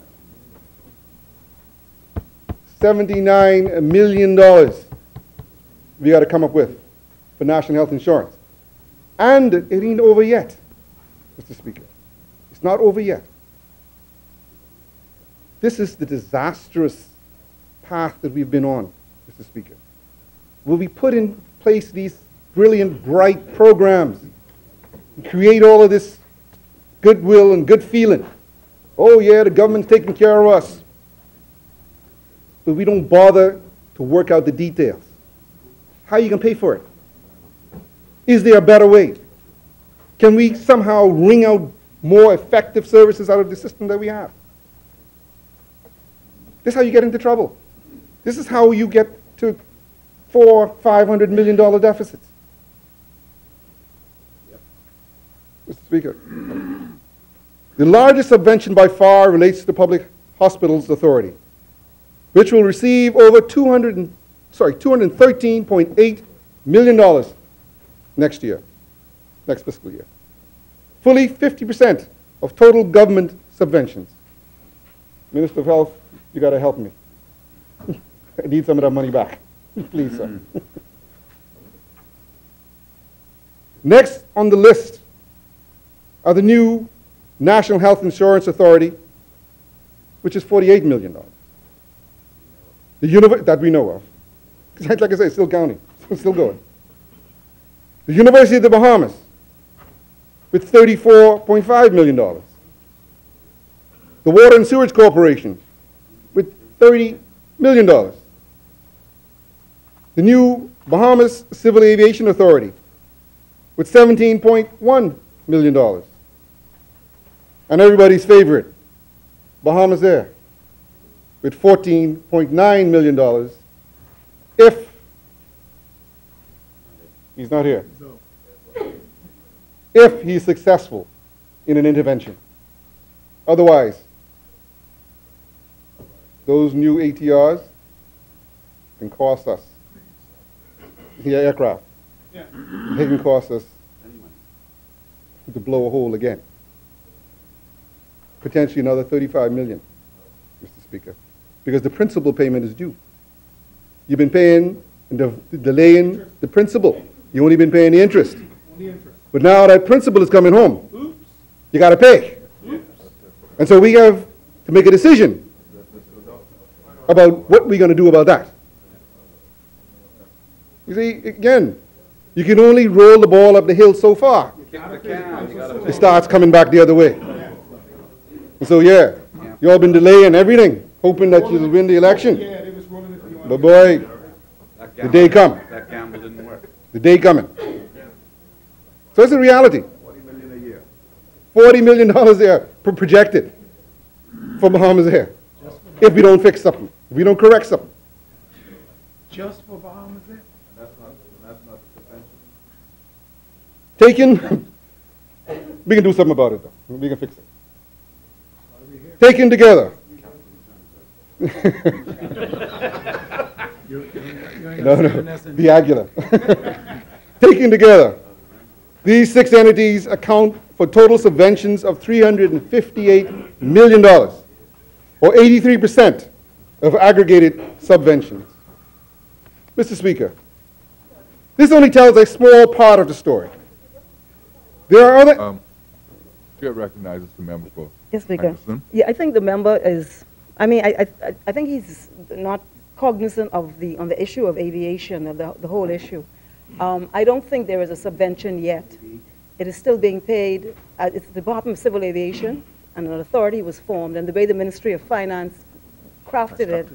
$79 million we got to come up with for national health insurance. And it ain't over yet, Mr. Speaker. It's not over yet. This is the disastrous path that we've been on, Mr. Speaker. Will we put in place these brilliant, bright programs and create all of this goodwill and good feeling? Oh yeah, the government's taking care of us. But we don't bother to work out the details. How are you going to pay for it? Is there a better way? Can we somehow wring out more effective services out of the system that we have? This is how you get into trouble. This is how you get to $400–500 million deficits. Mr. Speaker, the largest subvention by far relates to the Public Hospitals Authority, which will receive over $213.8 million next year, next fiscal year. Fully 50% of total government subventions. Minister of Health, you got to help me. I need some of that money back. Please, sir. Next on the list are the new National Health Insurance Authority, which is $48 million. That we know of. Like I say, it's still counting, still going. The University of the Bahamas, with $34.5 million. The Water and Sewage Corporation, with $30 million. The new Bahamas Civil Aviation Authority, with $17.1 million. And everybody's favorite, Bahamas Air, with $14.9 million, if he's not here, if he's successful in an intervention. Otherwise, those new ATRs can cost us, the aircraft, they can cost us to blow a hole again. Potentially another $35 million, Mr. Speaker, because the principal payment is due. You've been paying and delaying the principal. You've only been paying the interest. But now that principal is coming home, you got to pay. And so we have to make a decision about what we're going to do about that. You see, again, you can only roll the ball up the hill so far. It starts coming back the other way. And so, yeah, you all been delaying everything, hoping that you'll win the election. But boy, the day come. That gamble didn't work. The day coming. So it's a reality. $40 million a year. $40 million there projected for Bahamas Air. If we don't fix something, if we don't correct something. Just for Bahamas Air? That's not the subvention. We can do something about it though. We can fix it. Taken together. No, the Aguilar. Taken together, these 6 entities account for total subventions of $358 million, or 83% of aggregated subventions. Mr. Speaker, this only tells a small part of the story. There are other... Chair recognizes the member for Yes, Speaker. Anderson. Yeah, I think the member is, I mean, I think he's not cognizant of on the issue of aviation, of the whole issue. I don't think there is a subvention yet. It is still being paid. It's the Department of Civil Aviation, and an authority was formed, and the way the Ministry of Finance crafted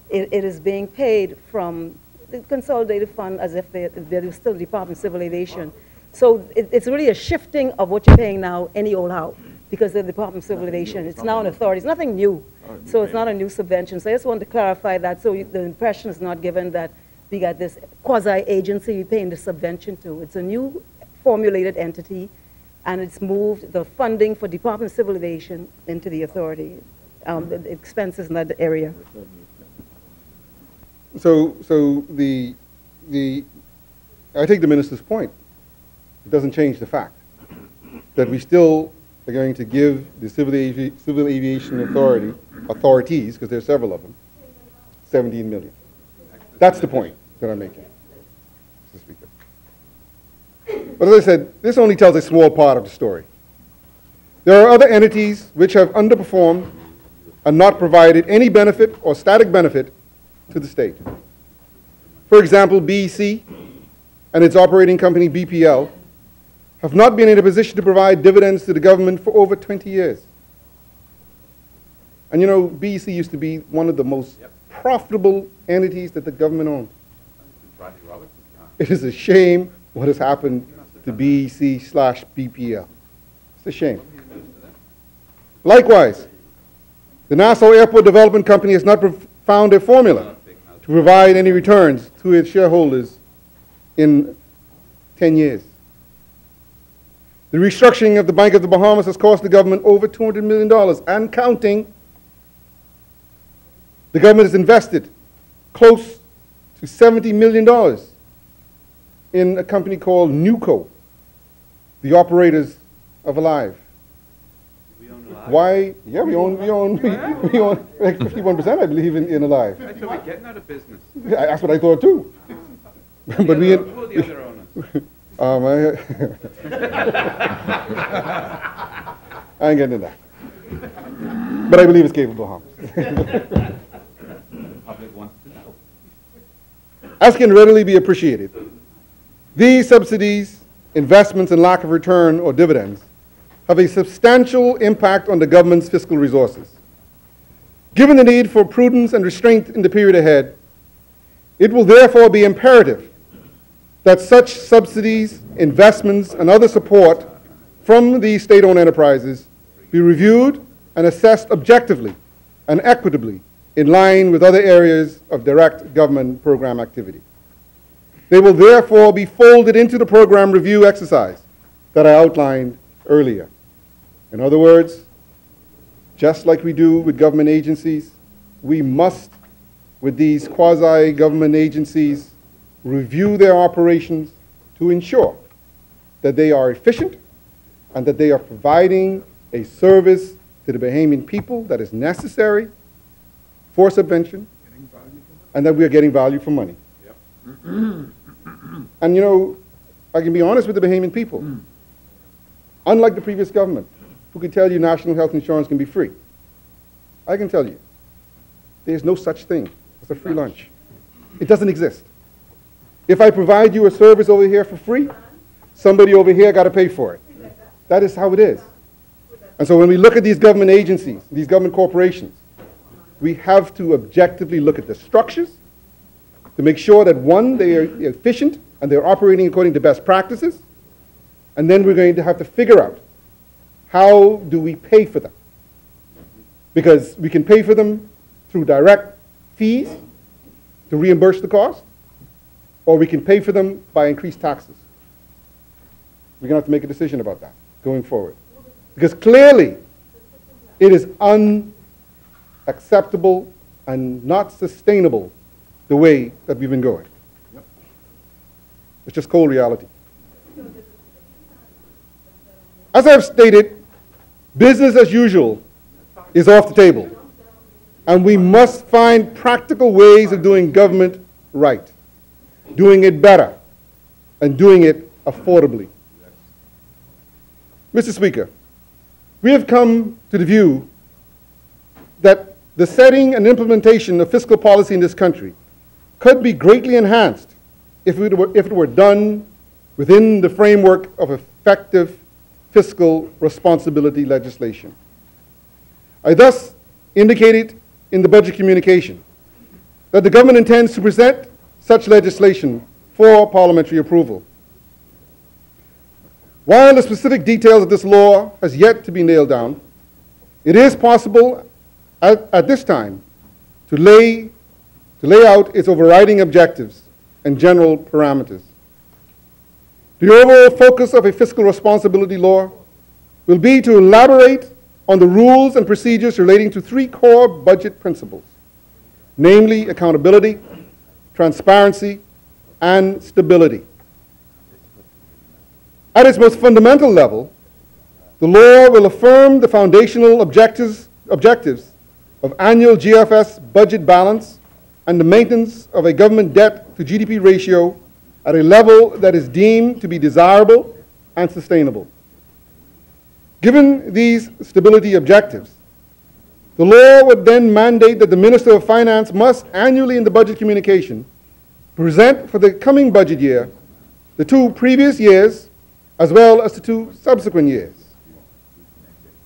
it is being paid from the consolidated fund as if there was still the Department of Civil Aviation. So it's really a shifting of what you're paying now, any old how. because of the Department of Civil Aviation. It's now an authority. It's nothing new. So it's not a new subvention. So I just want to clarify that so the impression is not given that we got this quasi-agency we're paying the subvention to. It's a new formulated entity, and it's moved the funding for Department of Civil Aviation into the authority, the expenses in that area. So I take the minister's point. It doesn't change the fact that we still are going to give the Civil Aviation authorities, because there are several of them, 17 million. That's the point that I'm making, Mr. Speaker. But as I said, this only tells a small part of the story. There are other entities which have underperformed and not provided any benefit or static benefit to the state. For example, BEC and its operating company, BPL, have not been in a position to provide dividends to the government for over 20 years. And you know, BEC used to be one of the most profitable entities that the government owned. It is a shame what has happened to BEC/BPL. It's a shame. Likewise, the Nassau Airport Development Company has not found a formula to provide any returns to its shareholders in 10 years. The restructuring of the Bank of the Bahamas has cost the government over $200 million and counting. The government has invested close to $70 million in a company called Newco, the operators of Alive. We own Alive? Why? Yeah, we own like 51%, I believe, in Alive. I thought we're getting out of business. Yeah, that's what I thought too. But who are the other owners? I ain't getting into that. But I believe it's capable harm. The public wants to know. As can readily be appreciated, these subsidies, investments, and lack of return or dividends have a substantial impact on the government's fiscal resources. Given the need for prudence and restraint in the period ahead, it will therefore be imperative that such subsidies, investments, and other support from these state-owned enterprises be reviewed and assessed objectively and equitably in line with other areas of direct government program activity. They will therefore be folded into the program review exercise that I outlined earlier. In other words, just like we do with government agencies, we must, with these quasi-government agencies, review their operations to ensure that they are efficient and that they are providing a service to the Bahamian people that is necessary for subvention and that we are getting value for money. Yep. And you know, I can be honest with the Bahamian people. Unlike the previous government, who could tell you national health insurance can be free, I can tell you, there's no such thing as a free lunch. It doesn't exist. If I provide you a service over here for free, somebody over here got to pay for it. That is how it is. And so when we look at these government agencies, these government corporations, we have to objectively look at the structures to make sure that, one, they are efficient and they're operating according to best practices, and then we're going to have to figure out how do we pay for them. Because we can pay for them through direct fees to reimburse the cost, or we can pay for them by increased taxes. We're going to have to make a decision about that going forward. Because clearly, it is unacceptable and not sustainable the way that we've been going. Yep. It's just cold reality. As I've stated, business as usual is off the table. And we must find practical ways of doing government right, doing it better, and doing it affordably. Mr. Speaker, we have come to the view that the setting and implementation of fiscal policy in this country could be greatly enhanced if it were done within the framework of effective fiscal responsibility legislation. I thus indicated in the budget communication that the government intends to present such legislation for parliamentary approval. While the specific details of this law has yet to be nailed down, it is possible at this time to lay out its overriding objectives and general parameters. The overall focus of a fiscal responsibility law will be to elaborate on the rules and procedures relating to three core budget principles, namely accountability, transparency, and stability. At its most fundamental level, the law will affirm the foundational objectives of annual GFS budget balance and the maintenance of a government debt to GDP ratio at a level that is deemed to be desirable and sustainable. Given these stability objectives, the law would then mandate that the Minister of Finance must annually in the budget communication present for the coming budget year the 2 previous years as well as the 2 subsequent years.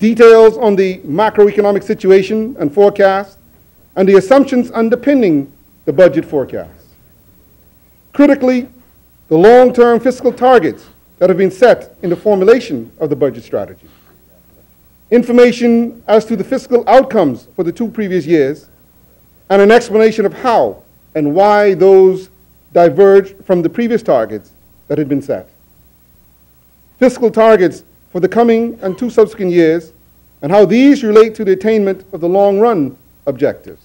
Details on the macroeconomic situation and forecast and the assumptions underpinning the budget forecast. Critically, the long-term fiscal targets that have been set in the formulation of the budget strategy. Information as to the fiscal outcomes for the 2 previous years, and an explanation of how and why those diverged from the previous targets that had been set. Fiscal targets for the coming and 2 subsequent years, and how these relate to the attainment of the long-run objectives.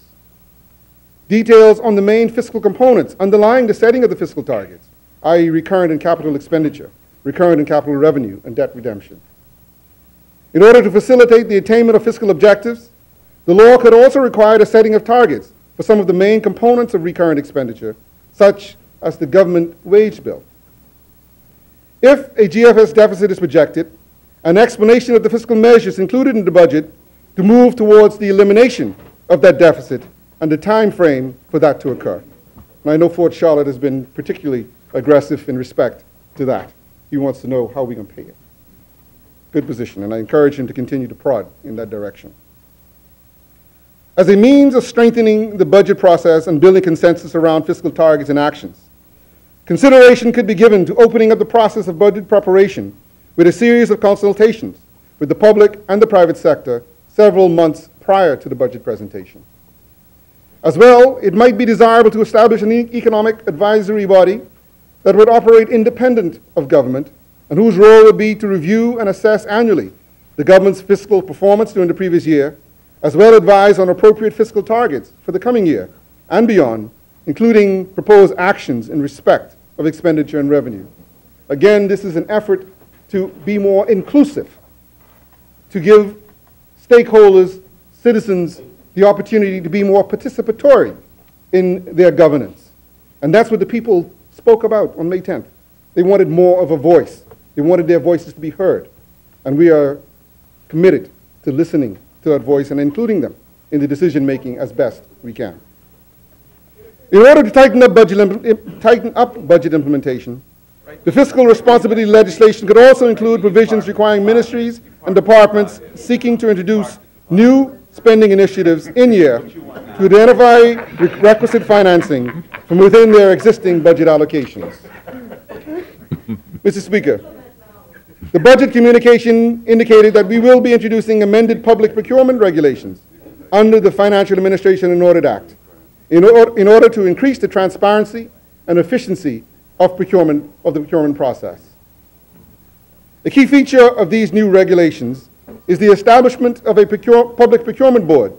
Details on the main fiscal components underlying the setting of the fiscal targets, i.e. recurrent and capital expenditure, recurrent and capital revenue, and debt redemption. In order to facilitate the attainment of fiscal objectives, the law could also require the setting of targets for some of the main components of recurrent expenditure, such as the government wage bill. If a GFS deficit is projected, an explanation of the fiscal measures included in the budget to move towards the elimination of that deficit and the time frame for that to occur. And I know Fort Charlotte has been particularly aggressive in respect to that. He wants to know how we can pay it. Good position, and I encourage him to continue to prod in that direction. As a means of strengthening the budget process and building consensus around fiscal targets and actions, consideration could be given to opening up the process of budget preparation with a series of consultations with the public and the private sector several months prior to the budget presentation. As well, it might be desirable to establish an economic advisory body that would operate independent of government and whose role would be to review and assess annually the government's fiscal performance during the previous year, as well as advise on appropriate fiscal targets for the coming year and beyond, including proposed actions in respect of expenditure and revenue. Again, this is an effort to be more inclusive, to give stakeholders, citizens, the opportunity to be more participatory in their governance. And that's what the people spoke about on May 10th. They wanted more of a voice. They wanted their voices to be heard. And we are committed to listening to that voice and including them in the decision-making as best we can. In order to tighten up budget implementation, the fiscal responsibility legislation could also include provisions requiring ministries and departments seeking to introduce new spending initiatives in year to identify requisite financing from within their existing budget allocations. Mr. Speaker, the budget communication indicated that we will be introducing amended public procurement regulations under the Financial Administration and Audit Act in order to increase the transparency and efficiency of the procurement process. A key feature of these new regulations is the establishment of a public procurement board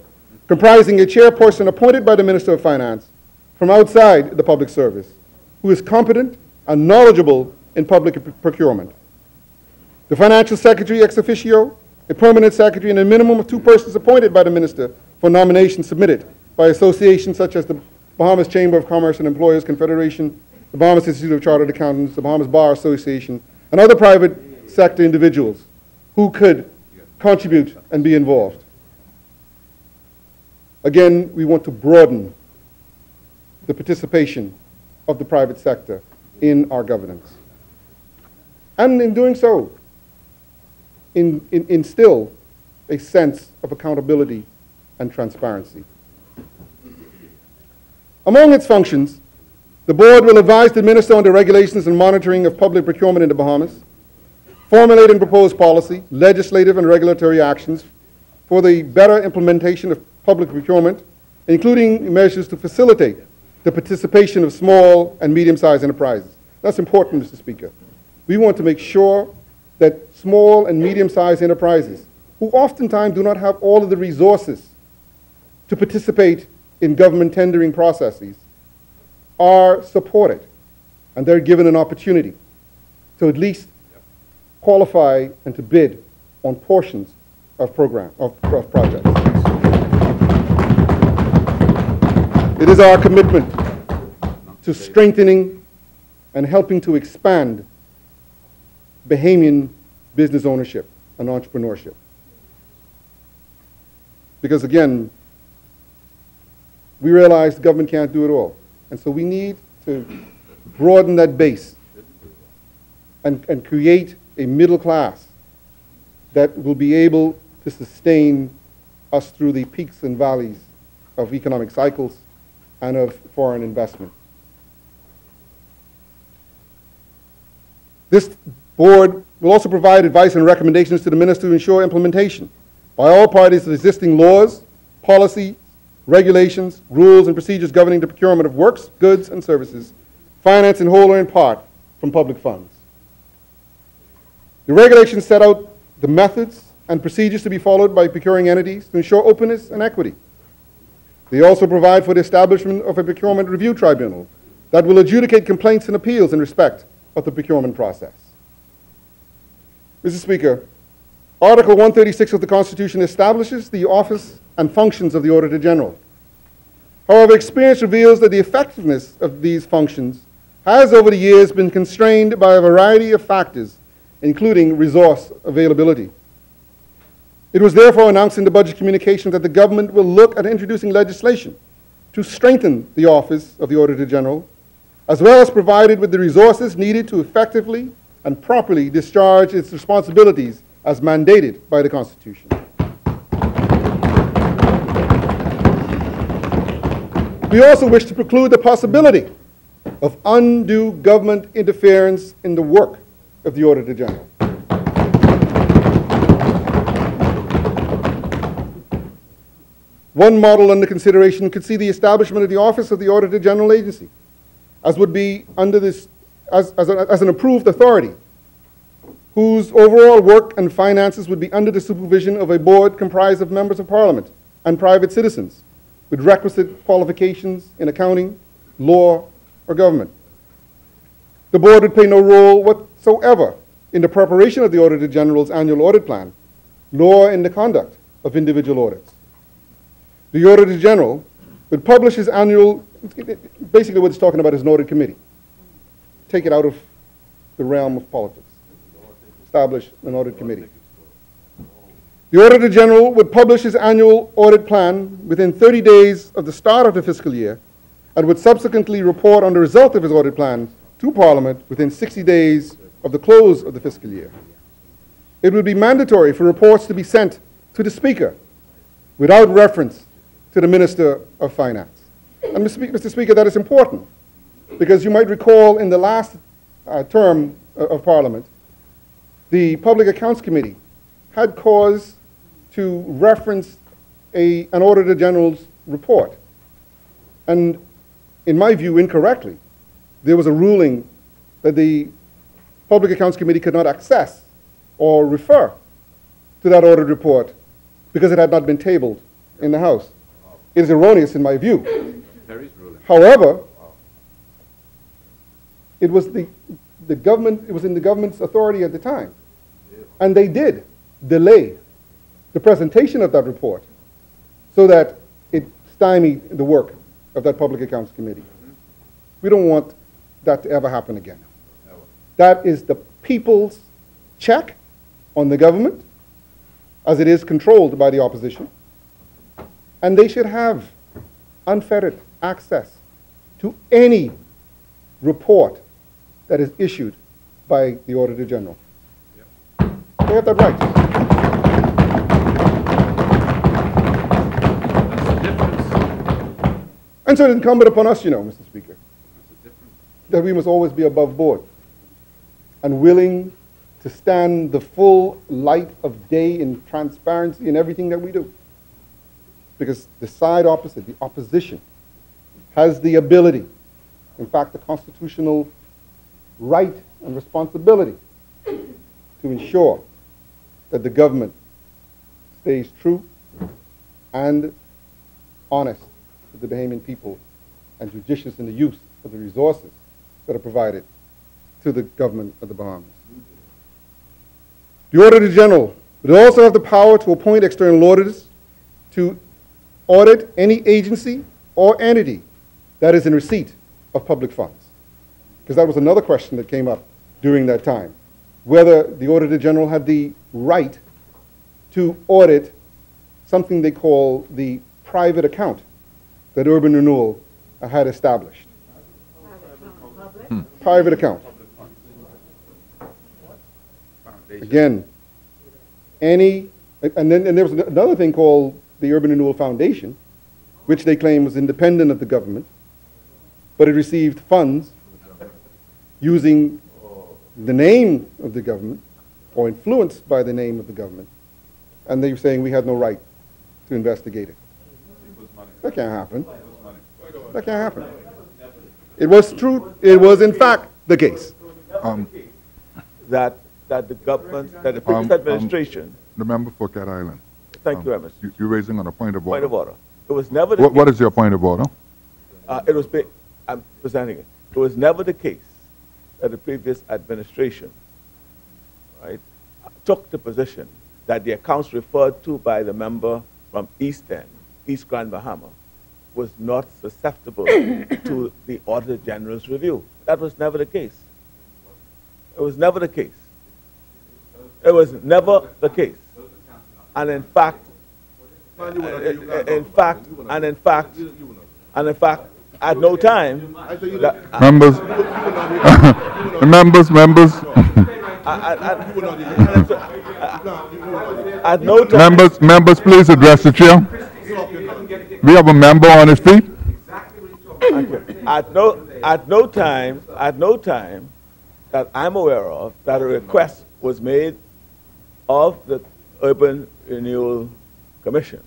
comprising a chairperson appointed by the Minister of Finance from outside the public service, who is competent and knowledgeable in public procurement. The Financial Secretary ex officio, a permanent secretary, and a minimum of 2 persons appointed by the Minister for nominations submitted by associations such as the Bahamas Chamber of Commerce and Employers Confederation, the Bahamas Institute of Chartered Accountants, the Bahamas Bar Association, and other private sector individuals who could contribute and be involved. Again, we want to broaden the participation of the private sector in our governance. And in doing so, instill a sense of accountability and transparency. Among its functions, the board will advise the Minister on the regulations and monitoring of public procurement in the Bahamas, formulate and propose policy, legislative and regulatory actions for the better implementation of public procurement, including measures to facilitate the participation of small and medium-sized enterprises. That's important, Mr. Speaker. We want to make sure that small and medium-sized enterprises, who oftentimes do not have all of the resources to participate in government tendering processes, are supported and they're given an opportunity to at least qualify and to bid on portions of projects. It is our commitment to strengthening and helping to expand Bahamian business ownership and entrepreneurship. Because again, we realize the government can't do it all. And so we need to broaden that base and create a middle class that will be able to sustain us through the peaks and valleys of economic cycles and of foreign investment. This board will also provide advice and recommendations to the minister to ensure implementation by all parties of existing laws, policies, regulations, rules, and procedures governing the procurement of works, goods, and services, financed in whole or in part from public funds. The regulations set out the methods and procedures to be followed by procuring entities to ensure openness and equity. They also provide for the establishment of a procurement review tribunal that will adjudicate complaints and appeals in respect of the procurement process. Mr. Speaker, Article 136 of the Constitution establishes the office and functions of the Auditor General. However, experience reveals that the effectiveness of these functions has over the years been constrained by a variety of factors, including resource availability. It was therefore announced in the budget communication that the government will look at introducing legislation to strengthen the office of the Auditor General, as well as provide it with the resources needed to effectively and properly discharge its responsibilities as mandated by the Constitution. We also wish to preclude the possibility of undue government interference in the work of the Auditor General. One model under consideration could see the establishment of the Office of the Auditor General Agency, as would be under this, as an approved authority, whose overall work and finances would be under the supervision of a board comprised of members of Parliament and private citizens, with requisite qualifications in accounting, law, or government. The board would play no role whatsoever in the preparation of the Auditor General's annual audit plan, nor in the conduct of individual audits. The Auditor General would publish his annual, basically what it's talking about is an audit committee. Take it out of the realm of politics. Establish an audit committee. The Auditor General would publish his annual audit plan within 30 days of the start of the fiscal year and would subsequently report on the result of his audit plan to Parliament within 60 days of the close of the fiscal year. It would be mandatory for reports to be sent to the Speaker without reference to the Minister of Finance. And Mr. Speaker, that is important because you might recall in the last term of Parliament, the Public Accounts Committee had cause to reference an Auditor General's report. And in my view, incorrectly, there was a ruling that the Public Accounts Committee could not access or refer to that audit report because it had not been tabled in the House. It is erroneous in my view. However, it was in the government's authority at the time. And they did delay the presentation of that report so that it stymied the work of that Public Accounts Committee. We don't want that to ever happen again. That is the people's check on the government, as it is controlled by the opposition. And they should have unfettered access to any report that is issued by the Auditor General. They have that right. And so it's incumbent upon us, Mr. Speaker, that we must always be above board and willing to stand the full light of day in transparency in everything that we do. Because the side opposite, the opposition, has the ability, in fact, the constitutional right and responsibility to ensure that the government stays true and honest with the Bahamian people and judicious in the use of the resources that are provided to the government of the Bahamas. The Auditor General would also have the power to appoint external auditors to audit any agency or entity that is in receipt of public funds. Because that was another question that came up during that time, whether the Auditor General had the right to audit something they call the private account that Urban Renewal had established. Private account. Again, and there was another thing called the Urban Renewal Foundation, which they claim was independent of the government, but it received funds using the name of the government or influenced by the name of the government, and they were saying we had no right to investigate it. That can't happen. That can't happen. It was true. It was in fact the case. That the government, that the previous administration. The member for Cat Island. Thank you very much. You're raising on a point of order. Point of order. It was never the What is your point of order? I'm presenting it. It was never the case that the previous administration, right, took the position that the accounts referred to by the member from East End, East Grand Bahama, was not susceptible to the Auditor General's review. That was never the case. It was never the case. It was never the case. And in fact, at no time, members, at no time, members, please address the chair. We have a member on his feet. At no time that I'm aware of that a request was made of the Urban Renewal Commission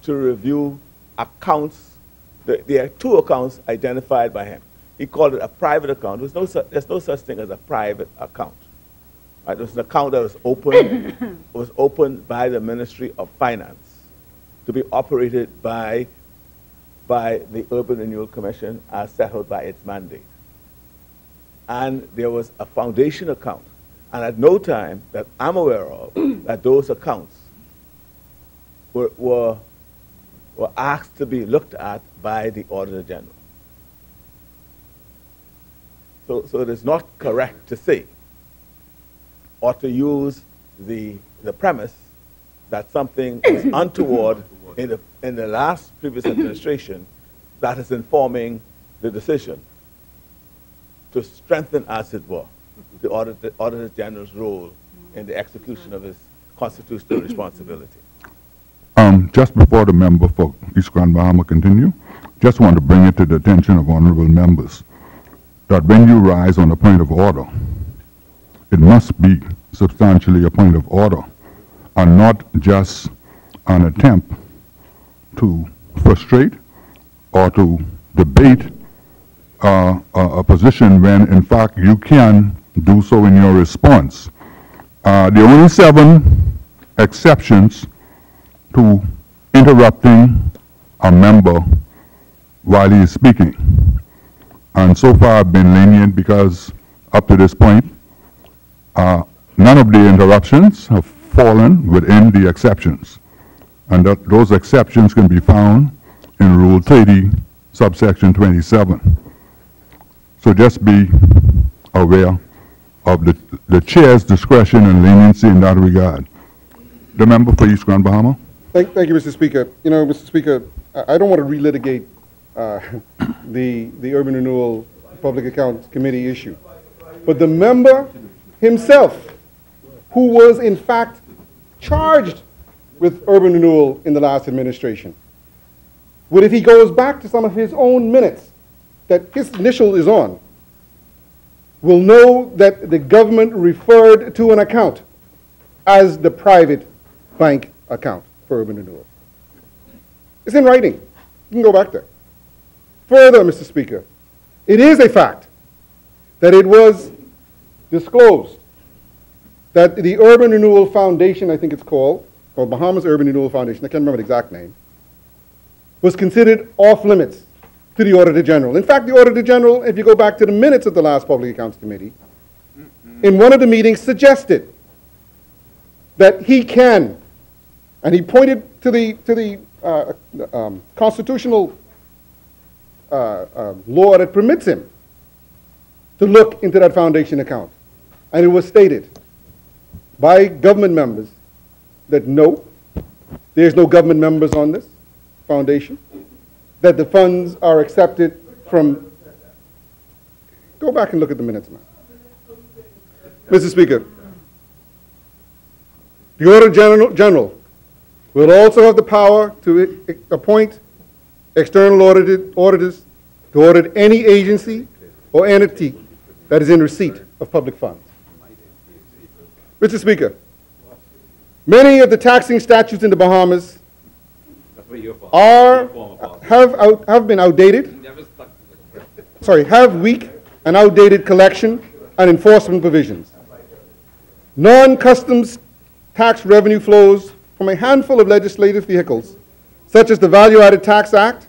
to review accounts. There are two accounts identified by him. He called it a private account. There's no such thing as a private account. Right? It was an account that was opened by the Ministry of Finance to be operated by the Urban Renewal Commission as set out by its mandate. And there was a foundation account. And at no time that I'm aware of that those accounts were asked to be looked at by the Auditor General. So it is not correct to say or to use the premise that something was untoward in the last previous administration that is informing the decision to strengthen, as it were, the Auditor General's role in the execution of his constitutional responsibility. Just before the member for East Grand Bahama continue, just want to bring it to the attention of honorable members that when you rise on a point of order, it must be substantially a point of order and not just an attempt to frustrate or to debate a position when in fact you can do so in your response. There are only 7 exceptions to interrupting a member while he is speaking. And so far I've been lenient because up to this point, none of the interruptions have fallen within the exceptions. And that those exceptions can be found in Rule 30, subsection 27. So just be aware of the chair's discretion and leniency in that regard. The member for East Grand Bahama. Thank you, Mr. Speaker. You know, Mr. Speaker, I don't want to relitigate the Urban Renewal Public Accounts Committee issue. But the member himself, who was in fact charged with urban renewal in the last administration, would, if he goes back to some of his own minutes that his initial is on, will know that the government referred to an account as the private bank account for urban renewal. It's in writing. You can go back there. Further, Mr. Speaker, it is a fact that it was disclosed that the Urban Renewal Foundation, I think it's called, or Bahamas Urban Renewal Foundation, I can't remember the exact name, was considered off limits to the Auditor General. In fact, the Auditor General, if you go back to the minutes of the last Public Accounts Committee, in one of the meetings suggested that he can, and he pointed to the constitutional law that permits him to look into that foundation account. And it was stated by government members that no, there's no government members on this foundation, that the funds are accepted from, go back and look at the minutes, man. Mr. Speaker, the Auditor General will also have the power to appoint external auditors to audit any agency or entity that is in receipt of public funds. Mr. Speaker, many of the taxing statutes in the Bahamas have been outdated, have weak and outdated collection and enforcement provisions. Non-customs tax revenue flows from a handful of legislative vehicles, such as the Value Added Tax Act,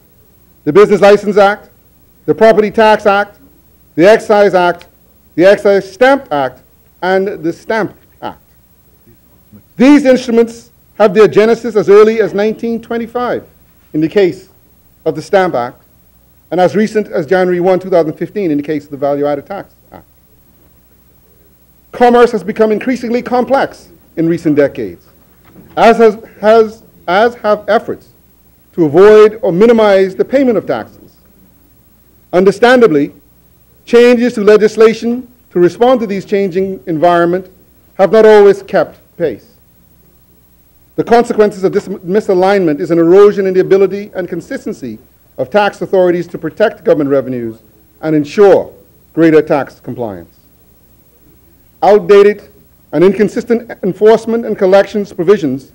the Business License Act, the Property Tax Act, the Excise Act, the Excise Stamp Act, and the Stamp Act. These instruments have their genesis as early as 1925 in the case of the Stamp Act, and as recent as January 1, 2015 in the case of the Value Added Tax Act. Commerce has become increasingly complex in recent decades, as have efforts to avoid or minimize the payment of taxes. Understandably, changes to legislation to respond to these changing environment have not always kept pace. The consequences of this misalignment is an erosion in the ability and consistency of tax authorities to protect government revenues and ensure greater tax compliance. Outdated and inconsistent enforcement and collections provisions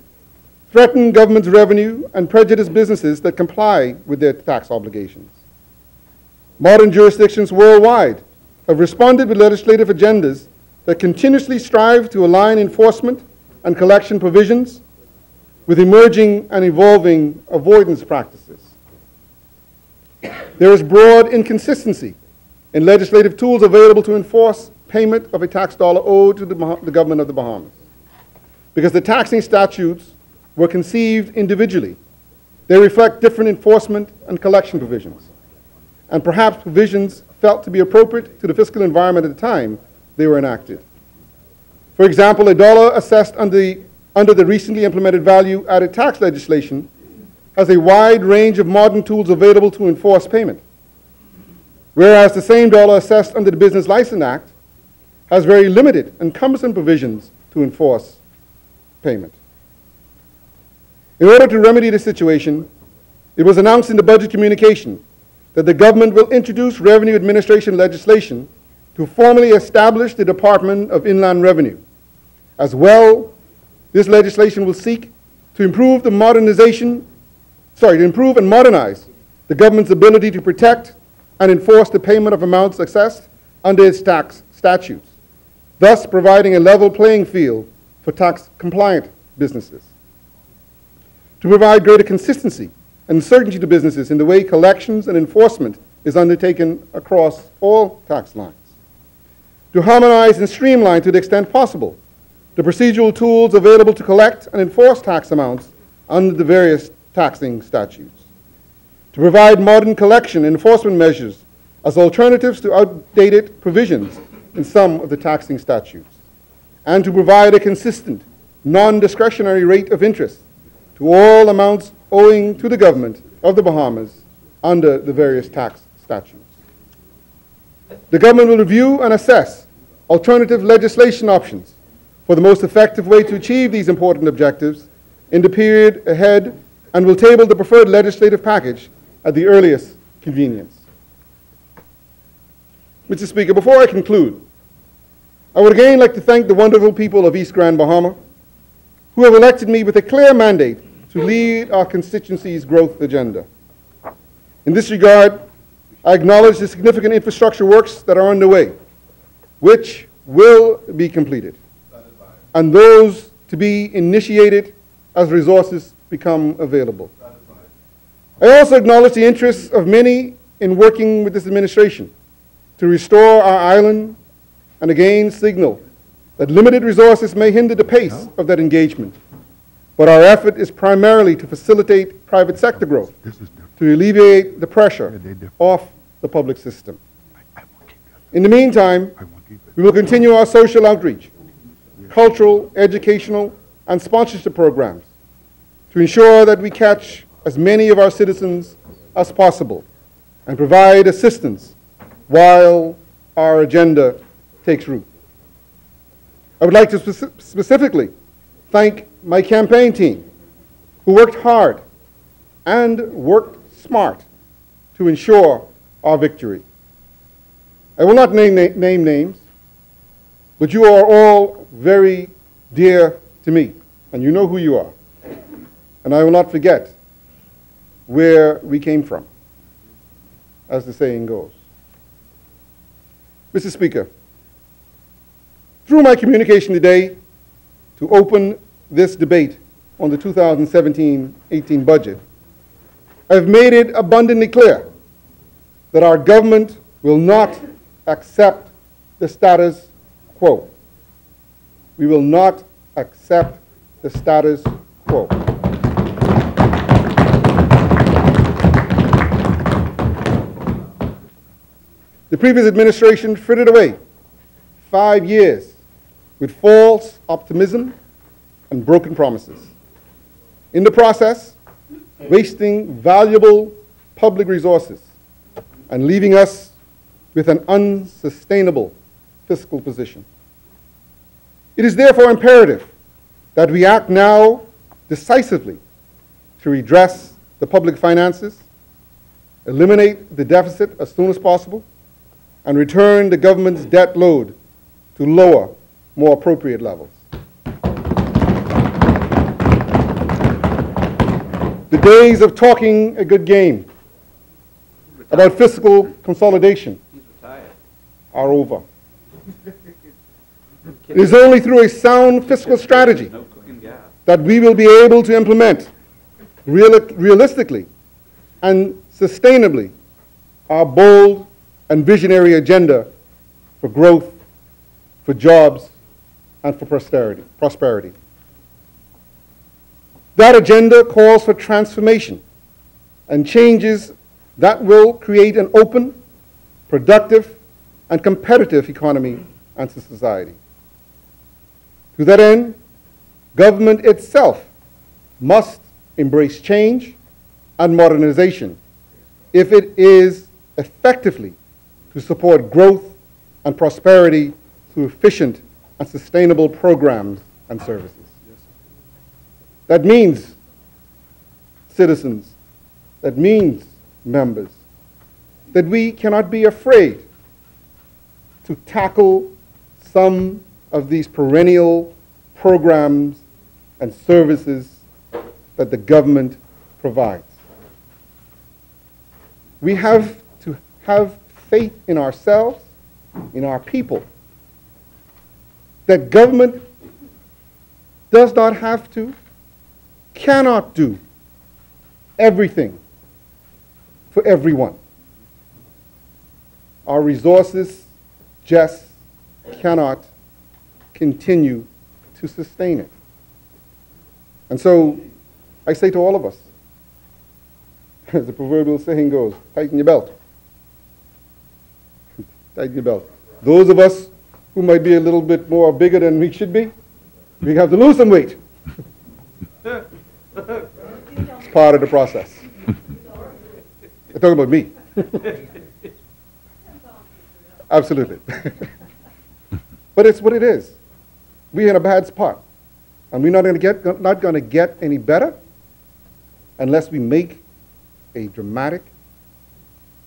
threaten government's revenue and prejudice businesses that comply with their tax obligations. Modern jurisdictions worldwide have responded with legislative agendas that continuously strive to align enforcement and collection provisions with emerging and evolving avoidance practices. There is broad inconsistency in legislative tools available to enforce payment of a tax dollar owed to the government of the Bahamas. Because the taxing statutes were conceived individually, they reflect different enforcement and collection provisions, and perhaps provisions felt to be appropriate to the fiscal environment at the time they were enacted. For example, a dollar assessed under the recently implemented value-added tax legislation has a wide range of modern tools available to enforce payment, whereas the same dollar assessed under the Business License Act has very limited and cumbersome provisions to enforce payment. In order to remedy this situation, it was announced in the budget communication that the government will introduce revenue administration legislation to formally establish the Department of Inland Revenue. As well, this legislation will seek to improve and modernize the government's ability to protect and enforce the payment of amounts assessed under its tax statutes, thus providing a level playing field for tax-compliant businesses. To provide greater consistency and certainty to businesses in the way collections and enforcement is undertaken across all tax lines. To harmonize and streamline to the extent possible the procedural tools available to collect and enforce tax amounts under the various taxing statutes. To provide modern collection and enforcement measures as alternatives to outdated provisions in some of the taxing statutes. And to provide a consistent, non-discretionary rate of interest to all amounts owing to the government of the Bahamas under the various tax statutes. The government will review and assess alternative legislation options for the most effective way to achieve these important objectives in the period ahead and will table the preferred legislative package at the earliest convenience. Mr. Speaker, before I conclude, I would again like to thank the wonderful people of East Grand Bahama who have elected me with a clear mandate to lead our constituency's growth agenda. In this regard, I acknowledge the significant infrastructure works that are underway, which will be completed, and those to be initiated as resources become available. I also acknowledge the interests of many in working with this administration to restore our island and again signal that limited resources may hinder the pace of that engagement. But our effort is primarily to facilitate private sector growth, to alleviate the pressure off the public system. In the meantime, we will continue our social outreach, cultural, educational, and sponsorship programs to ensure that we catch as many of our citizens as possible and provide assistance while our agenda takes root. I would like to specifically thank my campaign team who worked hard and worked smart to ensure our victory. I will not name names, but you are all very dear to me, and you know who you are. And I will not forget where we came from, as the saying goes. Mr. Speaker, through my communication today to open this debate on the 2017-18 budget, I have made it abundantly clear that our government will not accept the status quo. We will not accept the status quo. The previous administration frittered away 5 years with false optimism and broken promises. In the process, wasting valuable public resources and leaving us with an unsustainable fiscal position. It is therefore imperative that we act now decisively to redress the public finances, eliminate the deficit as soon as possible, and return the government's debt load to lower, more appropriate levels. The days of talking a good game about fiscal consolidation are over. It is only through a sound fiscal strategy that we will be able to implement realistically and sustainably our bold and visionary agenda for growth, for jobs, and for prosperity. That agenda calls for transformation and changes that will create an open, productive, and competitive economy and society. To that end, government itself must embrace change and modernization if it is effectively to support growth and prosperity through efficient and sustainable programs and services. That means citizens, that means members, that we cannot be afraid to tackle some of these perennial programs and services that the government provides. We have to have faith in ourselves, in our people, that government does not have to, cannot do everything for everyone. Our resources just cannot continue to sustain it. And so I say to all of us, as the proverbial saying goes, tighten your belt. Tighten your belt. Those of us who might be a little bit more bigger than we should be, we have to lose some weight. It's part of the process. They're talking about me. Absolutely. But it's what it is. We're in a bad spot. And we're not going to get any better unless we make a dramatic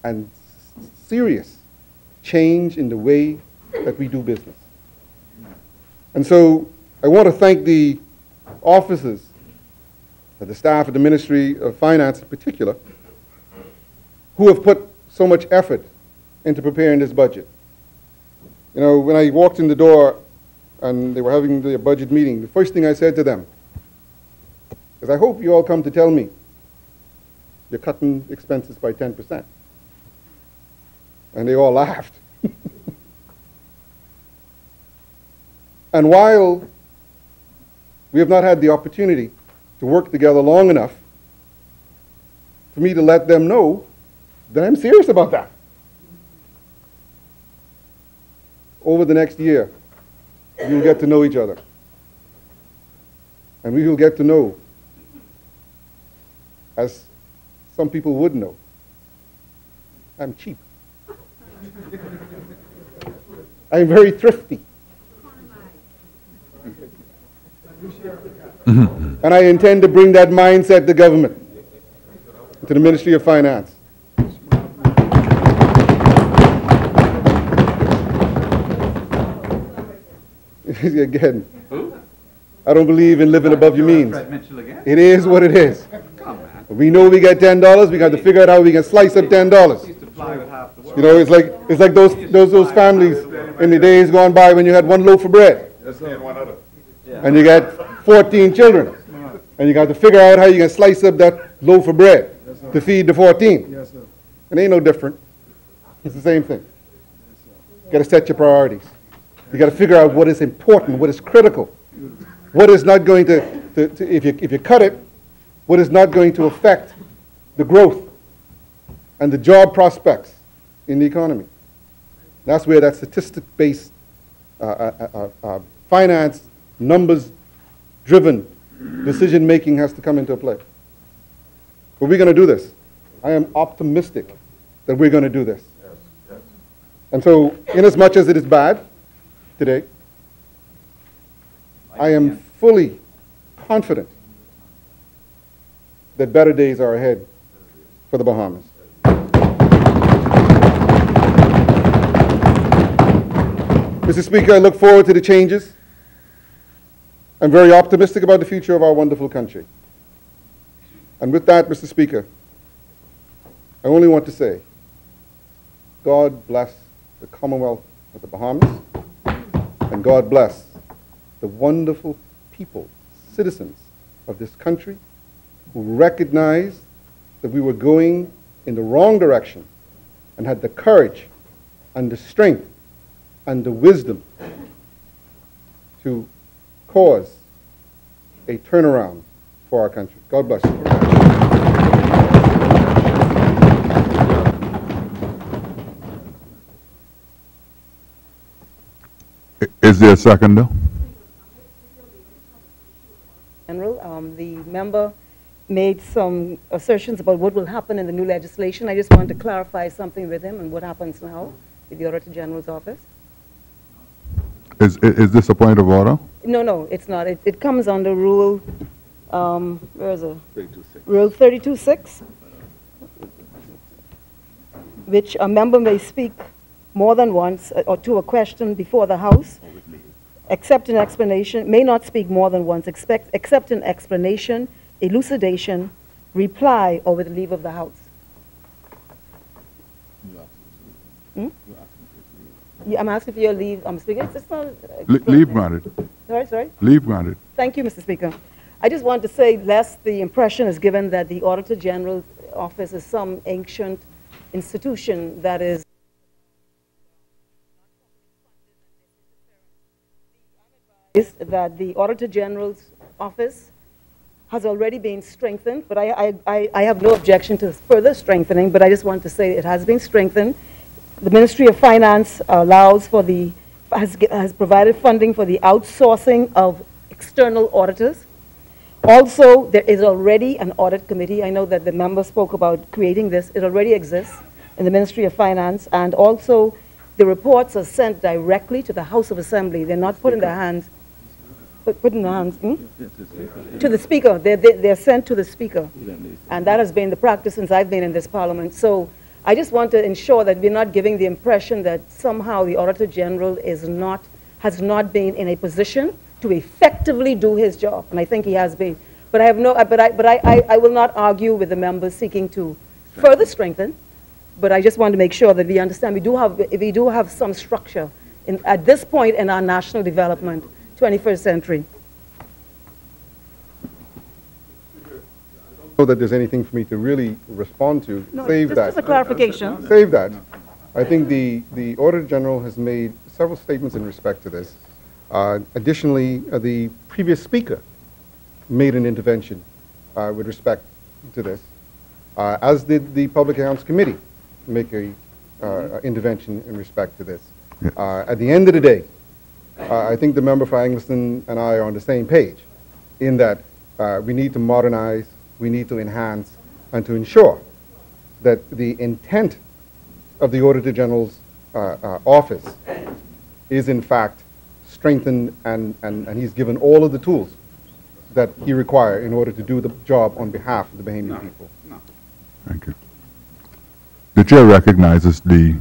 and serious change in the way that we do business. And so I want to thank the officers, the staff of the Ministry of Finance in particular, who have put so much effort into preparing this budget. You know, when I walked in the door and they were having their budget meeting, the first thing I said to them is, I hope you all come to tell me you're cutting expenses by 10%. And they all laughed. And while we have not had the opportunity to work together long enough for me to let them know that I'm serious about that. Over the next year, you'll get to know each other. And we will get to know, as some people would know, I'm cheap. I'm very thrifty. And I intend to bring that mindset to government, to the Ministry of Finance. Again, I don't believe in living above your means. It is what it is. We know we get $10, we got to figure out how we can slice up $10. You know, it's like those families in the days gone by when you had one loaf of bread. And you got 14 children. And you got to figure out how you can slice up that loaf of bread to feed the 14. It ain't no different. It's the same thing. You got to set your priorities. You got to figure out what is important, what is critical, what is not going to if you cut it, what is not going to affect the growth and the job prospects in the economy. That's where that statistic-based finance, numbers-driven decision-making has to come into play. But we're going to do this. I am optimistic that we're going to do this. And so, inasmuch as it is bad today, I am fully confident that better days are ahead for the Bahamas. Mr. Speaker, I look forward to the changes. I'm very optimistic about the future of our wonderful country. And with that, Mr. Speaker, I only want to say, God bless the Commonwealth of the Bahamas, and God bless the wonderful people, citizens of this country, who recognized that we were going in the wrong direction and had the courage and the strength and the wisdom to cause a turnaround for our country. God bless you. Is there a second, though? General, the member made some assertions about what will happen in the new legislation. I just want to clarify something with him and what happens now with the Auditor General's office. Is this a point of order? No, it's not. It comes under Rule, where is it? 32.6. Rule 32.6, which a member may speak more than once or to a question before the House, except an explanation, may not speak more than once, except an explanation, elucidation, reply, or with leave of the House. Yeah, I'm asking for your leave. I'm speaking. It's not. Leave granted. Sorry? Leave granted. Thank you, Mr. Speaker. I just want to say, lest the impression is given that the Auditor General's office is some ancient institution that is that the Auditor General's office has already been strengthened, but I have no objection to further strengthening, but I just want to say it has been strengthened. The Ministry of Finance allows for has provided funding for the outsourcing of external auditors. Also, there is already an audit committee. I know that the member spoke about creating this. It already exists in the Ministry of Finance, and also the reports are sent directly to the House of Assembly. They're not put in their hands. Put in the hands to the Speaker. They're sent to the Speaker, and that has been the practice since I've been in this Parliament. So I just want to ensure that we're not giving the impression that somehow the Auditor General is not has not been in a position to effectively do his job, and I think he has been. But I have no, I will not argue with the members seeking to further strengthen. But I just want to make sure that we understand we do have some structure at this point in our national development, 21st century. Know that there's anything for me to really respond to. No, Save that. Just a clarification. Save that. I think the Auditor General has made several statements in respect to this. Additionally, the previous speaker made an intervention with respect to this, as did the Public Accounts Committee make a intervention in respect to this. At the end of the day, I think the member for Angleton and I are on the same page in that we need to modernize, we need to enhance, and to ensure that the intent of the Auditor General's office is in fact strengthened, and he's given all of the tools that he requires in order to do the job on behalf of the Bahamian people. Thank you. The chair recognizes the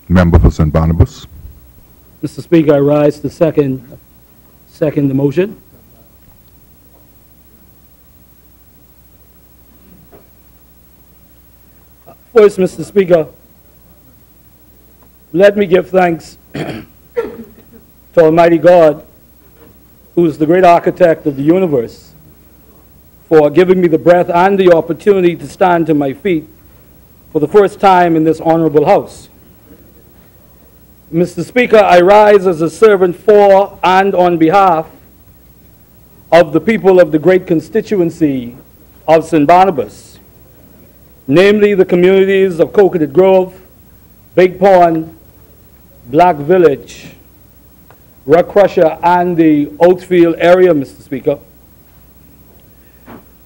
member for St. Barnabas. Mr. Speaker, I rise to second the motion. First, Mr. Speaker, let me give thanks to Almighty God, who is the great architect of the universe, for giving me the breath and the opportunity to stand to my feet for the first time in this honorable House. Mr. Speaker, I rise as a servant for and on behalf of the people of the great constituency of St. Barnabas, namely the communities of Coconut Grove, Big Pond, Black Village, Rock Crusher, and the Oatfield area, Mr. Speaker.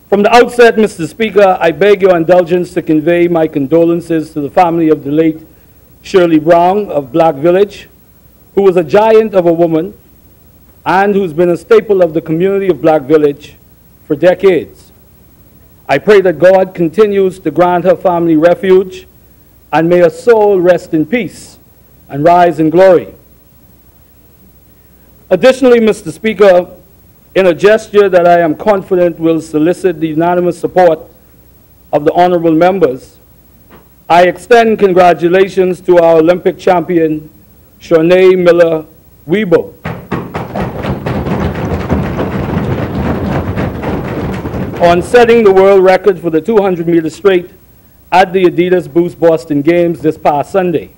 From the outset, Mr. Speaker, I beg your indulgence to convey my condolences to the family of the late Shirley Brown of Black Village, who was a giant of a woman and who's been a staple of the community of Black Village for decades. I pray that God continues to grant her family refuge, and may her soul rest in peace and rise in glory. Additionally, Mr. Speaker, in a gesture that I am confident will solicit the unanimous support of the honorable members, I extend congratulations to our Olympic champion, Shanae Miller-Weibo, on setting the world record for the 200-meter straight at the Adidas Boost Boston Games this past Sunday.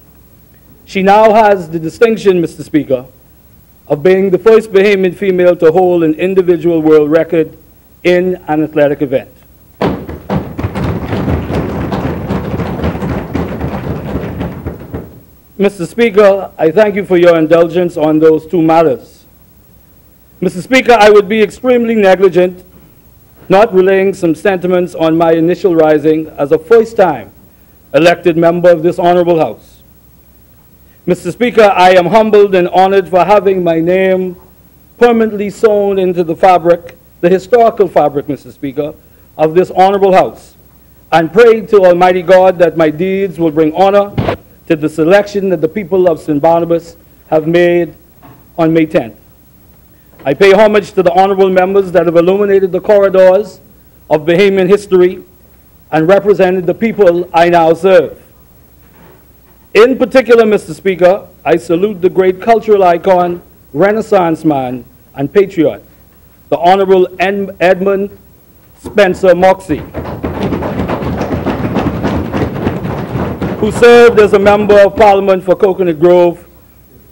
She now has the distinction, Mr. Speaker, of being the first Bahamian female to hold an individual world record in an athletic event. Mr. Speaker, I thank you for your indulgence on those two matters. Mr. Speaker, I would be extremely negligent not relaying some sentiments on my initial rising as a first-time elected member of this honorable House. Mr. Speaker, I am humbled and honored for having my name permanently sewn into the fabric, the historical fabric, Mr. Speaker, of this honorable House, and pray to Almighty God that my deeds will bring honor to the selection that the people of St. Barnabas have made on May 10th. I pay homage to the honorable members that have illuminated the corridors of Bahamian history and represented the people I now serve. In particular, Mr. Speaker, I salute the great cultural icon, Renaissance man, and patriot, the Honorable Edmund Spencer Moxey, who served as a member of Parliament for Coconut Grove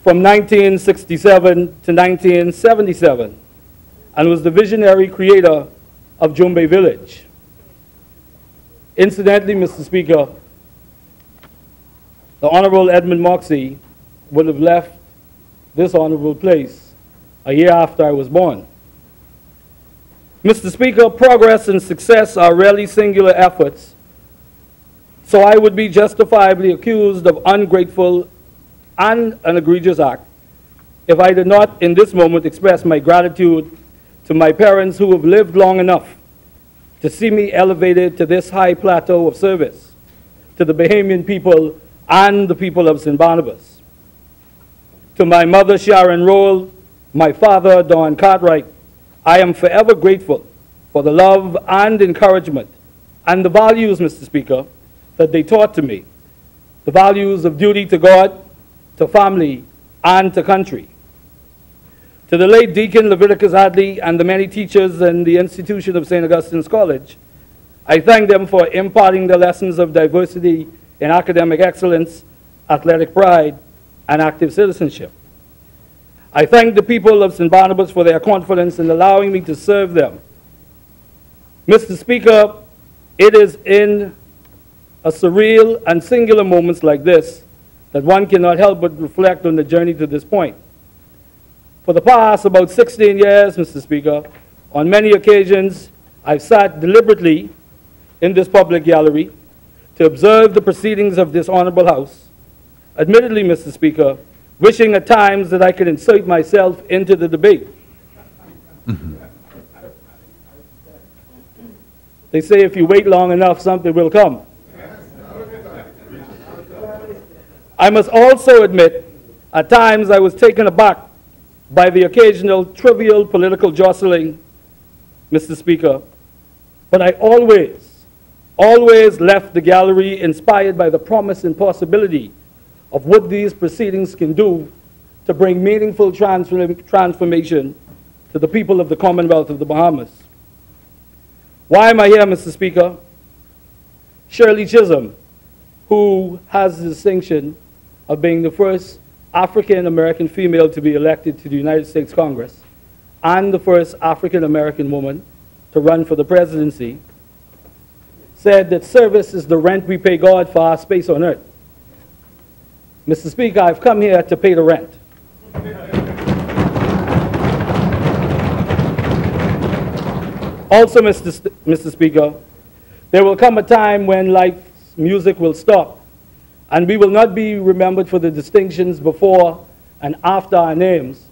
from 1967 to 1977, and was the visionary creator of Jumbe Village. Incidentally, Mr. Speaker, the Honorable Edmund Moxey would have left this honorable place a year after I was born. Mr. Speaker, progress and success are rarely singular efforts, so I would be justifiably accused of ungrateful and an egregious act if I did not in this moment express my gratitude to my parents who have lived long enough to see me elevated to this high plateau of service to the Bahamian people and the people of St. Barnabas. to my mother, Sharon Roll, my father, Don Cartwright, I am forever grateful for the love and encouragement and the values, Mr. Speaker, that they taught to me. The values of duty to God, to family, and to country. To the late Deacon Leviticus Hadley and the many teachers in the institution of St. Augustine's College, I thank them for imparting the lessons of diversity in academic excellence, athletic pride, and active citizenship. I thank the people of St. Barnabas for their confidence in allowing me to serve them. Mr. Speaker, it is in a surreal and singular moments like this that one cannot help but reflect on the journey to this point. For the past about 16 years, Mr. Speaker, on many occasions, I've sat deliberately in this public gallery to observe the proceedings of this honorable House. Admittedly, Mr. Speaker, wishing at times that I could insert myself into the debate. They say if you wait long enough, something will come. I must also admit, at times I was taken aback by the occasional trivial political jostling, Mr. Speaker, but I always left the gallery inspired by the promise and possibility of what these proceedings can do to bring meaningful transformation to the people of the Commonwealth of the Bahamas. Why am I here, Mr. Speaker? Shirley Chisholm, who has the distinction of being the first African-American female to be elected to the United States Congress and the first African-American woman to run for the presidency, said that service is the rent we pay God for our space on earth. Mr. Speaker, I've come here to pay the rent. Also, Mr. Speaker, there will come a time when life's music will stop, and we will not be remembered for the distinctions before and after our names,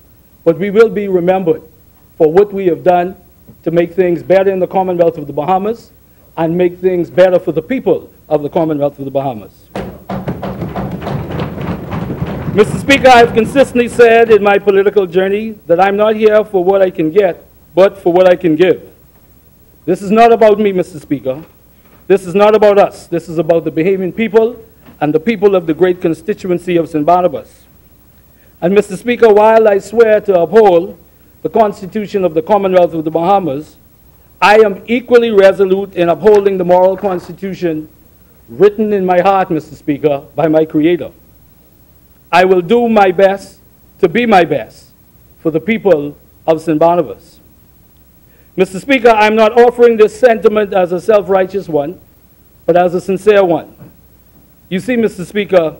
but we will be remembered for what we have done to make things better in the Commonwealth of the Bahamas and make things better for the people of the Commonwealth of the Bahamas. Mr. Speaker, I've consistently said in my political journey that I'm not here for what I can get, but for what I can give. This is not about me, Mr. Speaker. This is not about us. This is about the Bahamian people and the people of the great constituency of St. Barnabas. And Mr. Speaker, while I swear to uphold the Constitution of the Commonwealth of the Bahamas, I am equally resolute in upholding the moral constitution written in my heart, Mr. Speaker, by my Creator. I will do my best to be my best for the people of St. Barnabas. Mr. Speaker, I'm not offering this sentiment as a self-righteous one, but as a sincere one. You see, Mr. Speaker,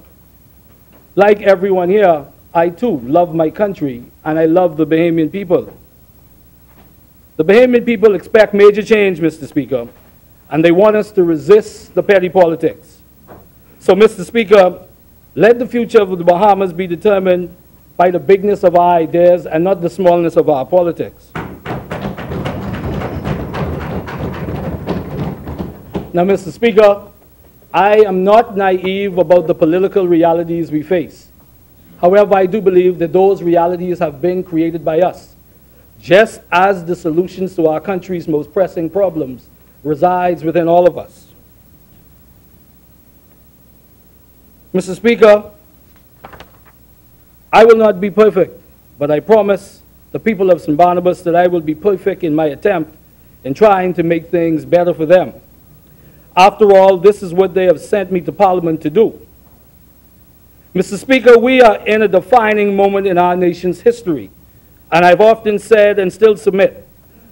like everyone here, I too love my country and I love the Bahamian people. The Bahamian people expect major change, Mr. Speaker, and they want us to resist the petty politics. So, Mr. Speaker, let the future of the Bahamas be determined by the bigness of our ideas and not the smallness of our politics. Now, Mr. Speaker, I am not naive about the political realities we face. However, I do believe that those realities have been created by us, just as the solutions to our country's most pressing problems resides within all of us. Mr. Speaker, I will not be perfect, but I promise the people of St. Barnabas that I will be perfect in my attempt in trying to make things better for them. After all, this is what they have sent me to Parliament to do. Mr. Speaker, we are in a defining moment in our nation's history, and I've often said and still submit,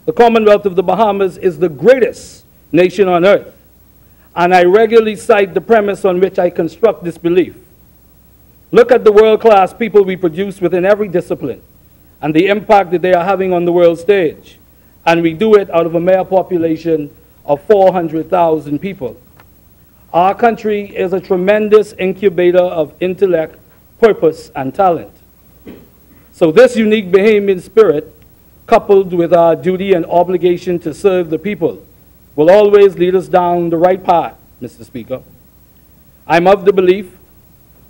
the Commonwealth of the Bahamas is the greatest nation on earth, and I regularly cite the premise on which I construct this belief. Look at the world-class people we produce within every discipline and the impact that they are having on the world stage, and we do it out of a mere population of 400,000 people. Our country is a tremendous incubator of intellect, purpose, and talent. So this unique Bahamian spirit, coupled with our duty and obligation to serve the people, will always lead us down the right path, Mr. Speaker. I'm of the belief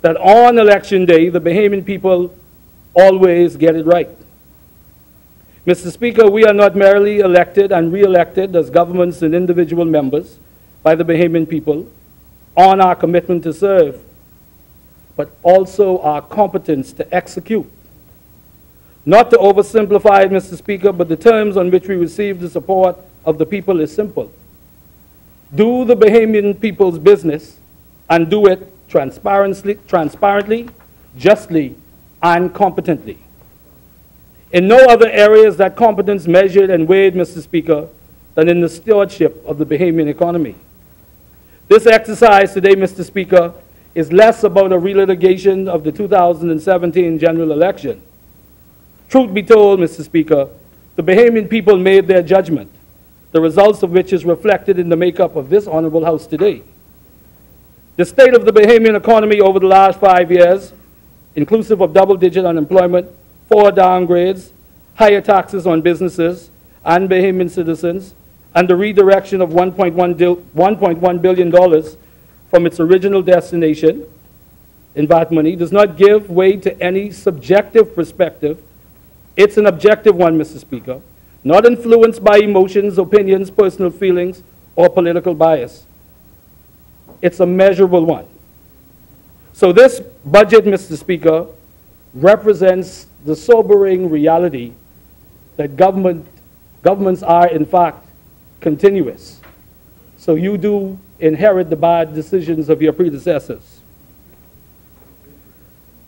that on Election Day, the Bahamian people always get it right. Mr. Speaker, we are not merely elected and re-elected as governments and individual members by the Bahamian people on our commitment to serve, but also our competence to execute. Not to oversimplify it, Mr. Speaker, but the terms on which we receive the support of the people is simple. Do the Bahamian people's business and do it transparently, justly, and competently. In no other area is that competence measured and weighed, Mr. Speaker, than in the stewardship of the Bahamian economy. This exercise today, Mr. Speaker, is less about a relitigation of the 2017 general election. Truth be told, Mr. Speaker, the Bahamian people made their judgment, the results of which is reflected in the makeup of this Honorable House today. The state of the Bahamian economy over the last 5 years, inclusive of double-digit unemployment, 4 downgrades, higher taxes on businesses and Bahamian citizens, and the redirection of $1.1 billion from its original destination in VAT money, does not give way to any subjective perspective. It's an objective one, Mr. Speaker, not influenced by emotions, opinions, personal feelings, or political bias. It's a measurable one. So this budget, Mr. Speaker, represents the sobering reality that governments are, in fact, continuous. So you do inherit the bad decisions of your predecessors.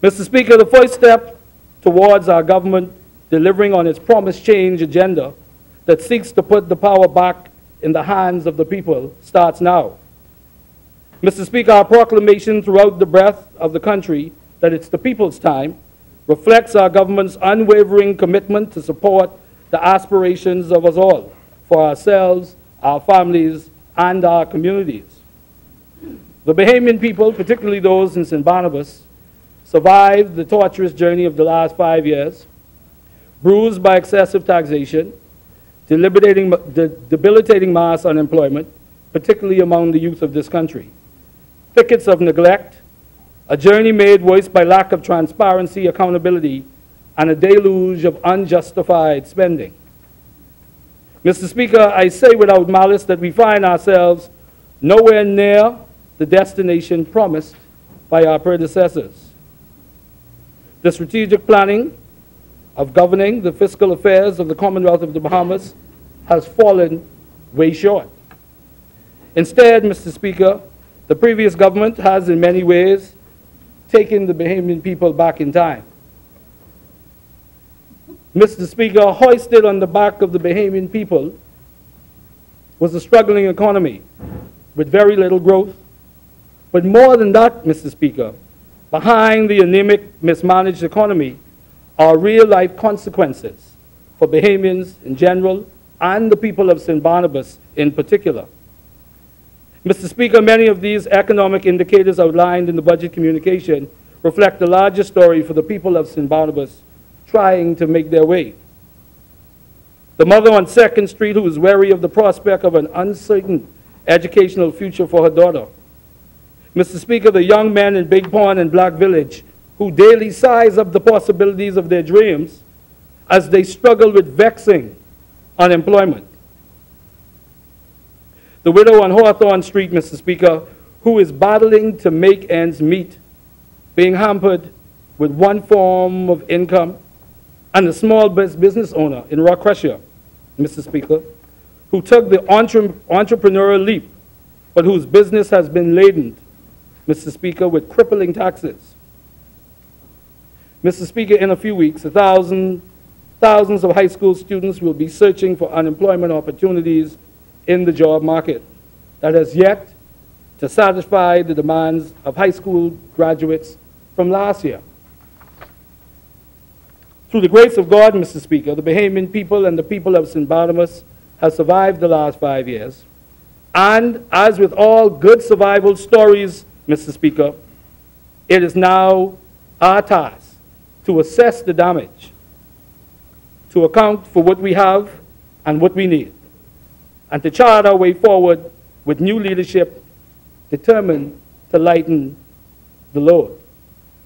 Mr. Speaker, the first step towards our government delivering on its promised change agenda that seeks to put the power back in the hands of the people starts now. Mr. Speaker, our proclamation throughout the breadth of the country that it's the people's time reflects our government's unwavering commitment to support the aspirations of us all, for ourselves, our families, and our communities. The Bahamian people, particularly those in St. Barnabas, survived the torturous journey of the last 5 years, bruised by excessive taxation, debilitating mass unemployment, particularly among the youth of this country, thickets of neglect, a journey made worse by lack of transparency, accountability, and a deluge of unjustified spending. Mr. Speaker, I say without malice that we find ourselves nowhere near the destination promised by our predecessors. The strategic planning of governing the fiscal affairs of the Commonwealth of the Bahamas has fallen way short. Instead, Mr. Speaker, the previous government has in many ways taken the Bahamian people back in time. Mr. Speaker, hoisted on the back of the Bahamian people was a struggling economy with very little growth. But more than that, Mr. Speaker, behind the anemic, mismanaged economy are real-life consequences for Bahamians in general and the people of St. Barnabas in particular. Mr. Speaker, many of these economic indicators outlined in the budget communication reflect the larger story for the people of St. Barnabas trying to make their way. The mother on 2nd Street who is wary of the prospect of an uncertain educational future for her daughter. Mr. Speaker, the young men in Big Pond and Black Village who daily size up the possibilities of their dreams as they struggle with vexing unemployment. The widow on Hawthorne Street, Mr. Speaker, who is battling to make ends meet, being hampered with one form of income, and the small business owner in Rock Crusher, Mr. Speaker, who took the entrepreneurial leap, but whose business has been laden, Mr. Speaker, with crippling taxes. Mr. Speaker, in a few weeks, thousands of high school students will be searching for unemployment opportunities in the job market that has yet to satisfy the demands of high school graduates from last year. Through the grace of God, Mr. Speaker, the Bahamian people and the people of St. Barnabas have survived the last 5 years. And as with all good survival stories, Mr. Speaker, it is now our task to assess the damage, to account for what we have and what we need, and to chart our way forward with new leadership determined to lighten the load.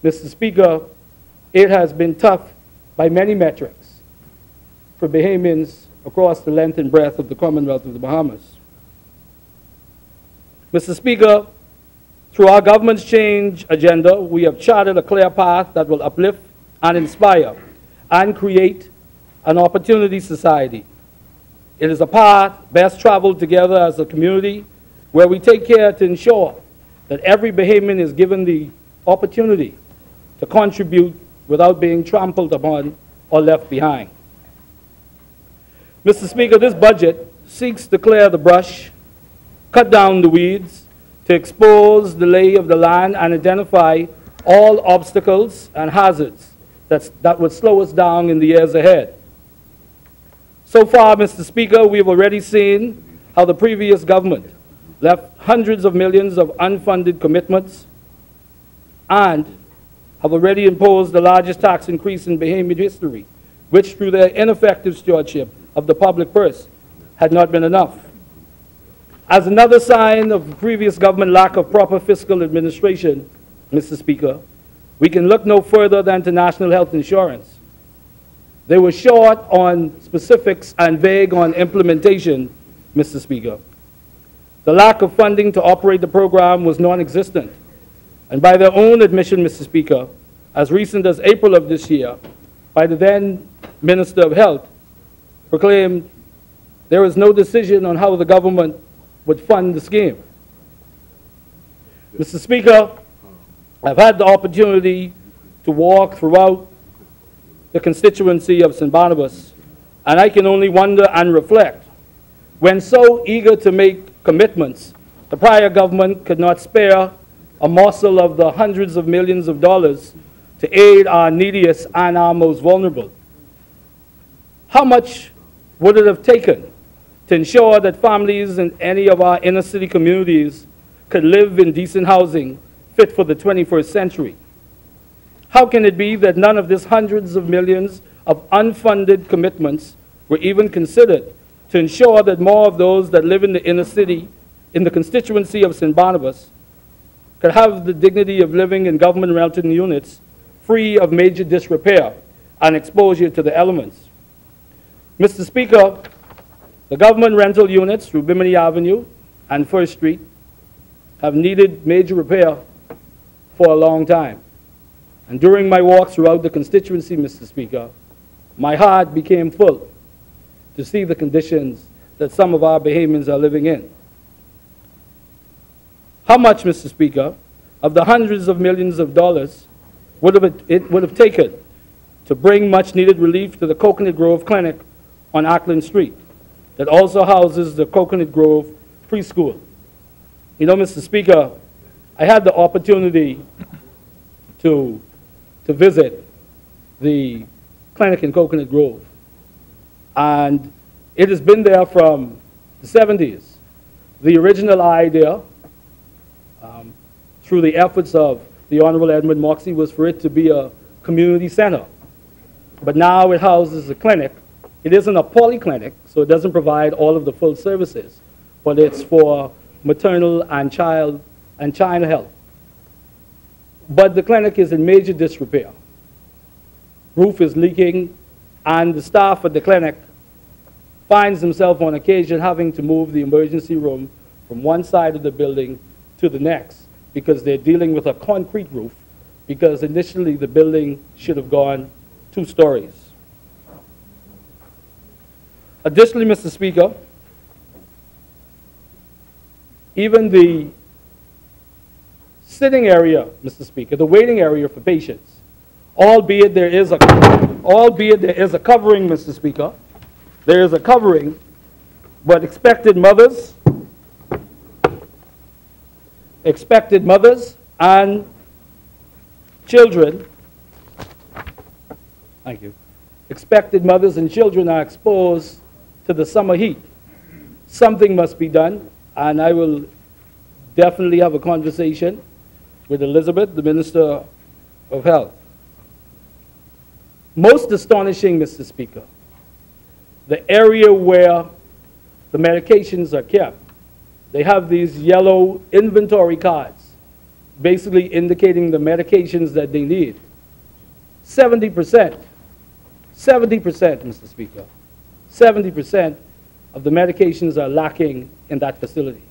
Mr. Speaker, it has been tough by many metrics for Bahamians across the length and breadth of the Commonwealth of the Bahamas. Mr. Speaker, through our government's change agenda, we have charted a clear path that will uplift and inspire and create an opportunity society. It is a path best traveled together as a community where we take care to ensure that every Bahamian is given the opportunity to contribute without being trampled upon or left behind. Mr. Speaker, this budget seeks to clear the brush, cut down the weeds, to expose the lay of the land and identify all obstacles and hazards that would slow us down in the years ahead. So far, Mr. Speaker, we've already seen how the previous government left hundreds of millions of unfunded commitments and have already imposed the largest tax increase in Bahamian history, which through their ineffective stewardship of the public purse had not been enough. As another sign of the previous government lack of proper fiscal administration, Mr. Speaker, we can look no further than to national health insurance. They were short on specifics and vague on implementation, Mr. Speaker. The lack of funding to operate the program was non-existent. And by their own admission, Mr. Speaker, as recent as April of this year, by the then Minister of Health, proclaimed there was no decision on how the government would fund the scheme. Mr. Speaker, I've had the opportunity to walk throughout the constituency of St. Barnabas, and I can only wonder and reflect. When so eager to make commitments, the prior government could not spare a morsel of the hundreds of millions of dollars to aid our neediest and our most vulnerable. How much would it have taken to ensure that families in any of our inner city communities could live in decent housing fit for the 21st century? How can it be that none of these hundreds of millions of unfunded commitments were even considered to ensure that more of those that live in the inner city, in the constituency of St. Barnabas, could have the dignity of living in government rental units free of major disrepair and exposure to the elements? Mr. Speaker, the government rental units through Bimini Avenue and First Street have needed major repair for a long time. And during my walk throughout the constituency, Mr. Speaker, my heart became full to see the conditions that some of our Bahamians are living in. How much, Mr. Speaker, of the hundreds of millions of dollars it would have taken to bring much needed relief to the Coconut Grove Clinic on Auckland Street that also houses the Coconut Grove preschool? You know, Mr. Speaker, I had the opportunity to visit the clinic in Coconut Grove, and it has been there from the 70s. The original idea, through the efforts of the Honorable Edmund Moxie, was for it to be a community center. But now it houses a clinic. It isn't a polyclinic, so it doesn't provide all of the full services, but it's for maternal and child health. But the clinic is in major disrepair. Roof is leaking, and the staff at the clinic finds themselves on occasion having to move the emergency room from one side of the building to the next because they're dealing with a concrete roof, because initially the building should have gone 2 stories. Additionally, Mr. Speaker, even the sitting area, Mr. Speaker, the waiting area for patients, albeit there is a covering, Mr. Speaker, there is a covering, but expected mothers and children, thank you, expected mothers and children are exposed to the summer heat. Something must be done, and I will definitely have a conversation with Elizabeth, the Minister of Health. Most astonishing, Mr. Speaker, the area where the medications are kept, they have these yellow inventory cards, basically indicating the medications that they need. 70%, Mr. Speaker, 70% of the medications are lacking in that facility,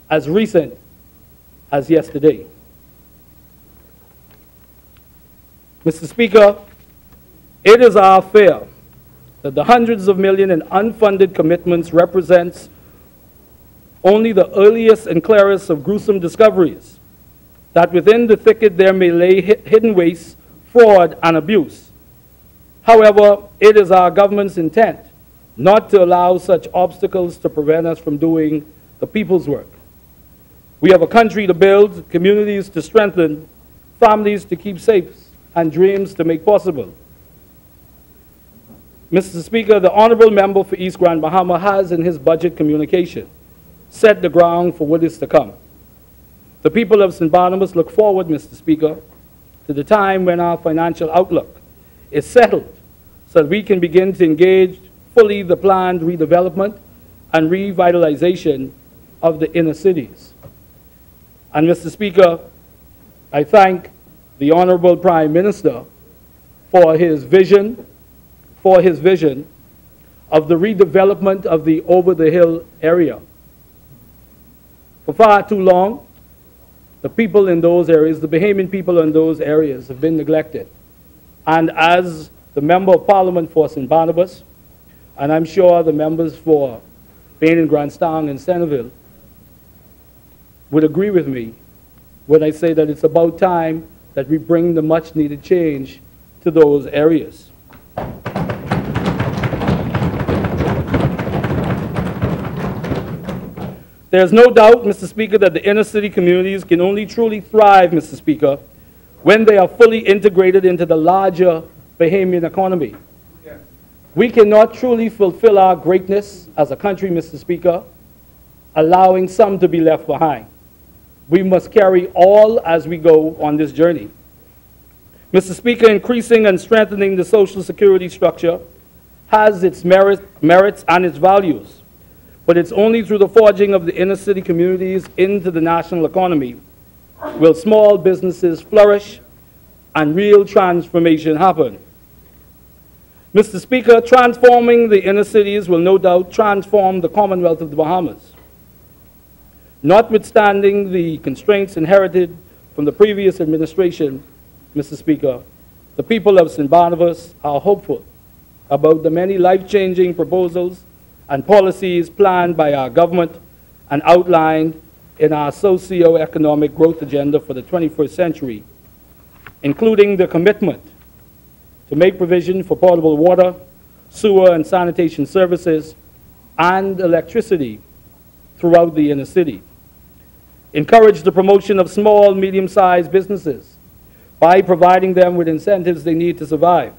as recent as yesterday. Mr. Speaker, it is our fear that the hundreds of millions in unfunded commitments represents only the earliest and clearest of gruesome discoveries, that within the thicket there may lay hidden waste, fraud, and abuse. However, it is our government's intent not to allow such obstacles to prevent us from doing the people's work. We have a country to build, communities to strengthen, families to keep safe, and dreams to make possible. Mr. Speaker, the honorable member for East Grand Bahama has, in his budget communication, set the ground for what is to come. The people of St. Barnabas look forward, Mr. Speaker, to the time when our financial outlook is settled so that we can begin to engage fully the planned redevelopment and revitalization of the inner cities. And Mr. Speaker, I thank the Honorable Prime Minister for his vision of the redevelopment of the over-the-hill area. For far too long, the people in those areas, the Bahamian people in those areas have been neglected. And as the Member of Parliament for St. Barnabas, and I'm sure the members for Maiden, Grandstang, and Centerville would agree with me when I say that it's about time that we bring the much-needed change to those areas. There's no doubt, Mr. Speaker, that the inner city communities can only truly thrive, Mr. Speaker, when they are fully integrated into the larger Bahamian economy. Yes. We cannot truly fulfill our greatness as a country, Mr. Speaker, allowing some to be left behind. We must carry all as we go on this journey. Mr. Speaker, increasing and strengthening the social security structure has its merits and its values. But it's only through the forging of the inner city communities into the national economy will small businesses flourish and real transformation happen. Mr. Speaker, transforming the inner cities will no doubt transform the Commonwealth of the Bahamas. Notwithstanding the constraints inherited from the previous administration, Mr. Speaker, the people of St. Barnabas are hopeful about the many life-changing proposals and policies planned by our government and outlined in our socio-economic growth agenda for the 21st century, including the commitment to make provision for potable water, sewer and sanitation services, and electricity throughout the inner city. Encourage the promotion of small, medium-sized businesses by providing them with incentives they need to survive.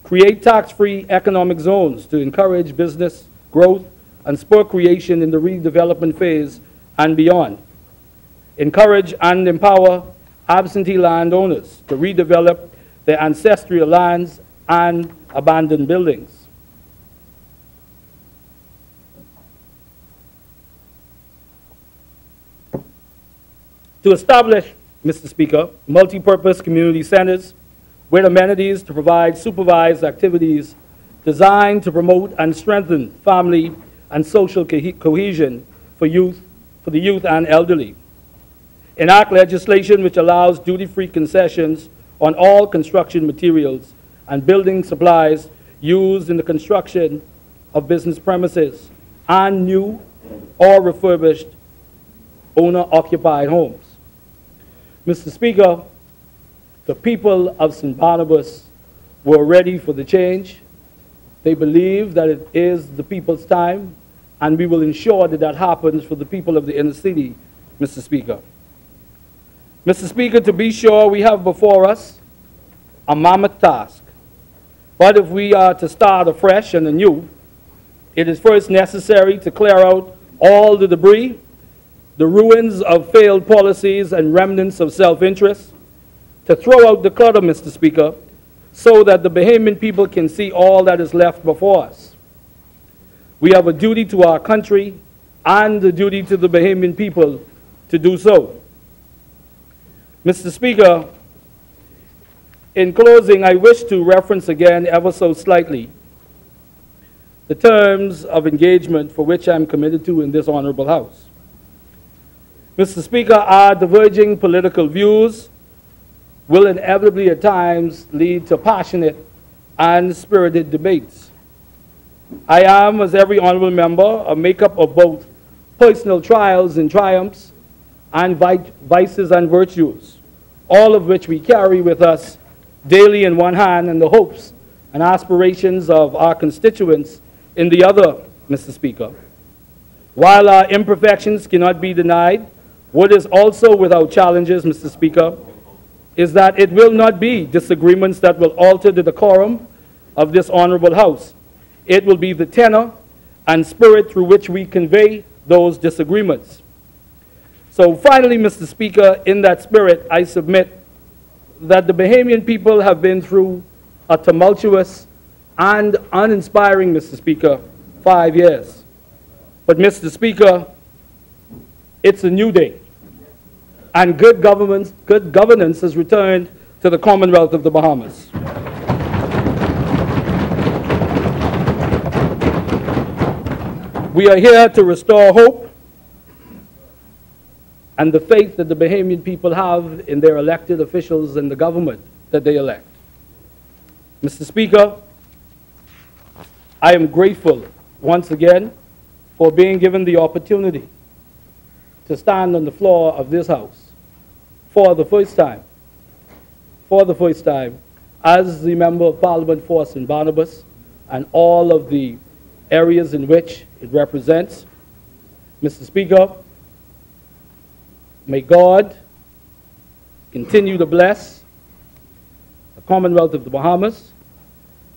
Create tax-free economic zones to encourage business growth and spur creation in the redevelopment phase and beyond. Encourage and empower absentee landowners to redevelop their ancestral lands and abandoned buildings. To establish, Mr. Speaker, multi-purpose community centers with amenities to provide supervised activities designed to promote and strengthen family and social cohesion for the youth and elderly. Enact legislation which allows duty-free concessions on all construction materials and building supplies used in the construction of business premises and new or refurbished owner-occupied homes. Mr. Speaker, the people of St. Barnabas were ready for the change. They believe that it is the people's time, and we will ensure that that happens for the people of the inner city, Mr. Speaker. Mr. Speaker, to be sure, we have before us a mammoth task. But if we are to start afresh and anew, it is first necessary to clear out all the debris, the ruins of failed policies and remnants of self-interest, to throw out the clutter, Mr. Speaker, so that the Bahamian people can see all that is left before us. We have a duty to our country and a duty to the Bahamian people to do so. Mr. Speaker, In closing, I wish to reference again, ever so slightly, the terms of engagement for which I'm committed to in this honorable House. Mr. Speaker, our diverging political views will inevitably at times lead to passionate and spirited debates. I am, as every honorable member, a makeup of both personal trials and triumphs and vices and virtues, all of which we carry with us daily in one hand, and the hopes and aspirations of our constituents in the other, Mr. Speaker. While our imperfections cannot be denied, what is also without challenges, Mr. Speaker, is that it will not be disagreements that will alter the decorum of this honorable House. It will be the tenor and spirit through which we convey those disagreements. So finally, Mr. Speaker, in that spirit, I submit that the Bahamian people have been through a tumultuous and uninspiring, Mr. Speaker, 5 years. But, Mr. Speaker, it's a new day, and good governance has returned to the Commonwealth of the Bahamas. We are here to restore hope and the faith that the Bahamian people have in their elected officials and the government that they elect. Mr. Speaker, I am grateful once again for being given the opportunity to stand on the floor of this House for the first time, as the Member of Parliament for St. Barnabas and all of the areas in which it represents. Mr. Speaker, may God continue to bless the Commonwealth of the Bahamas.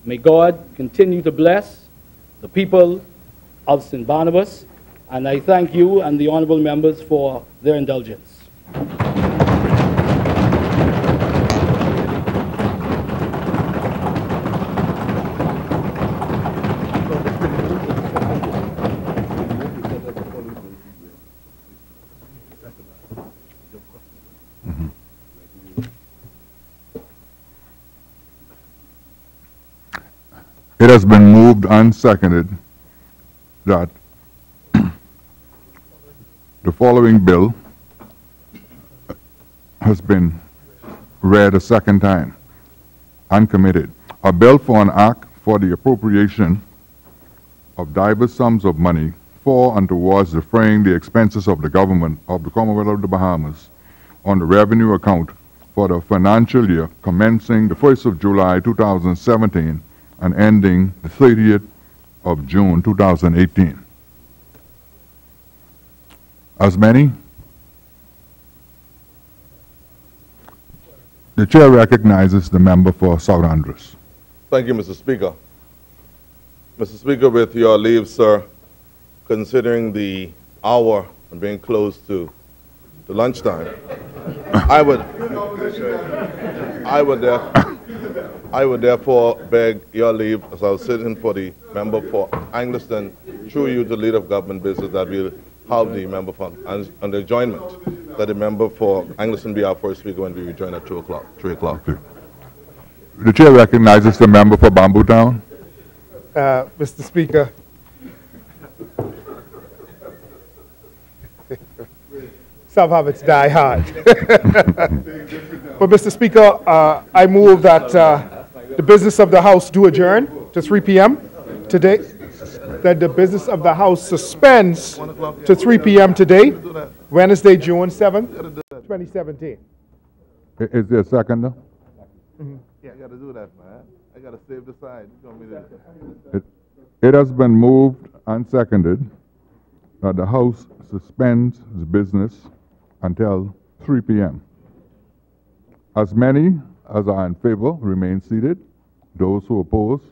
May God continue to bless the people of St. Barnabas. And I thank you and the honorable members for their indulgence. It has been moved and seconded that the following bill has been read a second time and committed. A bill for an act for the appropriation of diverse sums of money for and towards defraying the expenses of the government of the Commonwealth of the Bahamas on the revenue account for the financial year commencing the 1st of July 2017 and ending the 30th of June 2018. As many? The chair recognizes the member for South Andres. Thank you, Mr. Speaker. Mr. Speaker, with your leave, sir, considering the hour and being close to lunchtime, I would therefore beg your leave, as I was sitting for the member for Angleton, through you to lead of government business, that we'll have the member for on the adjournment, that the member for Angleton be our first speaker when we rejoin at 3 o'clock. The chair recognizes the member for Bamboo Town. Mr. Speaker, some habits die hard. But Mr. Speaker, I move that the business of the House do adjourn to 3 p.m. today, that the business of the House suspends to 3 p.m. today, Wednesday, June 7th, 2017. Is there a second? Mm-hmm. Yeah, I got to do that, man. I got to save the side. It has been moved and seconded that the House suspends its business until 3 p.m. As many as are in favor remain seated. Those who oppose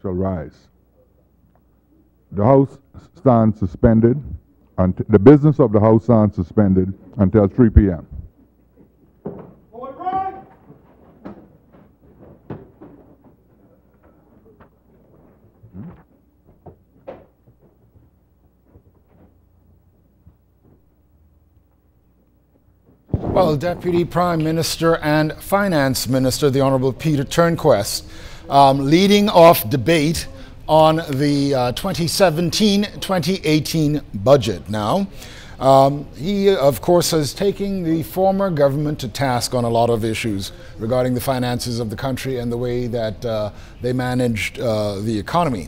shall rise. The House stands suspended, and the business of the House stands suspended until 3 p.m. Well, Deputy Prime Minister and Finance Minister, the Honourable Peter Turnquest, leading off debate on the 2017-2018 budget now. He, of course, is taking the former government to task on a lot of issues regarding the finances of the country and the way that they managed the economy.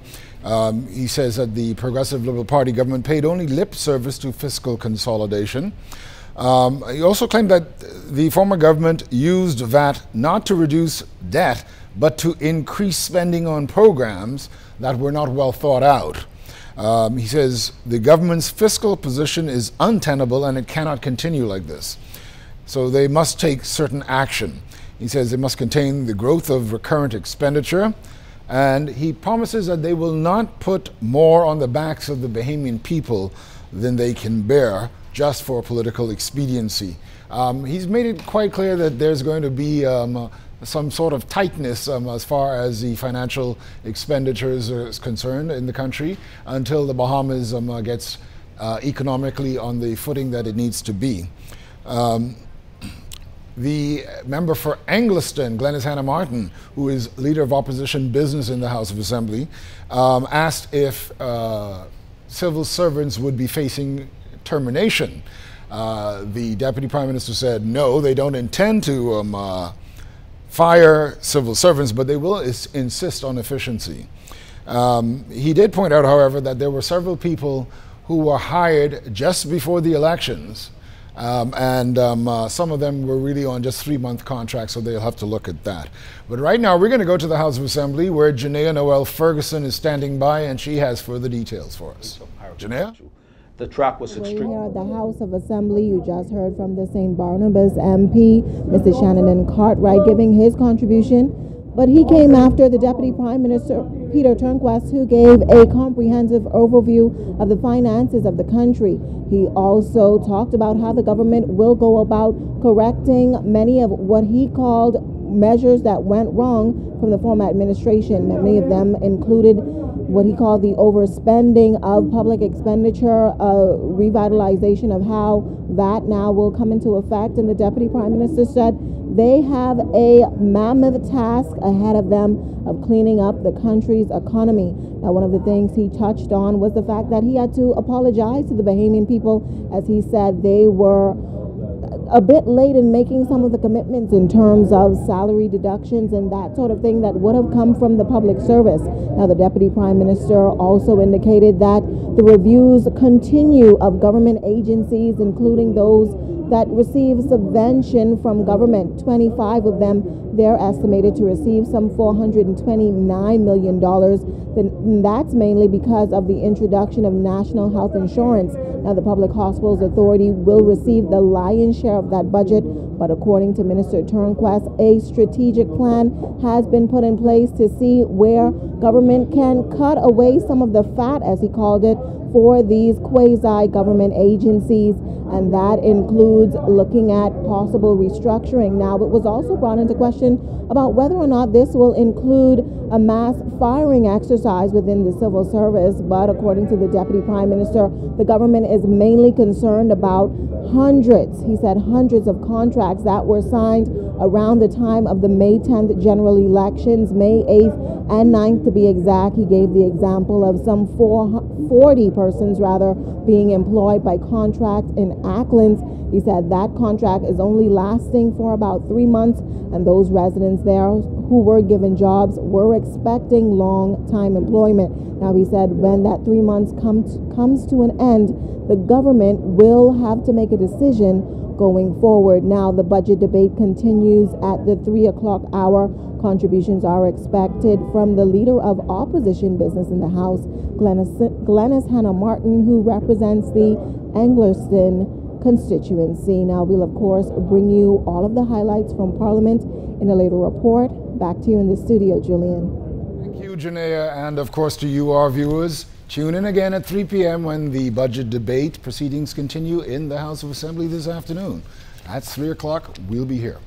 He says that the Progressive Liberal Party government paid only lip service to fiscal consolidation. He also claimed that the former government used VAT not to reduce debt, but to increase spending on programs that were not well thought out. He says the government's fiscal position is untenable and it cannot continue like this. So they must take certain action. He says they must contain the growth of recurrent expenditure, and he promises that they will not put more on the backs of the Bahamian people than they can bear just for political expediency. He's made it quite clear that there's going to be some sort of tightness as far as the financial expenditures is concerned in the country until the Bahamas gets economically on the footing that it needs to be. The member for Angliston, Glenys Hannah Martin, who is leader of opposition business in the House of Assembly, asked if civil servants would be facing termination. The Deputy Prime Minister said no, they don't intend to fire civil servants, but they will insist on efficiency. He did point out, however, that there were several people who were hired just before the elections, and some of them were really on just 3-month contracts, so they'll have to look at that. But right now, we're going to go to the House of Assembly, where Janaea Noel Ferguson is standing by, and she has further details for us. Janaea? The track was extreme. Here at the House of Assembly, you just heard from the St. Barnabas MP, Mr. Shannon Cartwright, giving his contribution. But he came after the Deputy Prime Minister, Peter Turnquest, who gave a comprehensive overview of the finances of the country. He also talked about how the government will go about correcting many of what he called measures that went wrong from the former administration. Many of them included what he called the overspending of public expenditure, revitalization of how that now will come into effect. And the Deputy Prime Minister said they have a mammoth task ahead of them of cleaning up the country's economy. Now, one of the things he touched on was the fact that he had to apologize to the Bahamian people, as he said they were a bit late in making some of the commitments in terms of salary deductions and that sort of thing that would have come from the public service. Now, the Deputy Prime Minister also indicated that the reviews continue of government agencies, including those that receive subvention from government. 25 of them, they're estimated to receive some $429 million. That's mainly because of the introduction of national health insurance. Now, the Public Hospitals Authority will receive the lion's share of that budget, but according to Minister Turnquest, a strategic plan has been put in place to see where government can cut away some of the fat, as he called it, for these quasi-government agencies, and that includes looking at possible restructuring. Now, it was also brought into question about whether or not this will include a mass firing exercise within the civil service, but according to the Deputy Prime Minister, the government is mainly concerned about hundreds, he said hundreds of contracts that were signed around the time of the May 10th general elections, May 8th and 9th to be exact. He gave the example of some 40 persons rather being employed by contract in Acklands. He said that contract is only lasting for about 3 months, and those residents there who were given jobs were expecting long-time employment. Now, he said when that 3 months comes to an end, the government will have to make a decision going forward. Now, the budget debate continues at the 3 o'clock hour. Contributions are expected from the leader of opposition business in the House, Glenys Hannah Martin, who represents the Angliston constituency. Now, we'll of course bring you all of the highlights from Parliament in a later report. Back to you in the studio, Julian. Thank you, Janaea, and of course to you, our viewers. Tune in again at 3 p.m. when the budget debate proceedings continue in the House of Assembly this afternoon. At 3 o'clock, we'll be here.